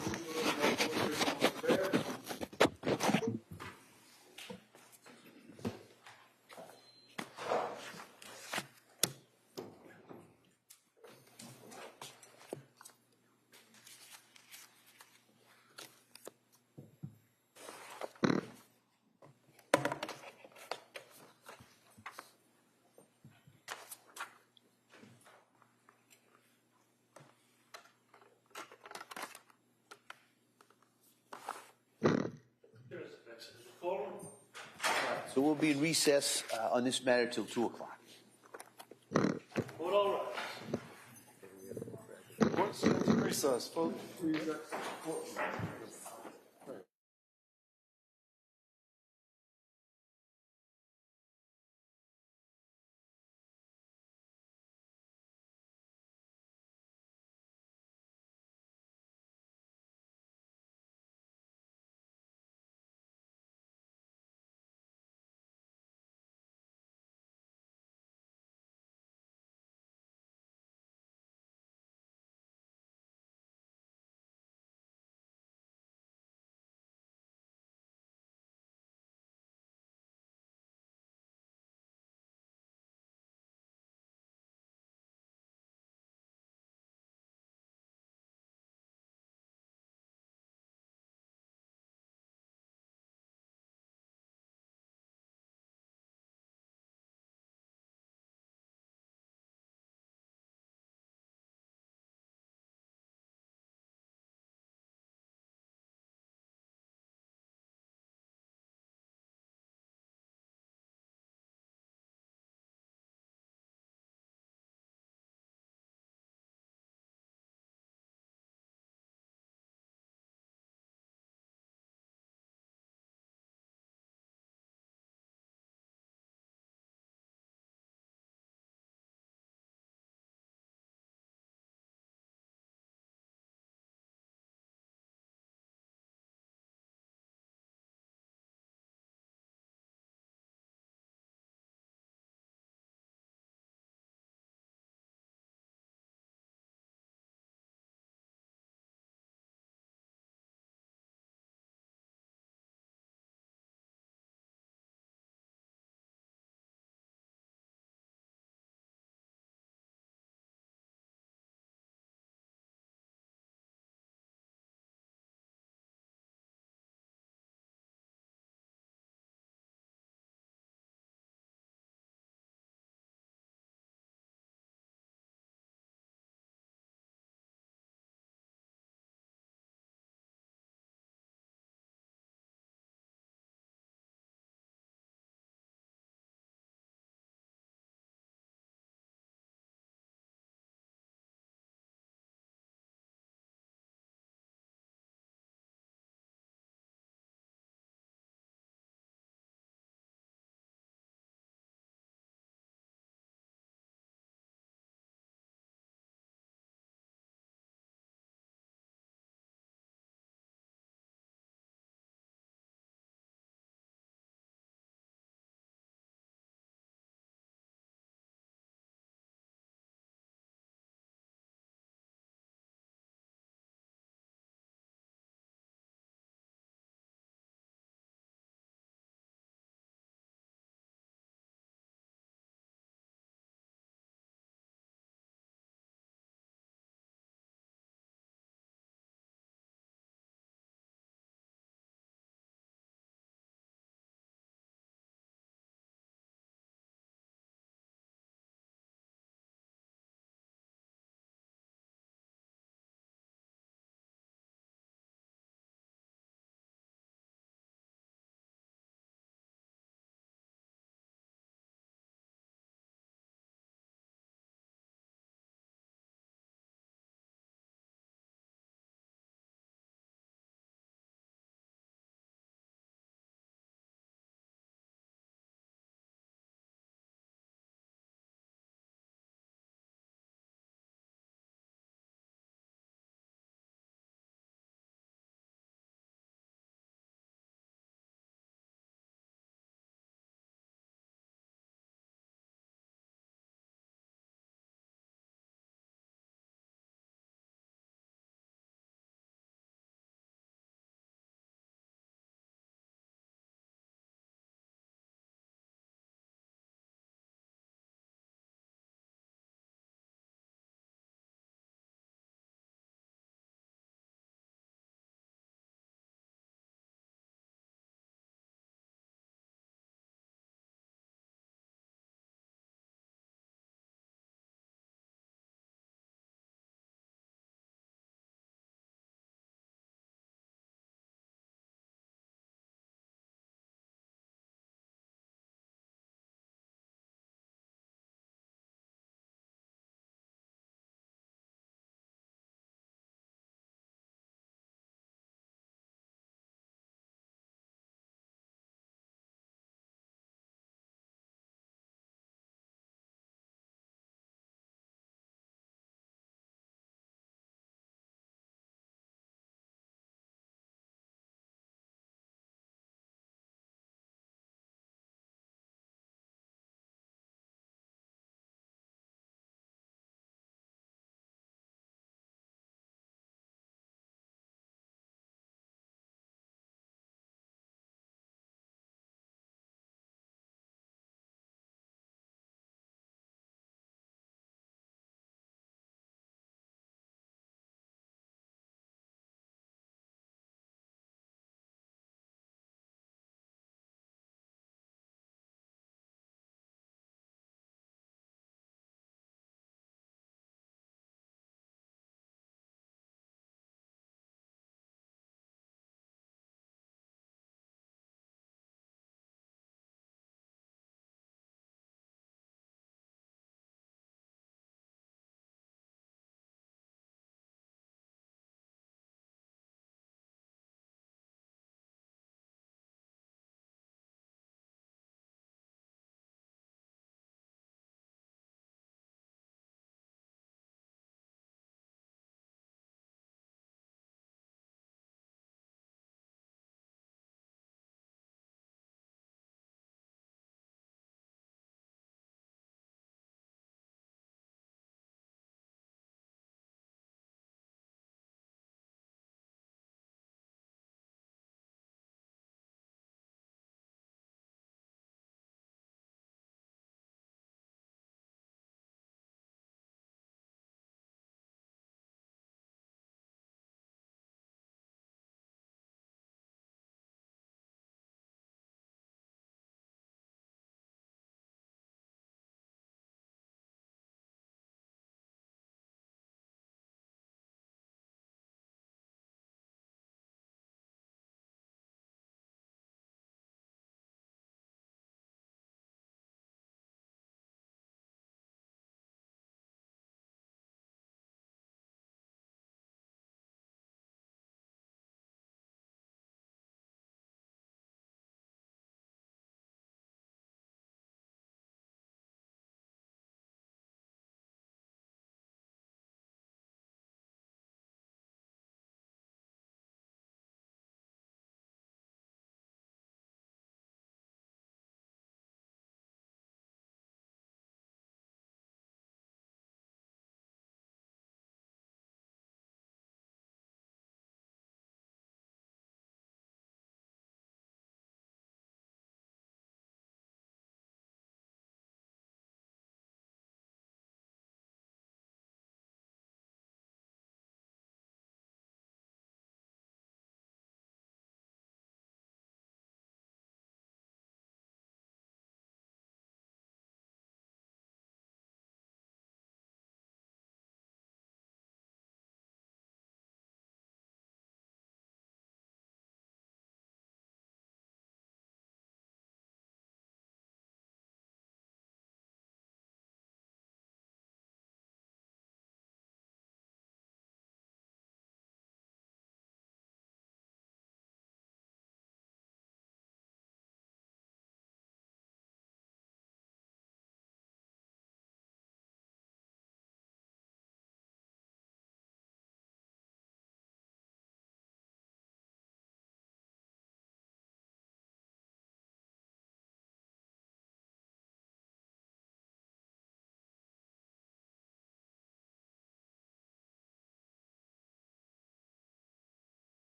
So we'll be in recess on this matter till 2 o'clock. Hold all right. Recess, folks.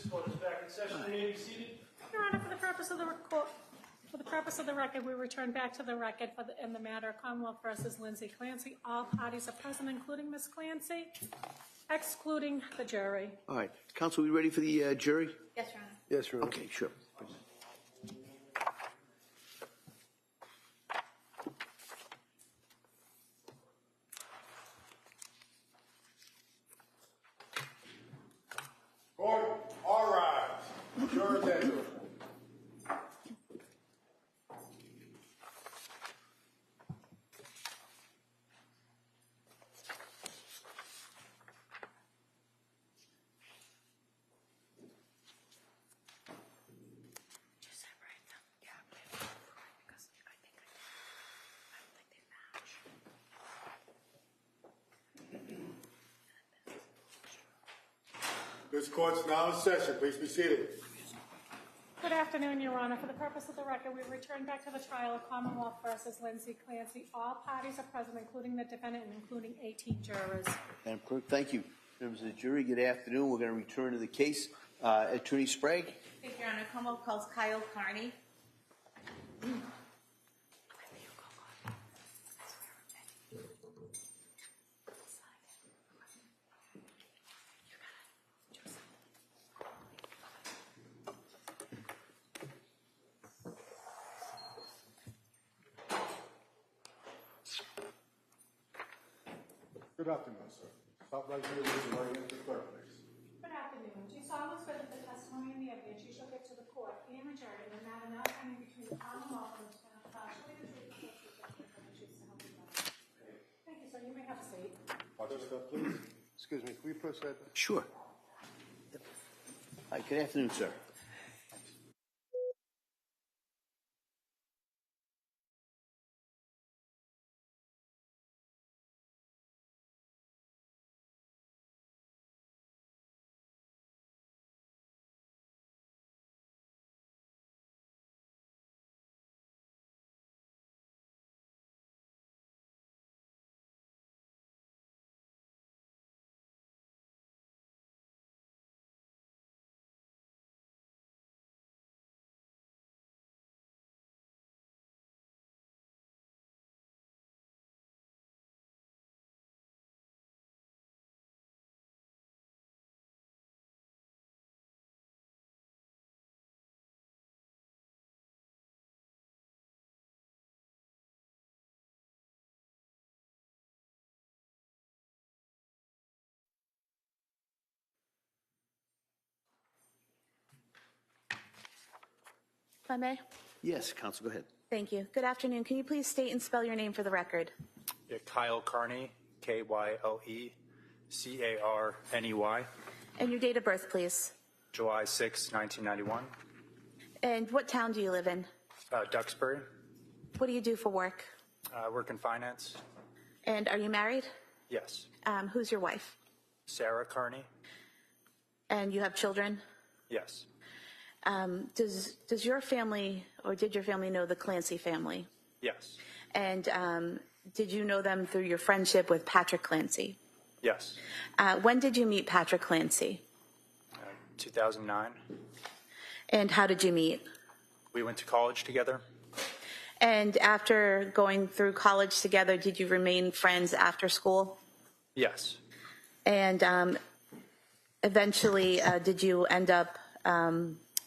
court is back in session. You may be seated. Your Honor, for the purpose of the record, we return back to the record in the matter of Commonwealth versus Lindsay Clancy. All parties are present, including Ms. Clancy, excluding the jury. All right. Counsel, we ready for the jury? Yes, Your Honor. Yes, Your Honor. Okay, sure. Court, all rise. Jurors enter. This court's now in session. Please be seated. Good afternoon, Your Honor. For the purpose of the record, we return back to the trial of Commonwealth versus Lindsay Clancy. All parties are present, including the defendant and including 18 jurors. Madam Clerk, thank you. Members of the jury, good afternoon. We're going to return to the case. Attorney Sprague. Thank you, Your Honor. Commonwealth calls Kyle Carney. Good afternoon, sir. Stop right here with the right hand to the clerk, please. Good afternoon. Do you solemnly swear that the testimony and the evidence you shall give to the court and the jury in the matter now pending between the Commonwealth and the defendant partially the truth and the truth to help you God? Thank you, sir. You may have a seat. Watch your step, please. Excuse me, can we proceed? Sure. All right, good afternoon, sir. If I may. Yes, counsel, go ahead. Thank you. Good afternoon. Can you please state and spell your name for the record? Yeah, Kyle Carney, Kyle-E-C-A-R-N-E-Y. And your date of birth, please. July 6, 1991. And what town do you live in? Duxbury. What do you do for work? Work in finance. And are you married? Yes. Who's your wife? Sarah Carney. And you have children? Yes. Does your family, or did your family know the Clancy family? Yes. And did you know them through your friendship with Patrick Clancy? Yes. When did you meet Patrick Clancy? 2009. And how did you meet? We went to college together. And after going through college together, did you remain friends after school? Yes. And eventually, did you end up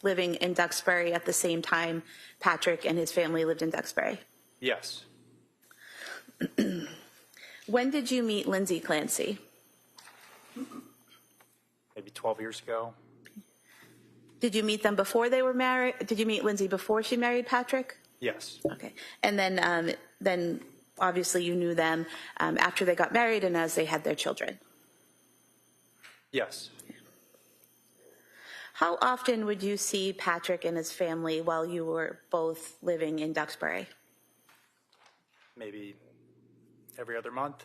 living in Duxbury at the same time Patrick and his family lived in Duxbury? Yes. When did you meet Lindsay Clancy? Maybe 12 years ago. Did you meet them before they were married? Did you meet Lindsay before she married Patrick? Yes. Okay. And then obviously you knew them after they got married and as they had their children? Yes. How often would you see Patrick and his family while you were both living in Duxbury? Maybe every other month.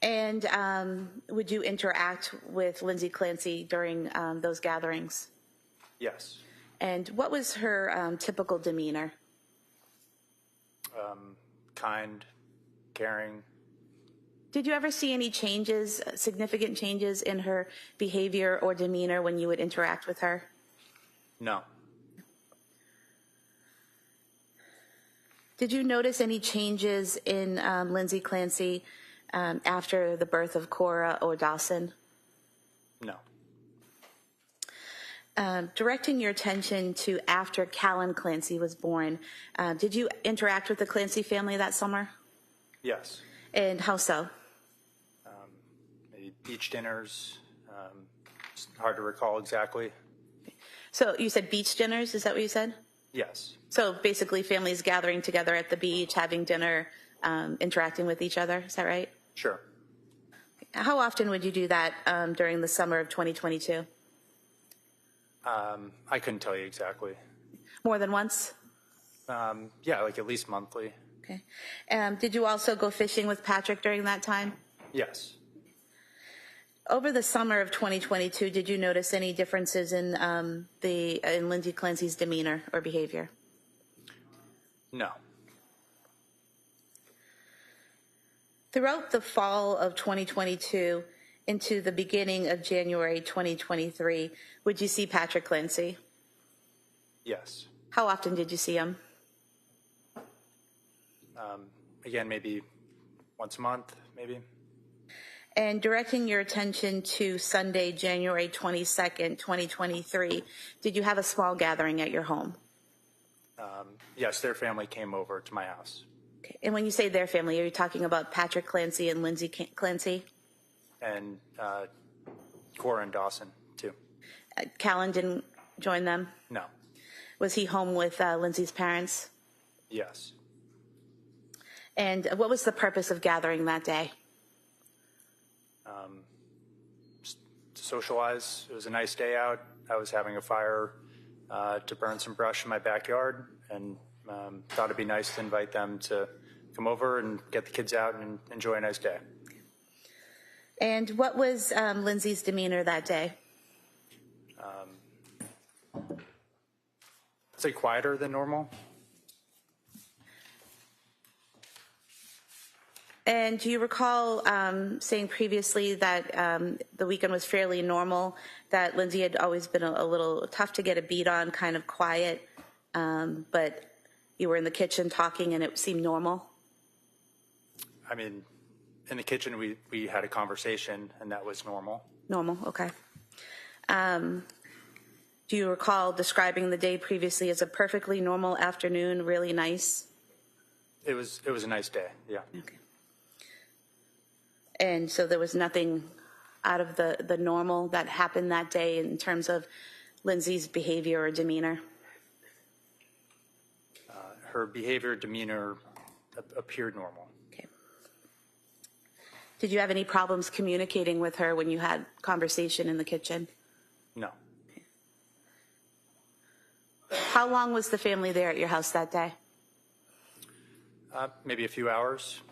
And would you interact with Lindsay Clancy during those gatherings? Yes. And what was her typical demeanor? Kind, caring, Did you ever see any changes, significant changes in her behavior or demeanor when you would interact with her? No. Did you notice any changes in Lindsay Clancy after the birth of Cora or Dawson? No. Directing your attention to after Callan Clancy was born, did you interact with the Clancy family that summer? Yes. And how so? Maybe beach dinners. It's hard to recall exactly. So you said beach dinners, is that what you said? Yes. So basically families gathering together at the beach, having dinner, interacting with each other, is that right? Sure. How often would you do that during the summer of 2022? I couldn't tell you exactly. More than once? Yeah, like at least monthly. Okay. Did you also go fishing with Patrick during that time? Yes. Over the summer of 2022, did you notice any differences in in Lindsay Clancy's demeanor or behavior? No. Throughout the fall of 2022 into the beginning of January 2023, would you see Patrick Clancy? Yes. How often did you see him? Again, maybe once a month, maybe. And directing your attention to Sunday, January 22nd, 2023, did you have a small gathering at your home? Yes, their family came over to my house. Okay. And when you say their family, are you talking about Patrick Clancy and Lindsay Clancy? And Cora and Dawson, too. Callan didn't join them? No. Was he home with Lindsay's parents? Yes. And what was the purpose of gathering that day? Just to socialize. It was a nice day out. I was having a fire to burn some brush in my backyard, and thought it'd be nice to invite them to come over and get the kids out and enjoy a nice day. And what was Lindsay's demeanor that day? I'd say quieter than normal. And do you recall saying previously that the weekend was fairly normal, that Lindsay had always been a little tough to get a beat on, kind of quiet, but you were in the kitchen talking and it seemed normal? I mean, in the kitchen, we had a conversation, and that was normal. Normal, okay. Do you recall describing the day previously as a perfectly normal afternoon, really nice? It was a nice day, yeah. Okay. And so there was nothing out of the normal that happened that day in terms of Lindsay's behavior or demeanor? Her behavior, demeanor appeared normal. Okay. Did you have any problems communicating with her when you had conversation in the kitchen? No. Okay. How long was the family there at your house that day? Maybe a few hours.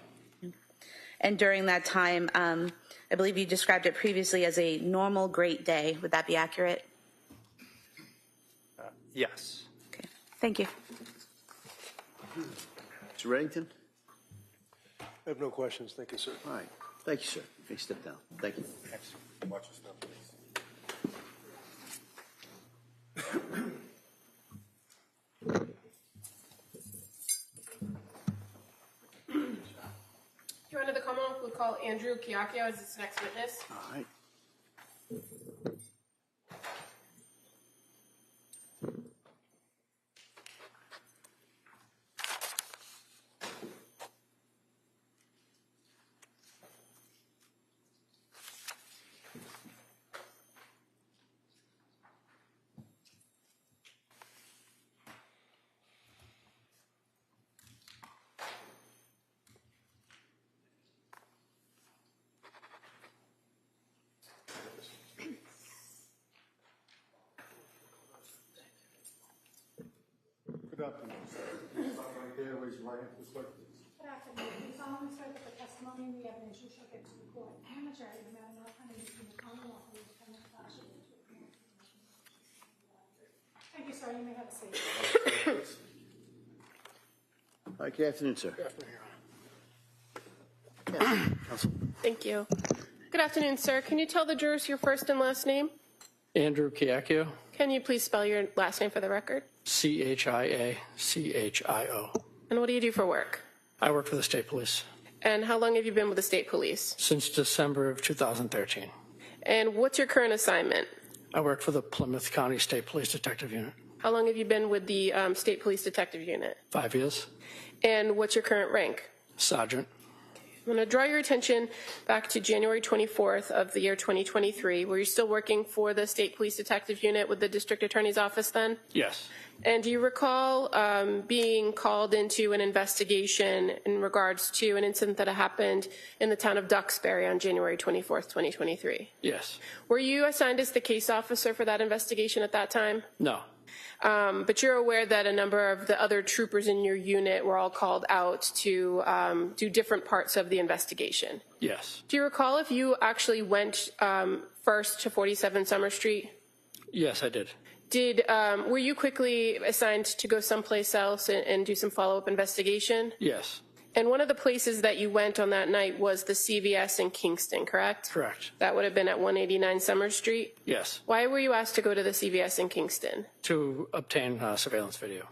And during that time, I believe you described it previously as a normal, great day. Would that be accurate? Yes. Okay. Thank you. Mr. Reddington? I have no questions. Thank you, sir. All right. Thank you, sir. You may step down. Thank you. Thanks. Watch your stuff, please. Your Honor, the Commonwealth will call Andrew Chiacchio as its next witness. All right. Good afternoon, sir. Stop right there, raise your right hand for the clerk, please. Good afternoon. Do you solemnly swear that the testimony and the evidence you shall give to the court and the jury, no matter what kind of issue the Commonwealth will defend the class will be to Thank you, sir. You may have a seat. All right, good afternoon, sir. Good afternoon, Your Honor. Thank you. Good afternoon, sir. Can you tell the jurors your first and last name? Andrew Chiacchio, Can you please spell your last name for the record? Chiachio. And what do you do for work? I work for the state police And how long have you been with the state police? since December of 2013. And what's your current assignment? I work for the Plymouth County State Police Detective Unit. How long have you been with the state police detective unit? 5 years. And what's your current rank? Sergeant. I'm going to draw your attention back to January 24th of the year 2023. Were you still working for the State Police Detective Unit with the District Attorney's Office then? Yes. And do you recall being called into an investigation in regards to an incident that happened in the town of Duxbury on January 24th, 2023? Yes. Were you assigned as the case officer for that investigation at that time? No. But you're aware that a number of the other troopers in your unit were all called out to do different parts of the investigation. Yes. Do you recall if you actually went first to 47 Summer Street? Yes, I did. Were you quickly assigned to go someplace else and do some follow-up investigation? Yes. And one of the places that you went on that night was the CVS in Kingston, correct? Correct. That would have been at 189 Summer Street? Yes. Why were you asked to go to the CVS in Kingston? To obtain surveillance video.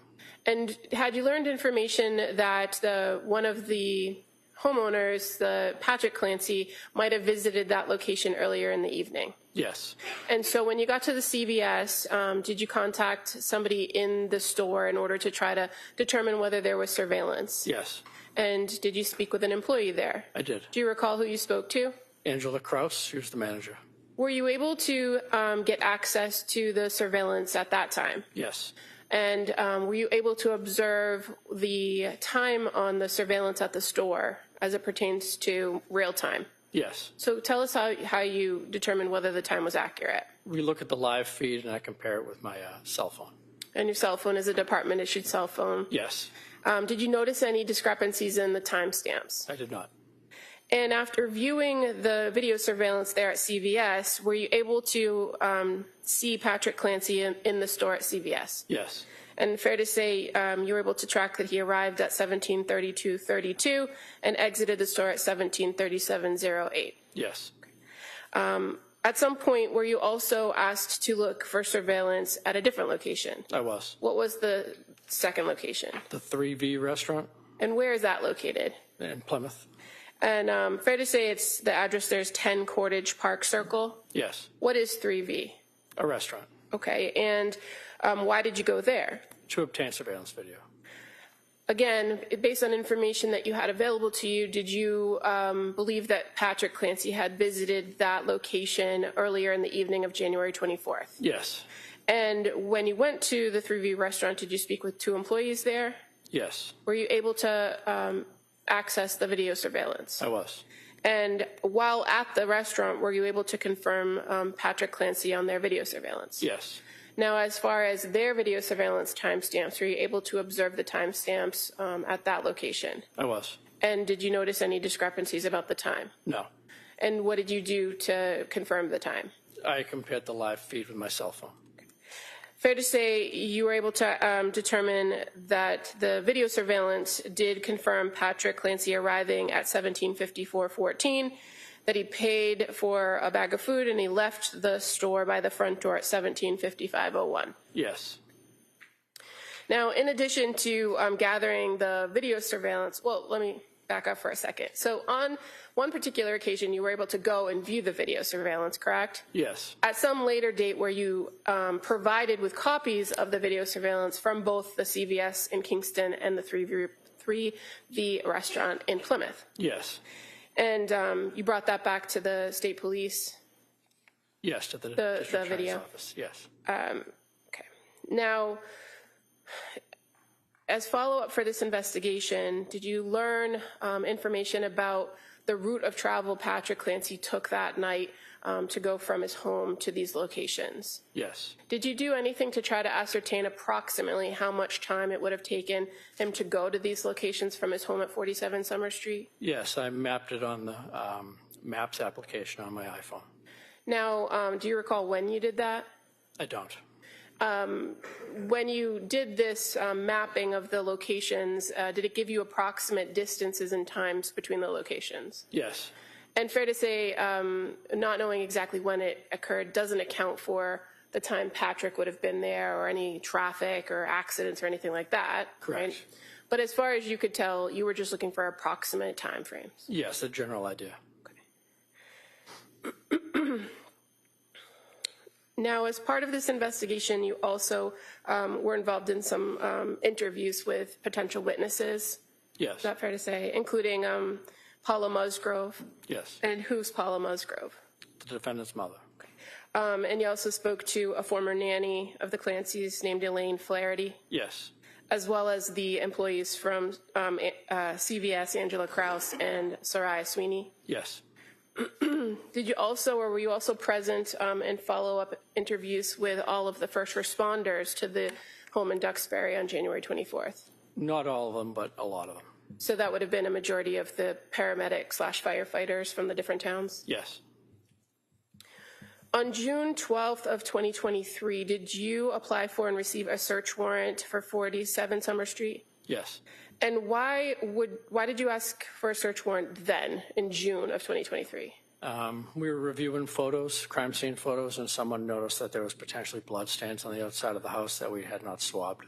And had you learned information that one of the homeowners, the Patrick Clancy, might have visited that location earlier in the evening? Yes. And so when you got to the CVS, did you contact somebody in the store in order to try to determine whether there was surveillance? Yes. And did you speak with an employee there? I did. Do you recall who you spoke to? Angela Kraus, who's the manager. Were you able to get access to the surveillance at that time? Yes. And were you able to observe the time on the surveillance at the store as it pertains to real time? Yes. So tell us how you determined whether the time was accurate. We look at the live feed and I compare it with my cell phone. And your cell phone is a department-issued cell phone? Yes. Did you notice any discrepancies in the timestamps? I did not. And after viewing the video surveillance there at CVS, were you able to see Patrick Clancy in the store at CVS? Yes. And fair to say you were able to track that he arrived at 17:32:32 and exited the store at 17:37:08. Yes. At some point, were you also asked to look for surveillance at a different location? I was. What was the second location? The 3V restaurant. And where is that located? In Plymouth. And fair to say it's the address there's 10 Cordage Park Circle? Yes. What is 3V? A restaurant. Okay, and why did you go there? To obtain surveillance video. Again, based on information that you had available to you, did you believe that Patrick Clancy had visited that location earlier in the evening of January 24th? Yes. And when you went to the 3V restaurant, did you speak with 2 employees there? Yes. Were you able to access the video surveillance? I was. And while at the restaurant, were you able to confirm Patrick Clancy on their video surveillance? Yes. Now, as far as their video surveillance timestamps, were you able to observe the timestamps at that location? I was. And did you notice any discrepancies about the time? No. And what did you do to confirm the time? I compared the live feed with my cell phone. Fair to say you were able to determine that the video surveillance did confirm Patrick Clancy arriving at 17:54:14, that he paid for a bag of food and he left the store by the front door at 17:55:01. Yes. Now, in addition to gathering the video surveillance, well, let me back up for a second. So on one particular occasion, you were able to go and view the video surveillance, correct? Yes. At some later date, were you provided with copies of the video surveillance from both the CVS in Kingston and the 3V restaurant in Plymouth? Yes. And you brought that back to the state police? Yes, to the the video office. Yes. Okay. Now, as follow-up for this investigation, did you learn information about the route of travel Patrick Clancy took that night to go from his home to these locations? Yes. Did you do anything to try to ascertain approximately how much time it would have taken him to go to these locations from his home at 47 Summer Street? Yes, I mapped it on the Maps application on my iPhone. Now, do you recall when you did that? I don't. When you did this mapping of the locations, did it give you approximate distances and times between the locations? Yes. And fair to say, not knowing exactly when it occurred doesn't account for the time Patrick would have been there or any traffic or accidents or anything like that. Correct. Right? But as far as you could tell, you were just looking for approximate time frames. Yes, a general idea. Okay. Now, as part of this investigation, you also were involved in some interviews with potential witnesses. Yes. Is that fair to say? Including Paula Musgrove. Yes. And who's Paula Musgrove? The defendant's mother. And you also spoke to a former nanny of the Clancys named Elaine Flaherty. Yes. As well as the employees from CBS, Angela Krause and Soraya Sweeney. Yes. Did you also, or were you also present in follow-up interviews with all of the first responders to the home in Duxbury on January 24th? Not all of them, but a lot of them. So that would have been a majority of the paramedics/firefighters from the different towns? Yes. On June 12th of 2023, did you apply for and receive a search warrant for 47 Summer Street? Yes. And why did you ask for a search warrant then, in June of 2023? We were reviewing photos, crime scene photos, and someone noticed that there was potentially blood stains on the outside of the house that we had not swabbed.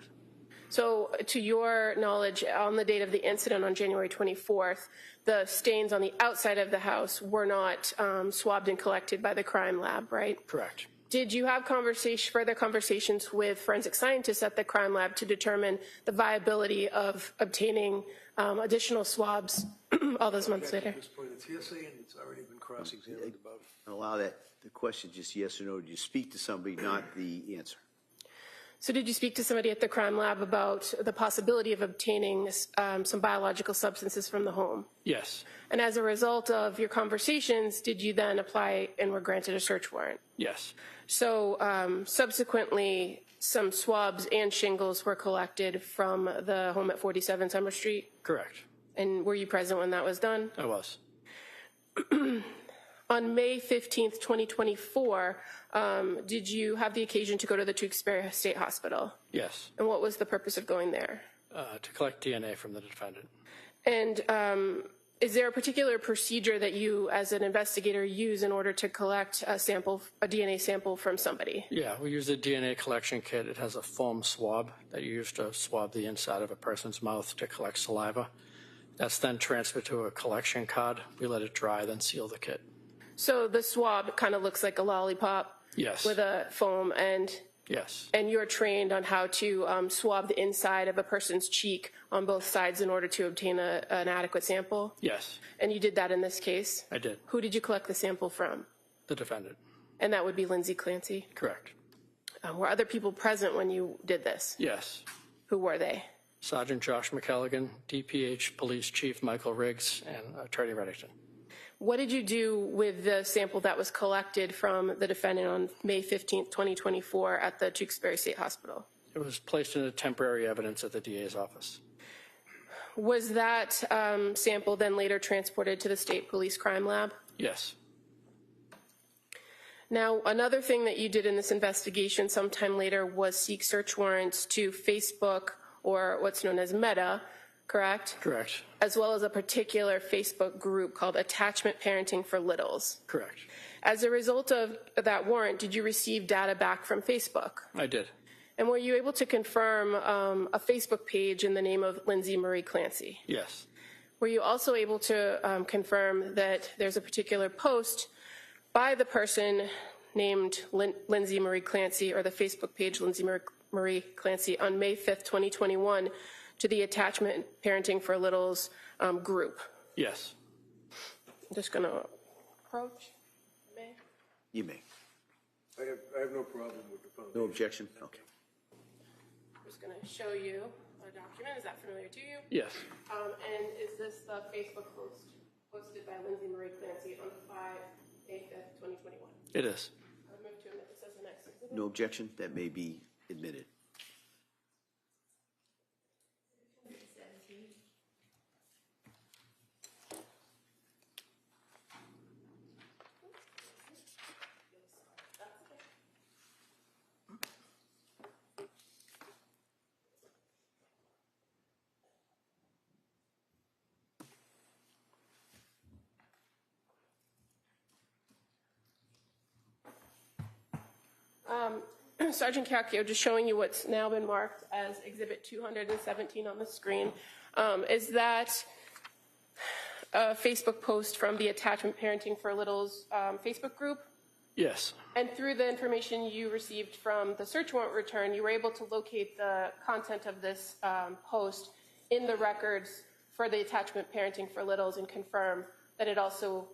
So, to your knowledge, on the date of the incident on January 24th, the stains on the outside of the house were not swabbed and collected by the crime lab, right? Correct. Did you have further conversations with forensic scientists at the crime lab to determine the viability of obtaining additional swabs all those months later? At this point, it's hearsay and it's already been cross-examined above. Allow that, the question just yes or no. Did you speak to somebody, not the answer? So did you speak to somebody at the crime lab about the possibility of obtaining some biological substances from the home? Yes. And as a result of your conversations, did you then apply and were granted a search warrant? Yes. So subsequently, some swabs and shingles were collected from the home at 47 Summer Street? Correct. And were you present when that was done? I was. On May 15th, 2024, did you have the occasion to go to the Tewksbury State Hospital? Yes. And what was the purpose of going there? To collect DNA from the defendant. And is there a particular procedure that you, as an investigator, use in order to collect a DNA sample from somebody? Yeah, we use a DNA collection kit. It has a foam swab that you use to swab the inside of a person's mouth to collect saliva. That's then transferred to a collection card. We let it dry, then seal the kit. So the swab kind of looks like a lollipop? Yes. With a foam and... Yes. And you're trained on how to swab the inside of a person's cheek on both sides in order to obtain an adequate sample? Yes. And you did that in this case? I did. Who did you collect the sample from? The defendant. And that would be Lindsay Clancy? Correct. Were other people present when you did this? Yes. Who were they? Sergeant Josh McElligan, DPH Police Chief Michael Riggs, and Attorney Reddington. What did you do with the sample that was collected from the defendant on May 15th, 2024 at the Tewksbury State Hospital? It was placed in a temporary evidence at the DA's office. Was that sample then later transported to the State Police Crime Lab? Yes. Now, another thing that you did in this investigation sometime later was seek search warrants to Facebook, or what's known as Meta, correct? Correct. As well as a particular Facebook group called Attachment Parenting for Littles. Correct. As a result of that warrant, did you receive data back from Facebook? I did. And were you able to confirm a Facebook page in the name of Lindsay Marie Clancy? Yes. Were you also able to confirm that there's a particular post by the person named Lindsay Marie Clancy, or the Facebook page Lindsay Marie Clancy, on May 5th, 2021, to the Attachment Parenting for Littles group? Yes. I'm just going to approach. May? You may. I have no problem with the phone. No objection? Okay. I'm just going to show you a document. Is that familiar to you? Yes. And is this the Facebook post posted by Lindsay Marie Clancy on May 5th, 2021? It is. I move to admit this as the next exhibit. No objection? That may be admitted. Sergeant Cacchio, just showing you what's now been marked as Exhibit 217 on the screen. Is that a Facebook post from the Attachment Parenting for Littles Facebook group? Yes. And through the information you received from the search warrant return, you were able to locate the content of this post in the records for the Attachment Parenting for Littles and confirm that it also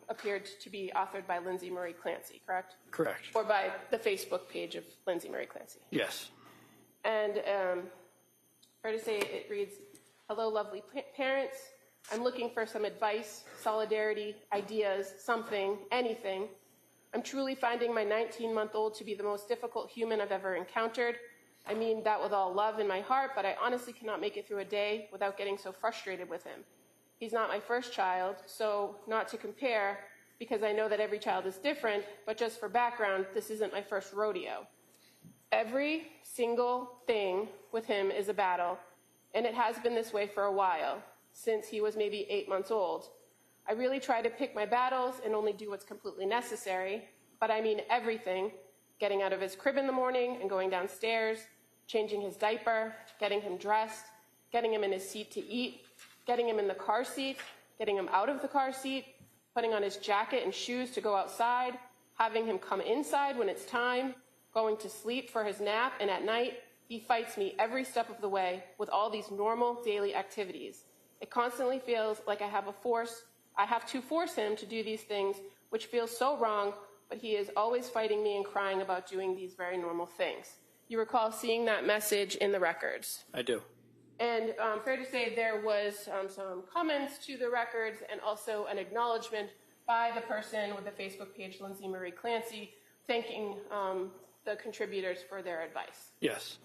appeared to be authored by Lindsay Marie Clancy, correct? Correct. Or by the Facebook page of Lindsay Marie Clancy. Yes. And fair to say it reads, "Hello, lovely parents. I'm looking for some advice, solidarity, ideas, something, anything. I'm truly finding my 19-month-old to be the most difficult human I've ever encountered. I mean that with all love in my heart, but I honestly cannot make it through a day without getting so frustrated with him. He's not my first child, so not to compare, because I know that every child is different, but just for background, this isn't my first rodeo. Every single thing with him is a battle, and it has been this way for a while, since he was maybe 8 months old. I really try to pick my battles and only do what's completely necessary, but I mean everything, getting out of his crib in the morning and going downstairs, changing his diaper, getting him dressed, getting him in his seat to eat, getting him in the car seat, getting him out of the car seat, putting on his jacket and shoes to go outside, having him come inside when it's time, going to sleep for his nap, and at night, he fights me every step of the way with all these normal daily activities. It constantly feels like I have to force him to do these things, which feels so wrong, but he is always fighting me and crying about doing these very normal things." You recall seeing that message in the records? I do. And fair to say there was some comments to the records and also an acknowledgement by the person with the Facebook page, Lindsay Marie Clancy, thanking the contributors for their advice. Yes.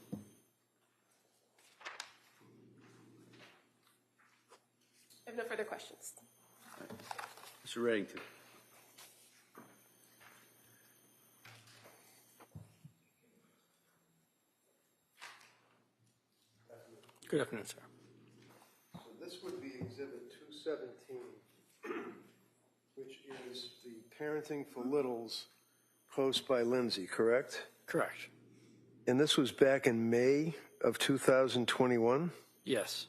I have no further questions. Mr. Reddington. Good afternoon, sir. So this would be Exhibit 217, which is the Parenting for Littles post by Lindsay, correct? Correct. And this was back in May of 2021? Yes.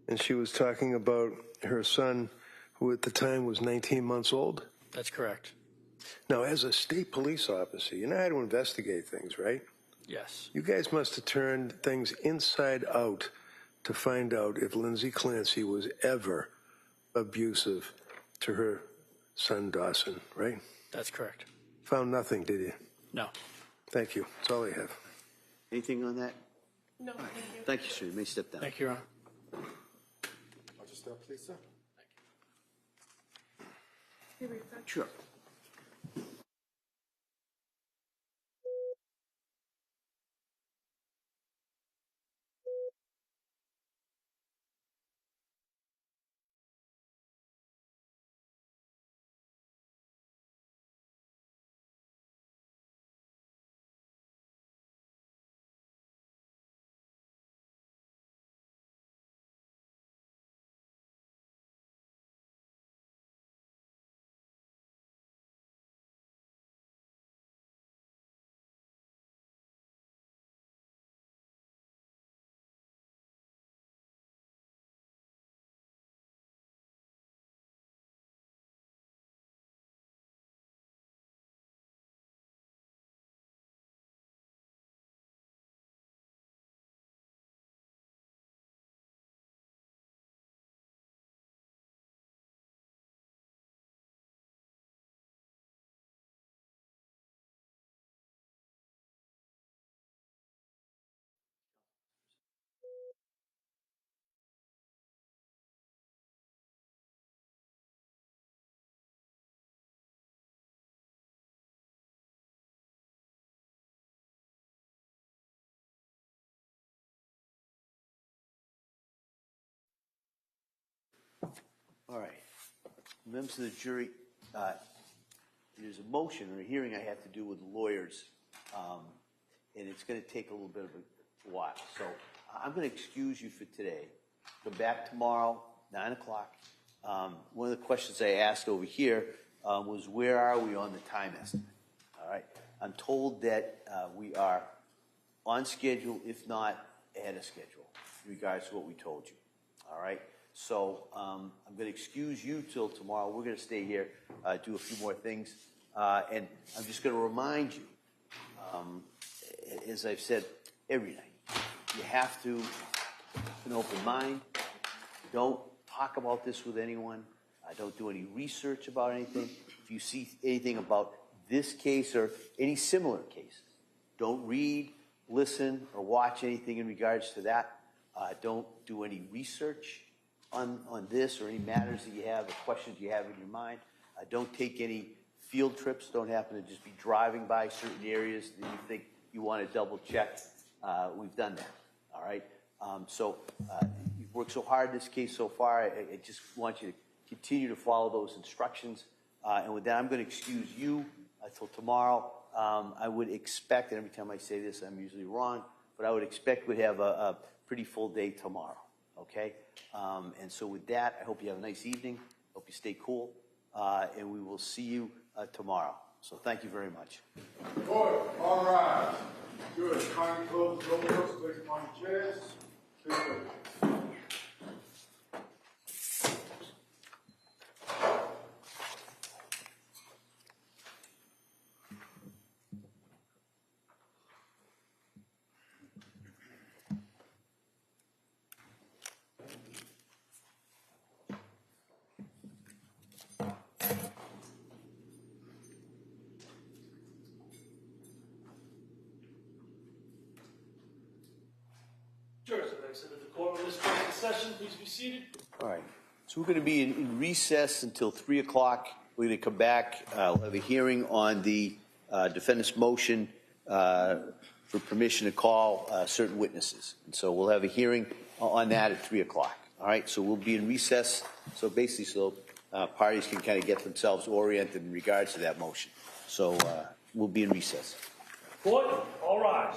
And she was talking about her son, who at the time was 19 months old? That's correct. Now, as a state police officer, you know how to investigate things, right? Yes. You guys must have turned things inside out to find out if Lindsay Clancy was ever abusive to her son, Dawson, right? That's correct. Found nothing, did you? No. Thank you. That's all I have. Anything on that? No, thank you. Thank you, sir. You may step down. Thank you, Your Honor. I'll just stop, please, sir. Sure. All right. Members of the jury, there's a motion or a hearing I have to do with lawyers, and it's going to take a little bit of a while. So I'm going to excuse you for today. Come back tomorrow, 9 o'clock. One of the questions I asked over here was, where are we on the time estimate? All right. I'm told that we are on schedule, if not ahead of schedule, in regards to what we told you. All right? So I'm going to excuse you till tomorrow. We're going to stay here, do a few more things. And I'm just going to remind you, as I've said every night, you have to have an open mind. Don't talk about this with anyone. Don't do any research about anything. If you see anything about this case or any similar cases, don't read, listen, or watch anything in regards to that. Don't do any research on this or any matters that you have or questions you have in your mind. Don't take any field trips. Don't happen to just be driving by certain areas that you think you want to double check. We've done that. All right? You've worked so hard in this case so far. I just want you to continue to follow those instructions. And with that, I'm going to excuse you until tomorrow. I would expect, and every time I say this, I'm usually wrong, but I would expect we'd have a pretty full day tomorrow. Okay? And so with that, I hope you have a nice evening. Hope you stay cool. And we will see you tomorrow. So thank you very much. Good. All right. Good. Kindly close the doors, place them on your chairs. Please go. Session, please be seated. All right. So we're going to be in recess until 3 o'clock. We're going to come back. We'll have a hearing on the defendant's motion for permission to call certain witnesses. And so we'll have a hearing on that at 3 o'clock. All right. So we'll be in recess. So basically, parties can kind of get themselves oriented in regards to that motion. So we'll be in recess. Court, all rise.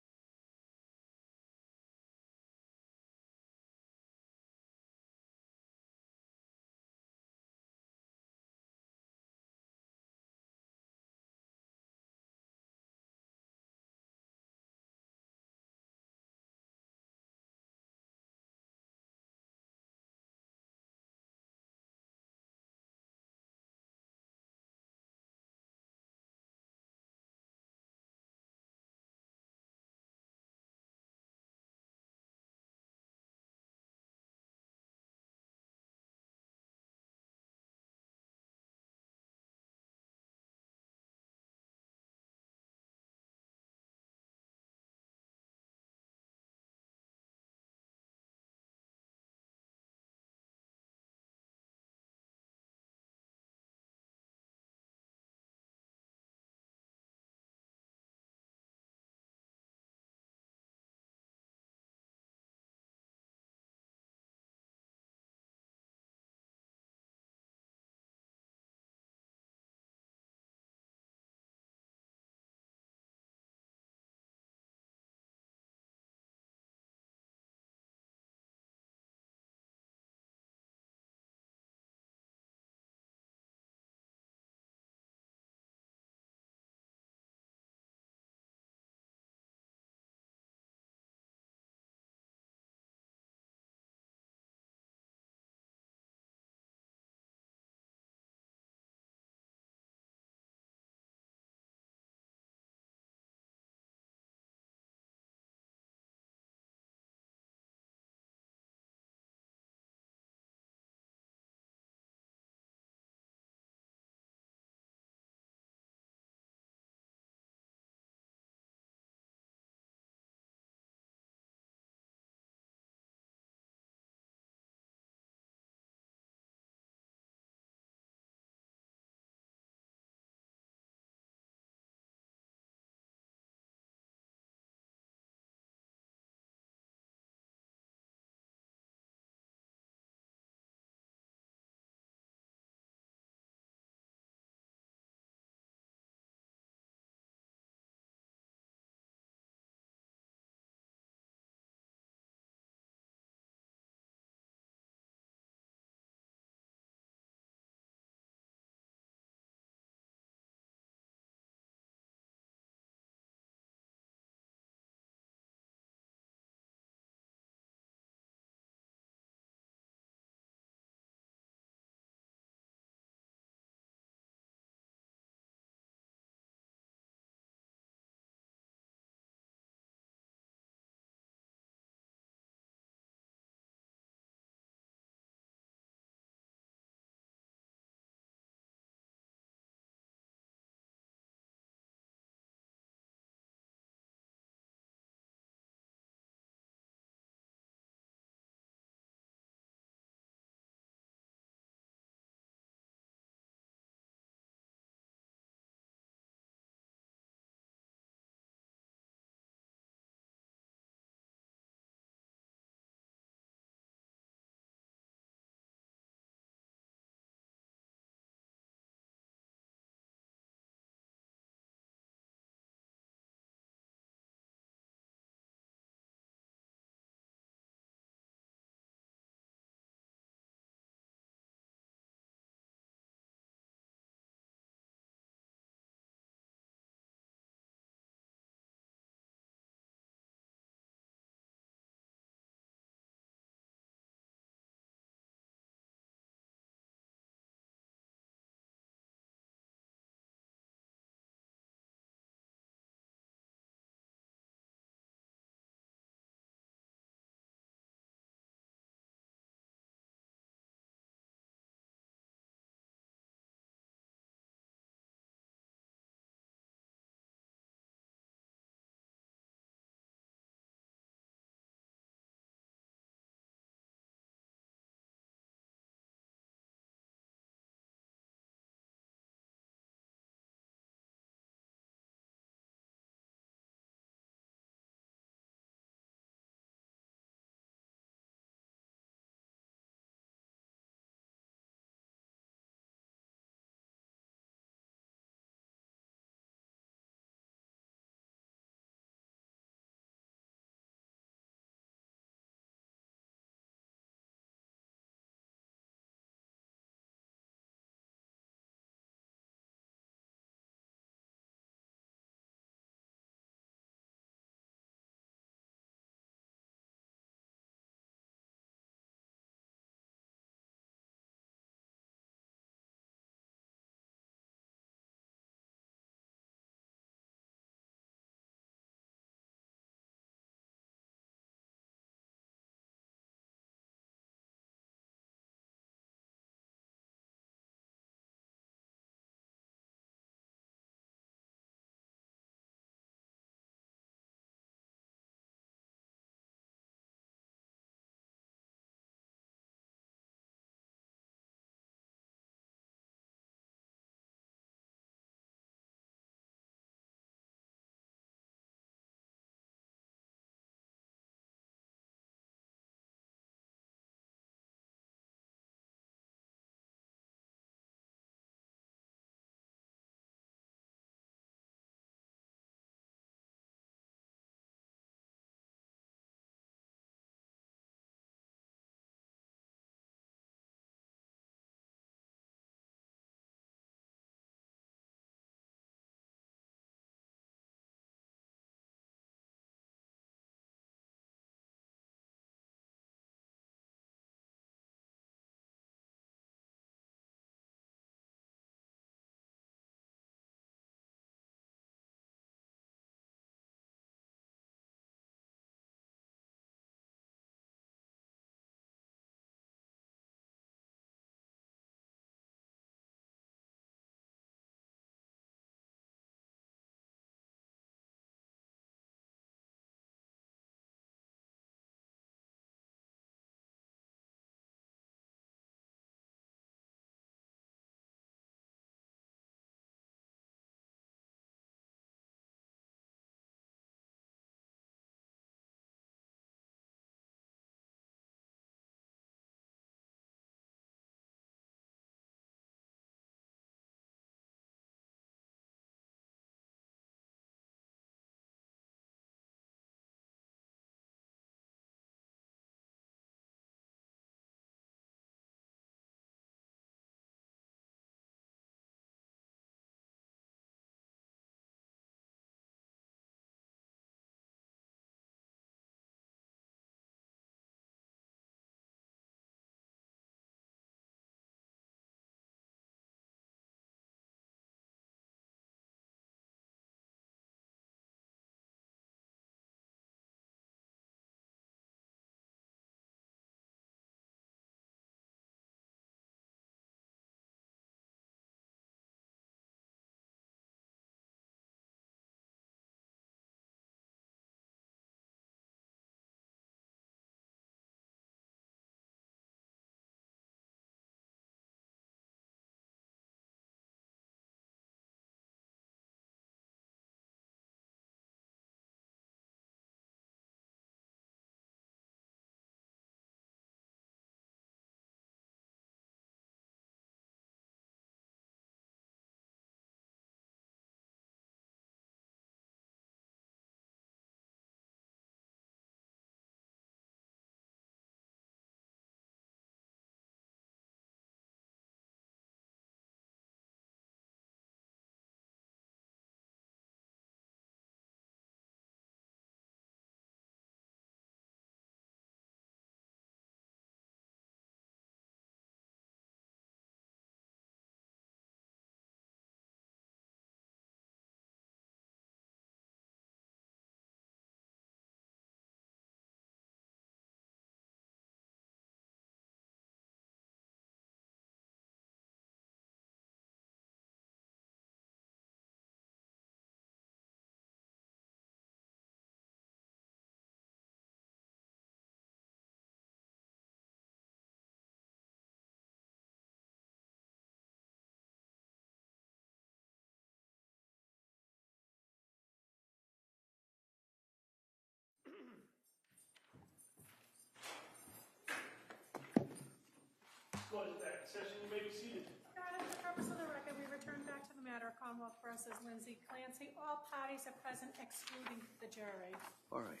session. You may be seated. Your Honor, for the purpose of the record, we return back to the matter of Commonwealth versus Lindsay Clancy. All parties are present, excluding the jury. All right.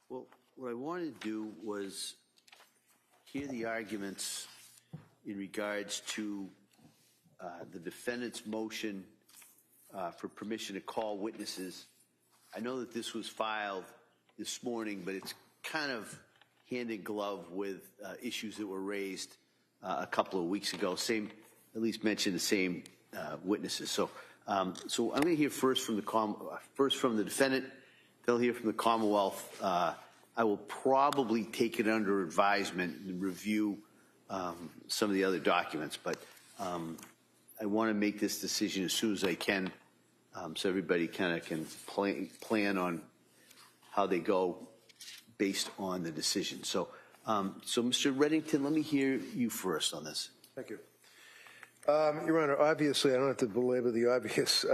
Well, what I wanted to do was hear the arguments in regards to the defendant's motion for permission to call witnesses. I know that this was filed this morning, but it's kind of hand in glove with issues that were raised a couple of weeks ago. Same, at least mentioned the same witnesses. So I'm going to hear first from the defendant. They'll hear from the Commonwealth. I will probably take it under advisement and review some of the other documents, but I want to make this decision as soon as I can, so everybody kind of can plan on how they go based on the decision. So Mr. Reddington, let me hear you first on this. Thank you. Your Honor, obviously, I don't have to belabor the obvious.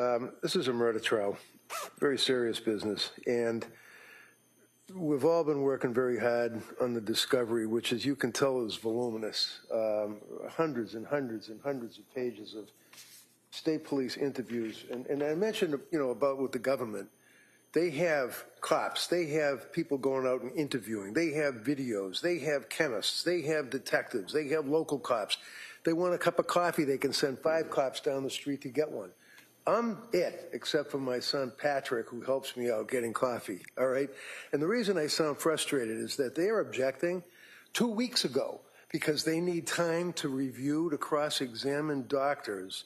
This is a murder trial, very serious business, and we've all been working very hard on the discovery, which, as you can tell, is voluminous. Hundreds and hundreds and hundreds of pages of state police interviews. And I mentioned, about with the government. They have cops. They have people going out and interviewing. They have videos. They have chemists. They have detectives. They have local cops. They want a cup of coffee. They can send 5 cops down the street to get one. I'm it, except for my son Patrick, who helps me out getting coffee, all right? And the reason I sound frustrated is that they're objecting 2 weeks ago because they need time to review, to cross-examine doctors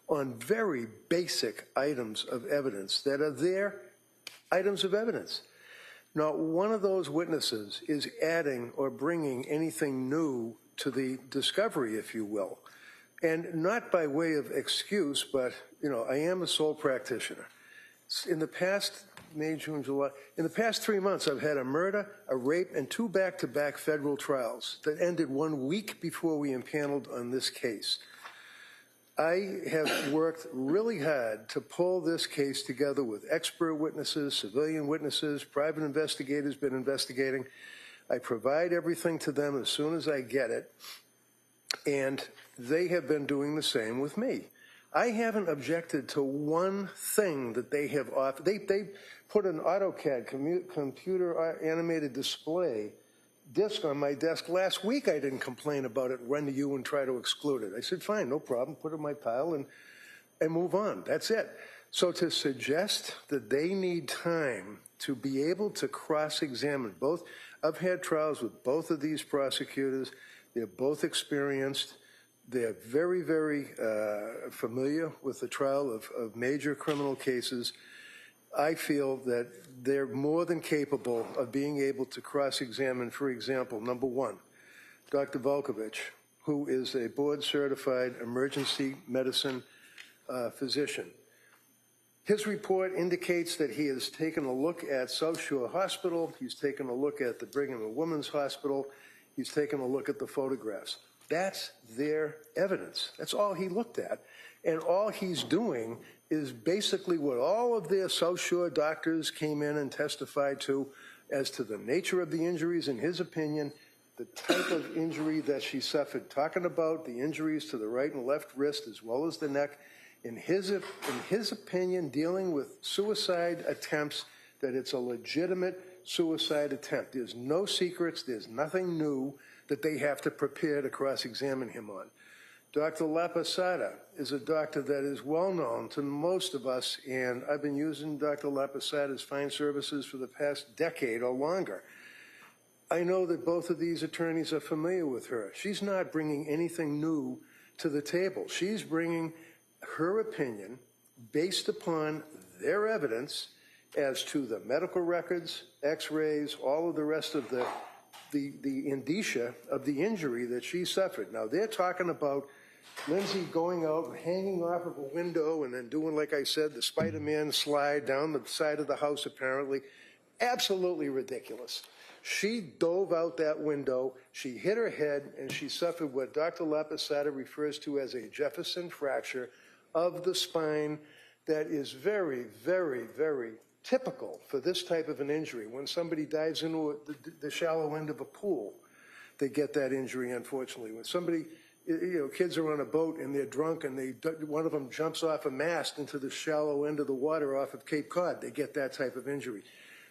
on very basic items of evidence that are their items of evidence. Not one of those witnesses is adding or bringing anything new to the discovery, if you will. And not by way of excuse, but, I am a sole practitioner. In the past, May, June, July, in the past 3 months, I've had a murder, a rape, and 2 back-to-back federal trials that ended 1 week before we impaneled on this case. I have worked really hard to pull this case together with expert witnesses, civilian witnesses, private investigators been investigating. I provide everything to them as soon as I get it, and they have been doing the same with me. I haven't objected to one thing that they have offered. They put an AutoCAD, computer animated display disc on my desk last week. I didn't complain about it, run to you and try to exclude it. I said, fine, no problem, put it in my pile and move on. That's it. So to suggest that they need time to be able to cross-examine both, I've had trials with both of these prosecutors. They're both experienced. They're very, very familiar with the trial of major criminal cases. I feel that they're more than capable of being able to cross-examine, for example, number one, Dr. Volkovich, who is a board-certified emergency medicine physician. His report indicates that he has taken a look at South Shore Hospital. He's taken a look at the Brigham and Women's Hospital. He's taken a look at the photographs. That's their evidence. That's all he looked at. And all he's doing is basically what all of their South Shore doctors came in and testified to as to the nature of the injuries, in his opinion, the type of injury that she suffered, talking about the injuries to the right and left wrist as well as the neck. In his opinion, dealing with suicide attempts, that it's a legitimate suicide attempt. There's no secrets. There's nothing new that they have to prepare to cross-examine him on. Dr. Laposada is a doctor that is well known to most of us, and I've been using Dr. Laposada's fine services for the past decade or longer. I know that both of these attorneys are familiar with her. She's not bringing anything new to the table. She's bringing her opinion based upon their evidence as to the medical records, x-rays, all of the rest of the indicia of the injury that she suffered. Now, they're talking about Lindsay going out and hanging off of a window and then doing, like I said, the Spider-Man slide down the side of the house, apparently. Absolutely ridiculous. She dove out that window, she hit her head, and she suffered what Dr. Laposada refers to as a Jefferson fracture of the spine that is very, very, very typical for this type of an injury. When somebody dives into the shallow end of a pool, they get that injury, unfortunately. When somebody kids are on a boat and they're drunk and one of them jumps off a mast into the shallow end of the water off of Cape Cod. They get that type of injury.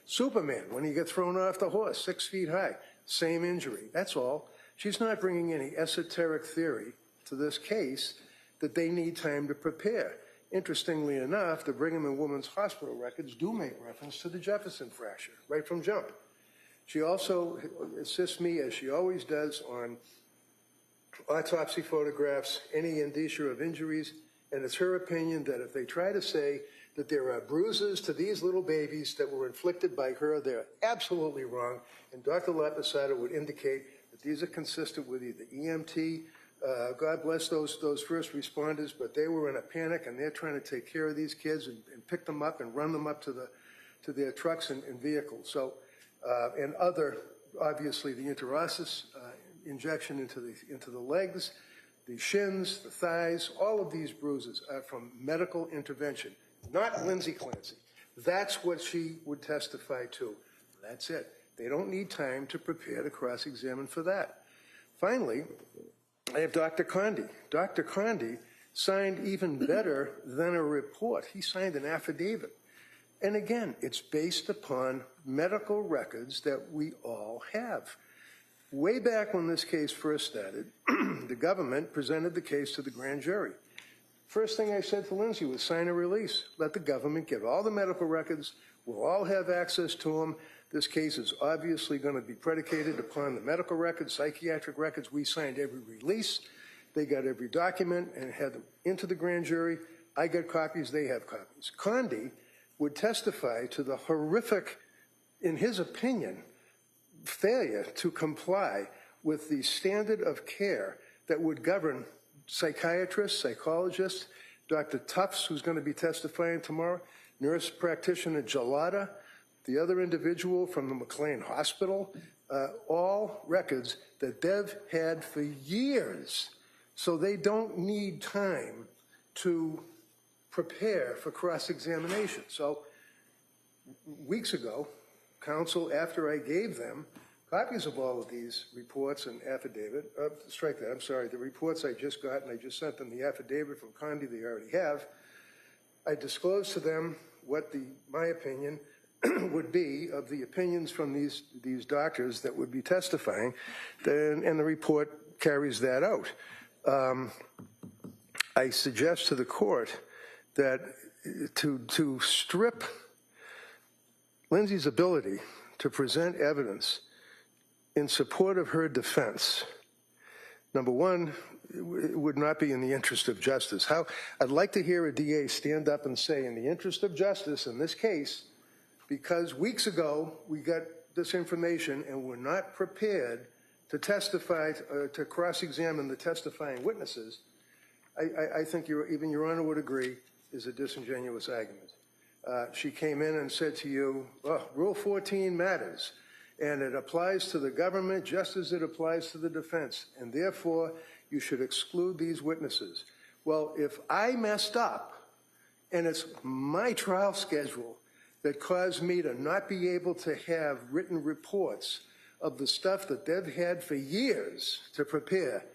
Superman, when he gets thrown off the horse, 6 feet high, same injury. That's all. She's not bringing any esoteric theory to this case that they need time to prepare. Interestingly enough, the Brigham and Women's Hospital records do make reference to the Jefferson fracture right from jump. She also assists me, as she always does, on autopsy photographs, any indicia of injuries, and it's her opinion that if they try to say that there are bruises to these little babies that were inflicted by her, they're absolutely wrong, and Dr. Laposada would indicate that these are consistent with either EMT, God bless those first responders, but they were in a panic and they're trying to take care of these kids and pick them up and run them up to their trucks and vehicles. So, and other, obviously, the interosseous injection into the legs, the shins, the thighs, all of these bruises are from medical intervention, not Lindsay Clancy. That's what she would testify to. That's it. They don't need time to prepare to cross-examine for that. Finally, I have Dr. Condy. Dr. Condy signed even better than a report. He signed an affidavit. And again, it's based upon medical records that we all have. Way back when this case first started, the government presented the case to the grand jury. First thing I said to Lindsay was sign a release. Let the government get all the medical records. We'll all have access to them. This case is obviously going to be predicated upon the medical records, psychiatric records. We signed every release. They got every document and had them into the grand jury. I got copies. They have copies. Condy would testify to the horrific, in his opinion, failure to comply with the standard of care that would govern psychiatrists, psychologists, Dr. Tufts, who's going to be testifying tomorrow, nurse practitioner Gelada, the other individual from the McLean Hospital, all records that they've had for years. So they don't need time to prepare for cross-examination. So weeks ago, counsel, after I gave them copies of all of these reports and affidavit, strike that, I'm sorry, the reports I just got, and I just sent them the affidavit from Condy they already have, I disclosed to them what my opinion would be of the opinions from these doctors that would be testifying, and the report carries that out. I suggest to the court that to strip Lindsay's ability to present evidence in support of her defense, number one, it would not be in the interest of justice. I'd like to hear a DA stand up and say, in the interest of justice in this case, because weeks ago we got this information and we're not prepared to testify, to cross-examine the testifying witnesses, I think even Your Honor would agree is a disingenuous argument. She came in and said to you, Rule 14 matters, and it applies to the government just as it applies to the defense, and therefore you should exclude these witnesses. Well, if I messed up, and it's my trial schedule that caused me to not be able to have written reports of the stuff that they've had for years to prepare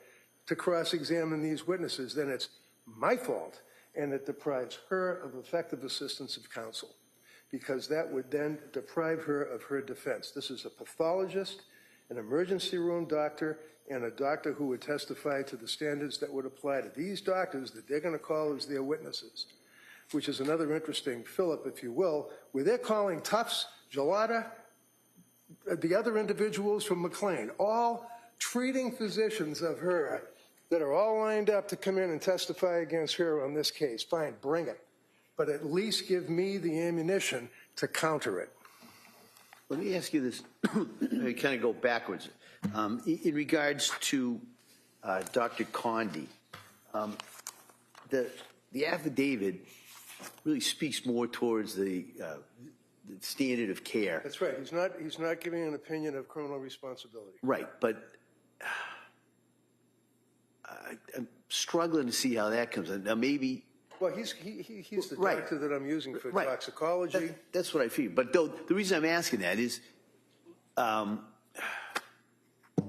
to cross-examine these witnesses, then it's my fault, and it deprives her of effective assistance of counsel, because that would then deprive her of her defense. This is a pathologist, an emergency room doctor, and a doctor who would testify to the standards that would apply to these doctors that they're going to call as their witnesses, which is another interesting fillip, if you will, where they're calling Tufts, Gelada, the other individuals from McLean, all treating physicians of her that are all lined up to come in and testify against her on this case. Fine, bring it. But at least give me the ammunition to counter it. Let me ask you this, I kind of go backwards. In regards to Dr. Condy, the affidavit really speaks more towards the standard of care. That's right. He's not giving an opinion of criminal responsibility. Right, but I'm struggling to see how that comes in. Now, maybe. Well, he's the doctor that I'm using for toxicology. That's what I feel. But the reason I'm asking that is I'm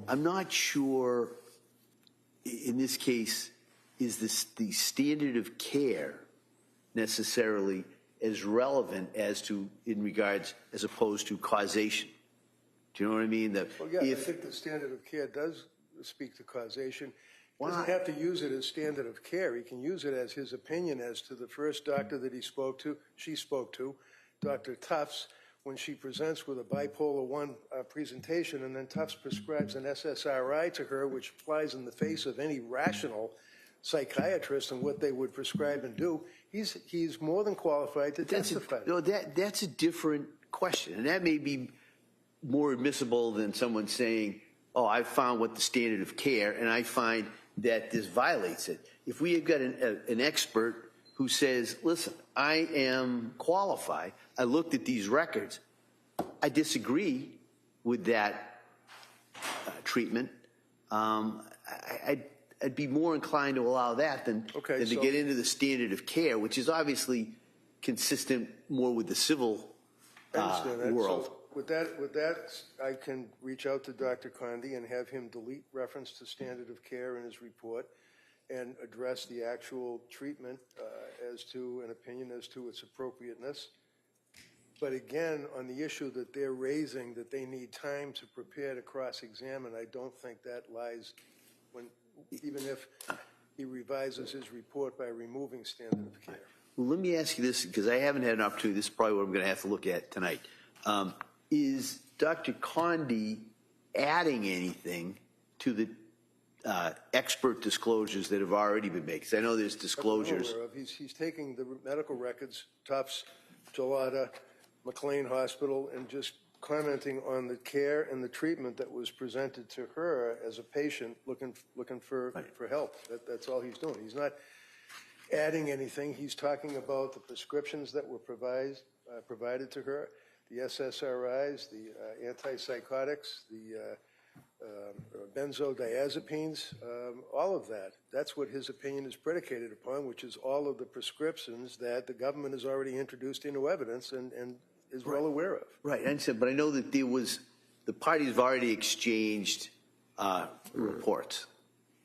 not sure in this case, is this the standard of care necessarily as relevant as to in regards as opposed to causation? Do you know what I mean? That well, yeah, I think the standard of care does speak to causation. He doesn't have to use it as standard of care. He can use it as his opinion as to the first doctor that she spoke to, Dr. Tufts, when she presents with a bipolar 1 presentation, and then Tufts prescribes an SSRI to her, which flies in the face of any rational psychiatrist and what they would prescribe and do. He's more than qualified to testify. That's a different question, and that may be more admissible than someone saying, oh, I found what the standard of care, and I find that this violates it. If we have got an expert who says, listen, I am qualified, I looked at these records, I disagree with that treatment, I'd be more inclined to allow that than to get into the standard of care, which is obviously consistent more with the civil world. So with that, I can reach out to Dr. Conde and have him delete reference to standard of care in his report and address the actual treatment as to an opinion as to its appropriateness. But again, on the issue that they're raising, that they need time to prepare to cross-examine, I don't think that lies even if he revises his report by removing standard of care. Well, let me ask you this, because I haven't had an opportunity. This is probably what I'm going to have to look at tonight. Is Dr. Conde adding anything to the expert disclosures that have already been made? Because I know there's disclosures. He's taking the medical records, Tufts, Gelada, McLean Hospital, and just commenting on the care and the treatment that was presented to her as a patient looking for help. That's all he's doing. He's not adding anything. He's talking about the prescriptions that were provided to her, the SSRIs, the antipsychotics, the benzodiazepines, all of that. That's what his opinion is predicated upon, which is all of the prescriptions that the government has already introduced into evidence and is well aware of. Right, I understand, but I know that the parties have already exchanged reports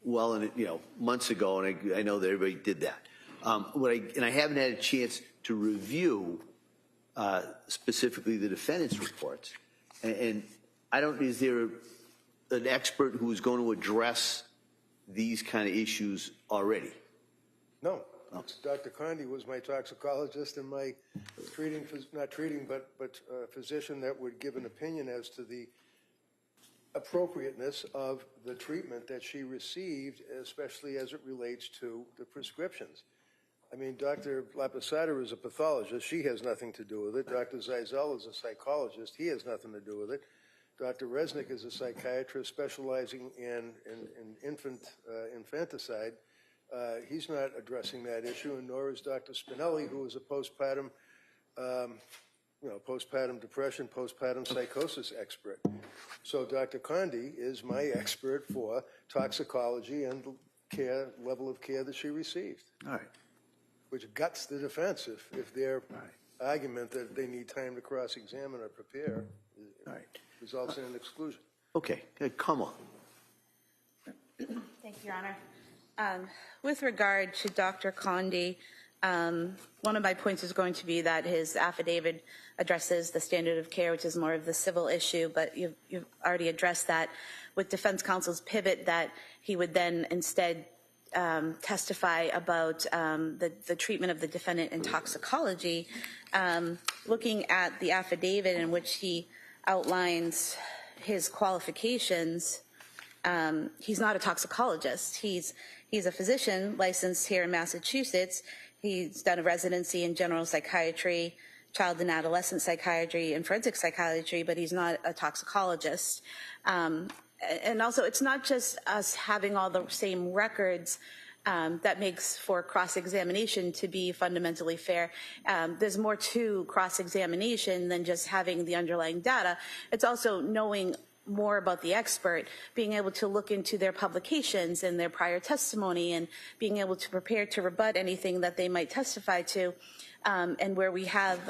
months ago, and I know that everybody did that. And I haven't had a chance to review specifically the defendant's reports. And is there an expert who is going to address these kind of issues already? No. Dr. Conde was my toxicologist and my physician that would give an opinion as to the appropriateness of the treatment that she received, especially as it relates to the prescriptions. I mean, Dr. Laposada is a pathologist. She has nothing to do with it. Dr. Zeisel is a psychologist. He has nothing to do with it. Dr. Resnick is a psychiatrist specializing in infanticide. He's not addressing that issue, and nor is Dr. Spinelli, who is a postpartum depression, postpartum psychosis expert. So Dr. Conde is my expert for toxicology and care, level of care that she received. All right. Which guts the defense if their argument that they need time to cross-examine or prepare results in an exclusion. Okay, come on. Thank you, Your Honor. With regard to Dr. Conde, one of my points is going to be that his affidavit addresses the standard of care, which is more of the civil issue, but you've already addressed that with defense counsel's pivot that he would then instead testify about the treatment of the defendant in toxicology. Looking at the affidavit in which he outlines his qualifications, he's not a toxicologist. He's a physician licensed here in Massachusetts. He's done a residency in general psychiatry, child and adolescent psychiatry, and forensic psychiatry, but he's not a toxicologist. And also, it's not just us having all the same records that makes for cross-examination to be fundamentally fair. There's more to cross-examination than just having the underlying data. It's also knowing more about the expert, being able to look into their publications and their prior testimony and being able to prepare to rebut anything that they might testify to. And where we have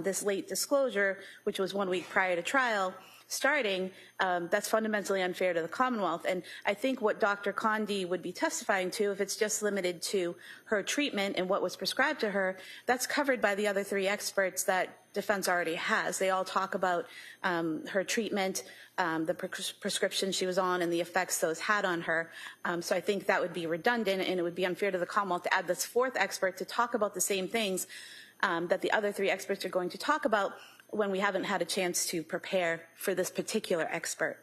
this late disclosure, which was 1 week prior to trial, starting, that's fundamentally unfair to the Commonwealth. And I think what Dr. Condi would be testifying to, if it's just limited to her treatment and what was prescribed to her, that's covered by the other 3 experts that defense already has. They all talk about her treatment, the prescription she was on, and the effects those had on her. So I think that would be redundant, and it would be unfair to the Commonwealth to add this 4th expert to talk about the same things that the other 3 experts are going to talk about when we haven't had a chance to prepare for this particular expert.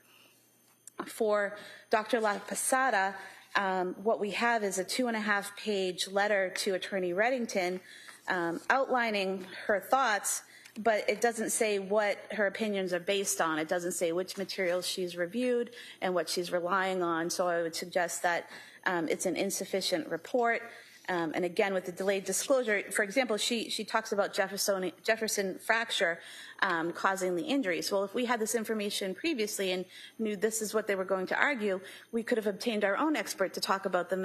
For Dr. La Posada, what we have is a 2.5-page letter to Attorney Reddington outlining her thoughts, but it doesn't say what her opinions are based on. It doesn't say which materials she's reviewed and what she's relying on. So I would suggest that it's an insufficient report. And again, with the delayed disclosure, for example, she talks about Jefferson fracture causing the injuries. Well, if we had this information previously and knew this is what they were going to argue, we could have obtained our own expert to talk about the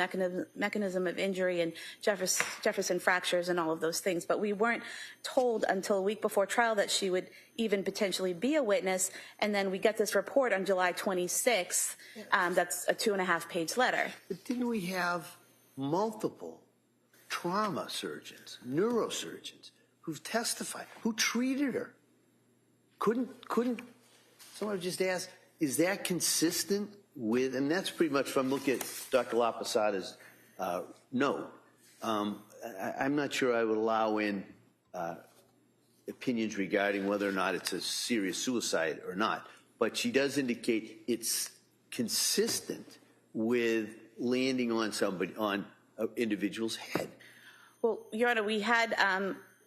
mechanism of injury and Jefferson fractures and all of those things. But we weren't told until a week before trial that she would even potentially be a witness. And then we get this report on July 26th. That's a 2.5-page letter. But didn't we have multiple trauma surgeons, neurosurgeons who've testified, who treated her? Couldn't someone just ask, is that consistent with, and that's pretty much, if I'm looking at Dr. La Posada's note, I'm not sure I would allow in opinions regarding whether or not it's a serious suicide or not, but she does indicate it's consistent with landing on somebody, on an individual's head. Well, Your Honor, we had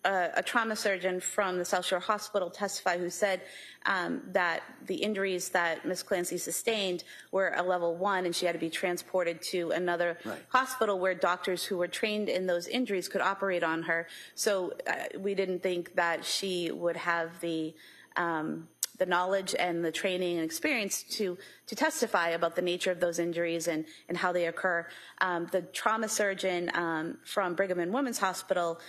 a trauma surgeon from the South Shore Hospital testify who said that the injuries that Ms. Clancy sustained were a level 1 and she had to be transported to another hospital where doctors who were trained in those injuries could operate on her. So we didn't think that she would have the knowledge and the training and experience to testify about the nature of those injuries and how they occur. The trauma surgeon from Brigham and Women's Hospital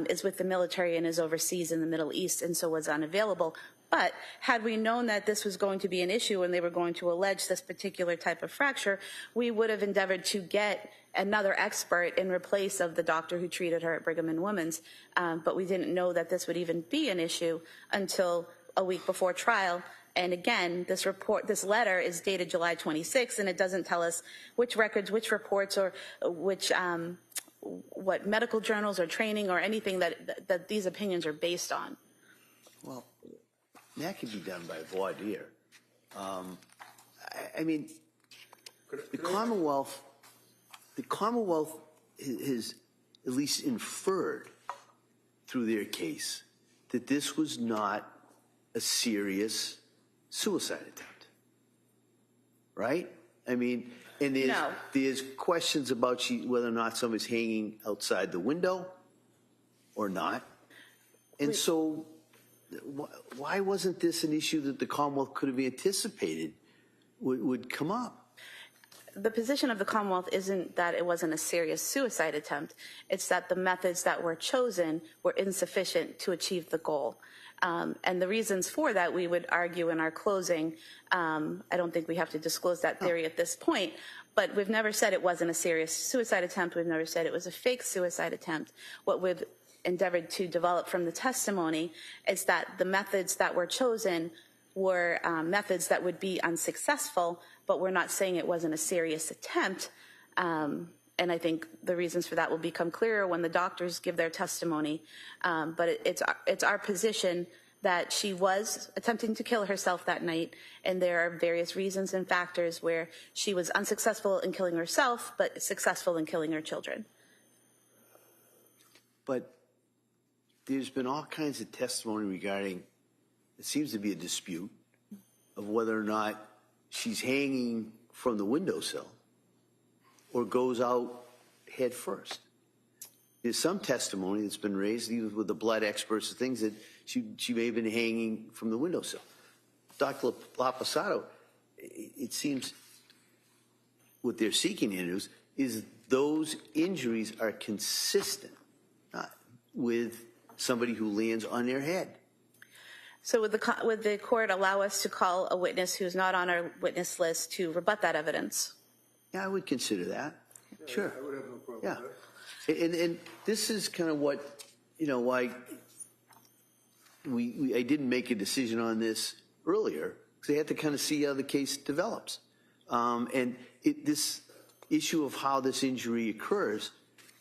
is with the military and is overseas in the Middle East, and so was unavailable. But had we known that this was going to be an issue and they were going to allege this particular type of fracture, we would have endeavored to get another expert in replace of the doctor who treated her at Brigham and Women's. But we didn't know that this would even be an issue until a week before trial. And again, this letter is dated July 26th, and it doesn't tell us which records, which reports, or which what medical journals or training or anything that these opinions are based on. Well, that could be done by voir dire. I mean, the Commonwealth has at least inferred through their case that this was not a serious suicide attempt, right? I mean, and there's questions about whether or not somebody's hanging outside the window or not. And so why wasn't this an issue that the Commonwealth could have anticipated would come up? The position of the Commonwealth isn't that it wasn't a serious suicide attempt. It's that the methods that were chosen were insufficient to achieve the goal. And the reasons for that, we would argue in our closing. I don't think we have to disclose that theory at this point, but we've never said it wasn't a serious suicide attempt. We've never said it was a fake suicide attempt. What we've endeavored to develop from the testimony is that the methods that were chosen were methods that would be unsuccessful, but we're not saying it wasn't a serious attempt. And I think the reasons for that will become clearer when the doctors give their testimony. But it's our position that she was attempting to kill herself that night, and there are various reasons and factors where she was unsuccessful in killing herself, but successful in killing her children. But there's been all kinds of testimony regarding, it seems to be a dispute of whether or not she's hanging from the windowsill or goes out head first. There's some testimony that's been raised, even with the blood experts, and things that she may have been hanging from the windowsill. Dr. La Posada, it seems what they're seeking is those injuries are consistent with somebody who lands on their head. So would the court allow us to call a witness who's not on our witness list to rebut that evidence? Yeah, I would consider that. Yeah, Sure. I would have no problem Yeah. with that. And this is kind of what, why I didn't make a decision on this earlier, because I had to kind of see how the case develops. And this issue of how this injury occurs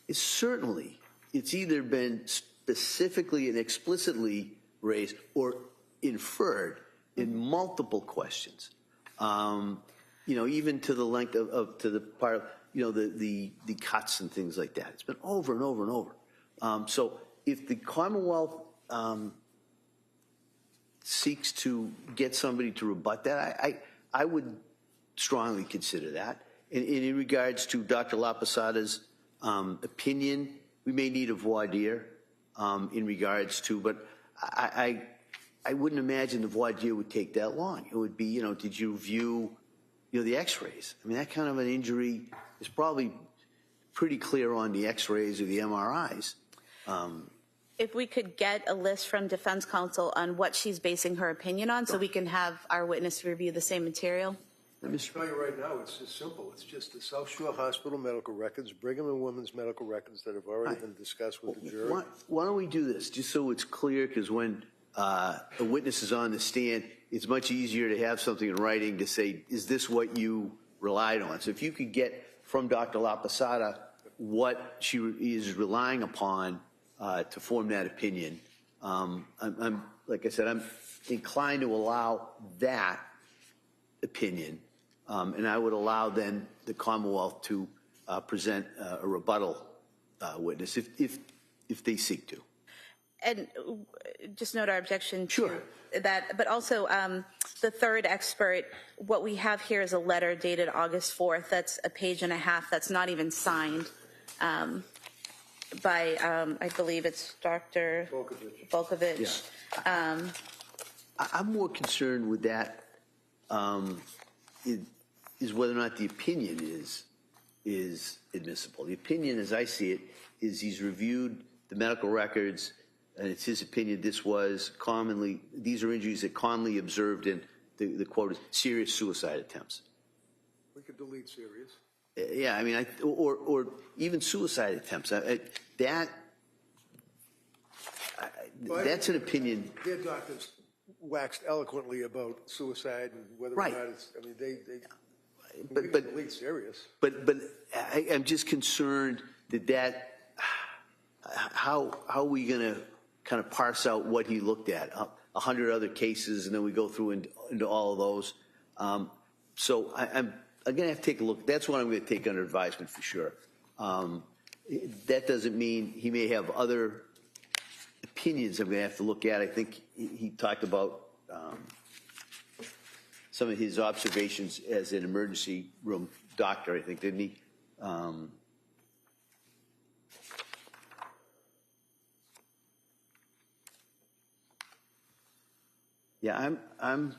is certainly, it's either been specifically and explicitly raised or inferred in multiple questions. Even to the length to the part of, the cuts and things like that. It's been over and over and over. So if the Commonwealth seeks to get somebody to rebut that, I would strongly consider that. And in regards to Dr. LaPosada's opinion, we may need a voir dire in regards to, but I wouldn't imagine the voir dire would take that long. It would be, did you view, the x-rays? I mean, that kind of an injury is probably pretty clear on the x-rays or the MRIs. If we could get a list from defense counsel on what she's basing her opinion on, so we can have our witness review the same material. Let me tell you right now, it's just simple. It's just the South Shore Hospital medical records, Brigham and Women's medical records that have already been discussed with the jury. Why don't we do this, just so it's clear, because when a witness is on the stand, it's much easier to have something in writing to say, is this what you relied on? So if you could get from Dr. LaPosada what she is relying upon to form that opinion, I'm like I said, I'm inclined to allow that opinion, and I would allow then the Commonwealth to present a rebuttal witness if they seek to. And just note our objection Sure. to that, but also the third expert, what we have here is a letter dated August 4th. That's a page and a half. That's not even signed by, I believe it's Dr. Volkovich. Yeah. I'm more concerned with that is whether or not the opinion is admissible. The opinion, as I see it, is he's reviewed the medical records, and it's his opinion these are injuries that commonly observed in, the quote is, serious suicide attempts. We could delete serious. Yeah, I mean, or even suicide attempts. That's an opinion. Their doctors waxed eloquently about suicide and whether or not it's, I mean, we can delete serious. But I'm just concerned that how are we going to kind of parse out what he looked at? 100 other cases, and then we go through into all of those. So I'm going to have to take a look. That's what I'm going to take under advisement for sure. That doesn't mean he may have other opinions I'm going to have to look at. I think he talked about some of his observations as an emergency room doctor, I think, didn't he? Yeah, I'm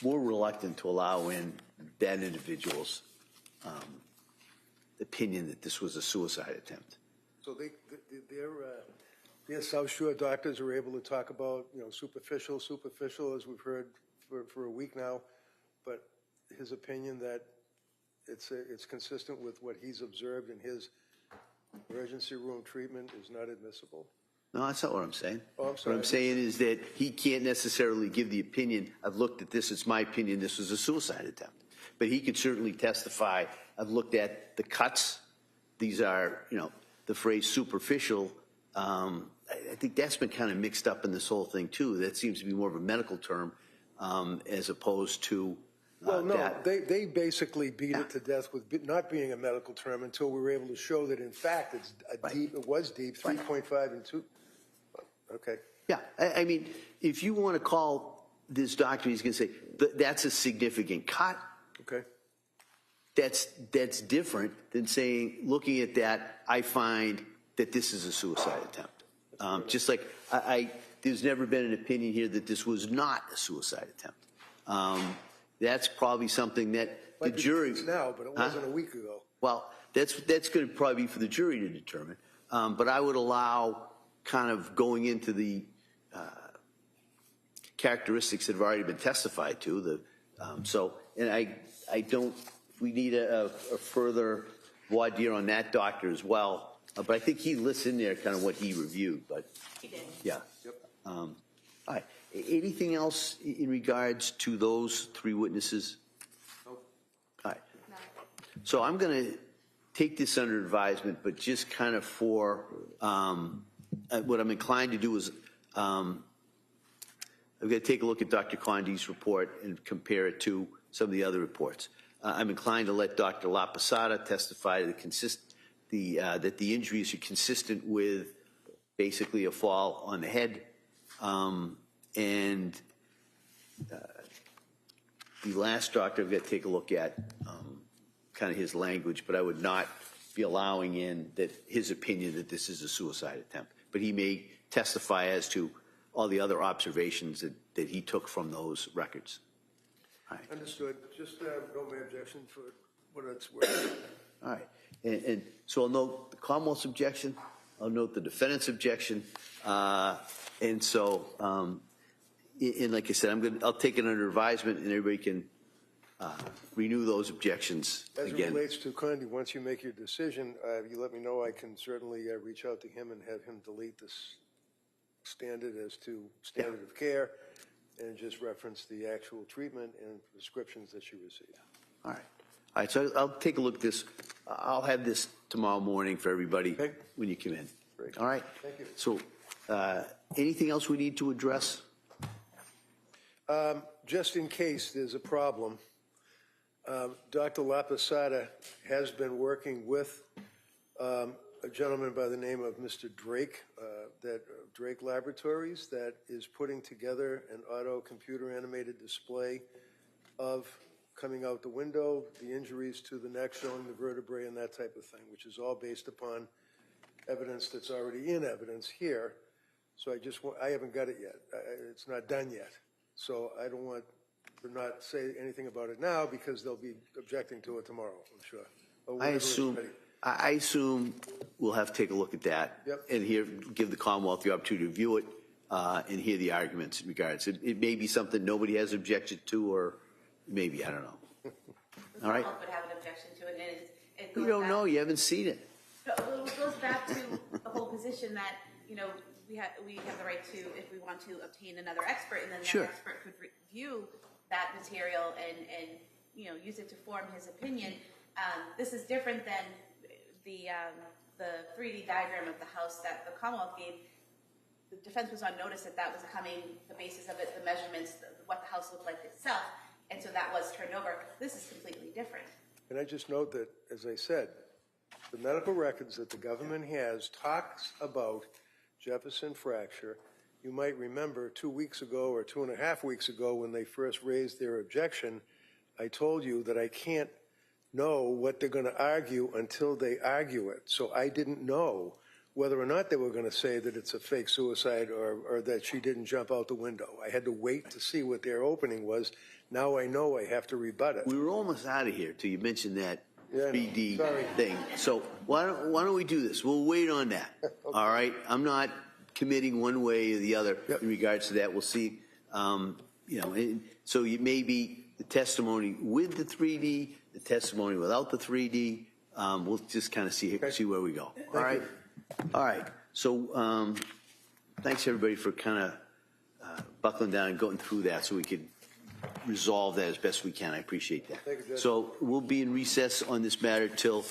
more reluctant to allow in that individual's opinion that this was a suicide attempt. So their South Shore doctors are able to talk about, superficial, as we've heard for a week now, but his opinion that it's consistent with what he's observed in his emergency room treatment is not admissible. No, that's not what I'm saying. Oh, I'm sorry. What I'm saying is that he can't necessarily give the opinion, I've looked at this, it's my opinion this was a suicide attempt. But he could certainly testify, I've looked at the cuts, these are, the phrase superficial. I think that's been kind of mixed up in this whole thing too. That seems to be more of a medical term as opposed to that. They basically beat it to death with not being a medical term until we were able to show that in fact it's it was deep, 3.5 and 2. Okay. Yeah, I mean, if you want to call this doctor, he's going to say, that's a significant cut. Okay. That's different than saying, looking at that, I find that this is a suicide attempt. Just like there's never been an opinion here that this was not a suicide attempt. That's probably something that the jury now, but it wasn't a week ago. Well, that's going to probably be for the jury to determine. But I would allow kind of going into the characteristics that have already been testified to. And I don't, we need a further voir dire on that doctor as well. But I think he lists in there kind of what he reviewed. But He did. yeah. Yep. All right. Anything else in regards to those three witnesses? Nope. All right. No. So I'm going to take this under advisement, but just kind of for what I'm inclined to do is I'm going to take a look at Dr. Condi's report and compare it to some of the other reports. I'm inclined to let Dr. La Posada testify to that the injuries are consistent with basically a fall on the head. And the last doctor I've got to take a look at kind of his language, but I would not be allowing in that his opinion that this is a suicide attempt. But he may testify as to all the other observations that he took from those records. All right. Understood. Just no my objection for what it's worth. All right. And so I'll note the Commonwealth's objection. I'll note the defendant's objection. And so, and like I said, I'll take it under advisement, and everybody can renew those objections As again. it relates to Condi, once you make your decision, you let me know. I can certainly reach out to him and have him delete this standard as to standard of care and just reference the actual treatment and prescriptions that you received. All right. All right, so I'll take a look at this. I'll have this tomorrow morning for everybody when you come in. Great. All right? Thank you. So anything else we need to address? Just in case there's a problem, Dr. La Posada has been working with a gentleman by the name of Mr. Drake, Drake Laboratories, that is putting together an auto computer animated display of coming out the window, the injuries to the neck, showing the vertebrae and that type of thing, which is all based upon evidence that's already in evidence here. So I haven't got it yet. It's not done yet. So I don't want to not say anything about it now because they'll be objecting to it tomorrow, I'm sure. I assume we'll have to take a look at that and give the Commonwealth the opportunity to review it and hear the arguments in regards. It may be something nobody has objected to, or maybe, I don't know. All right? Would have an objection to it, and it goes You don't back, know. You haven't seen it. It goes back to the whole position that, you know, we have the right to, if we want to obtain another expert, and then that expert could review that material and you know, use it to form his opinion. This is different than the 3D diagram of the house that the Commonwealth gave. The defense was on notice that was coming, the basis of it, the measurements, what the house looked like itself, and so that was turned over. This is completely different. And I just note that, as I said, the medical records that the government has talks about Jefferson fracture. You might remember 2 weeks ago or 2.5 weeks ago when they first raised their objection, I told you that I can't know what they're going to argue until they argue it. So I didn't know whether or not they were going to say that it's a fake suicide or that she didn't jump out the window. I had to wait to see what their opening was. Now I know I have to rebut it. We were almost out of here till you mentioned that 3D thing. So why don't we do this? We'll wait on that. Okay. All right? I'm not committing one way or the other in regards to that. We'll see. You know, so you may be the testimony with the 3D, the testimony without the 3D. We'll just kind of see where we go. All right? All right. So thanks, everybody, for kind of buckling down and going through that so we could resolve that as best we can. I appreciate that. Thank you, Judge. So we'll be in recess on this matter till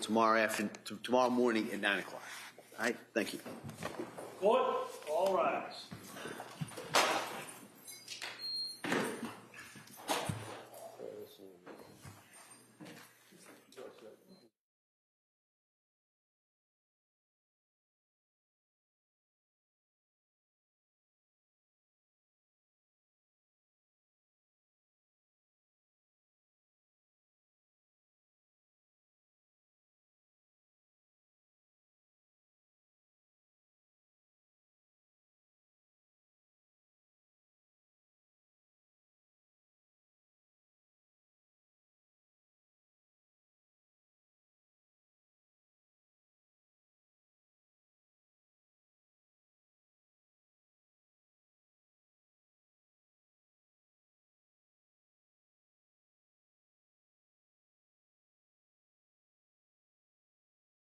tomorrow morning at 9 o'clock. All right? Thank you. Court, all rise.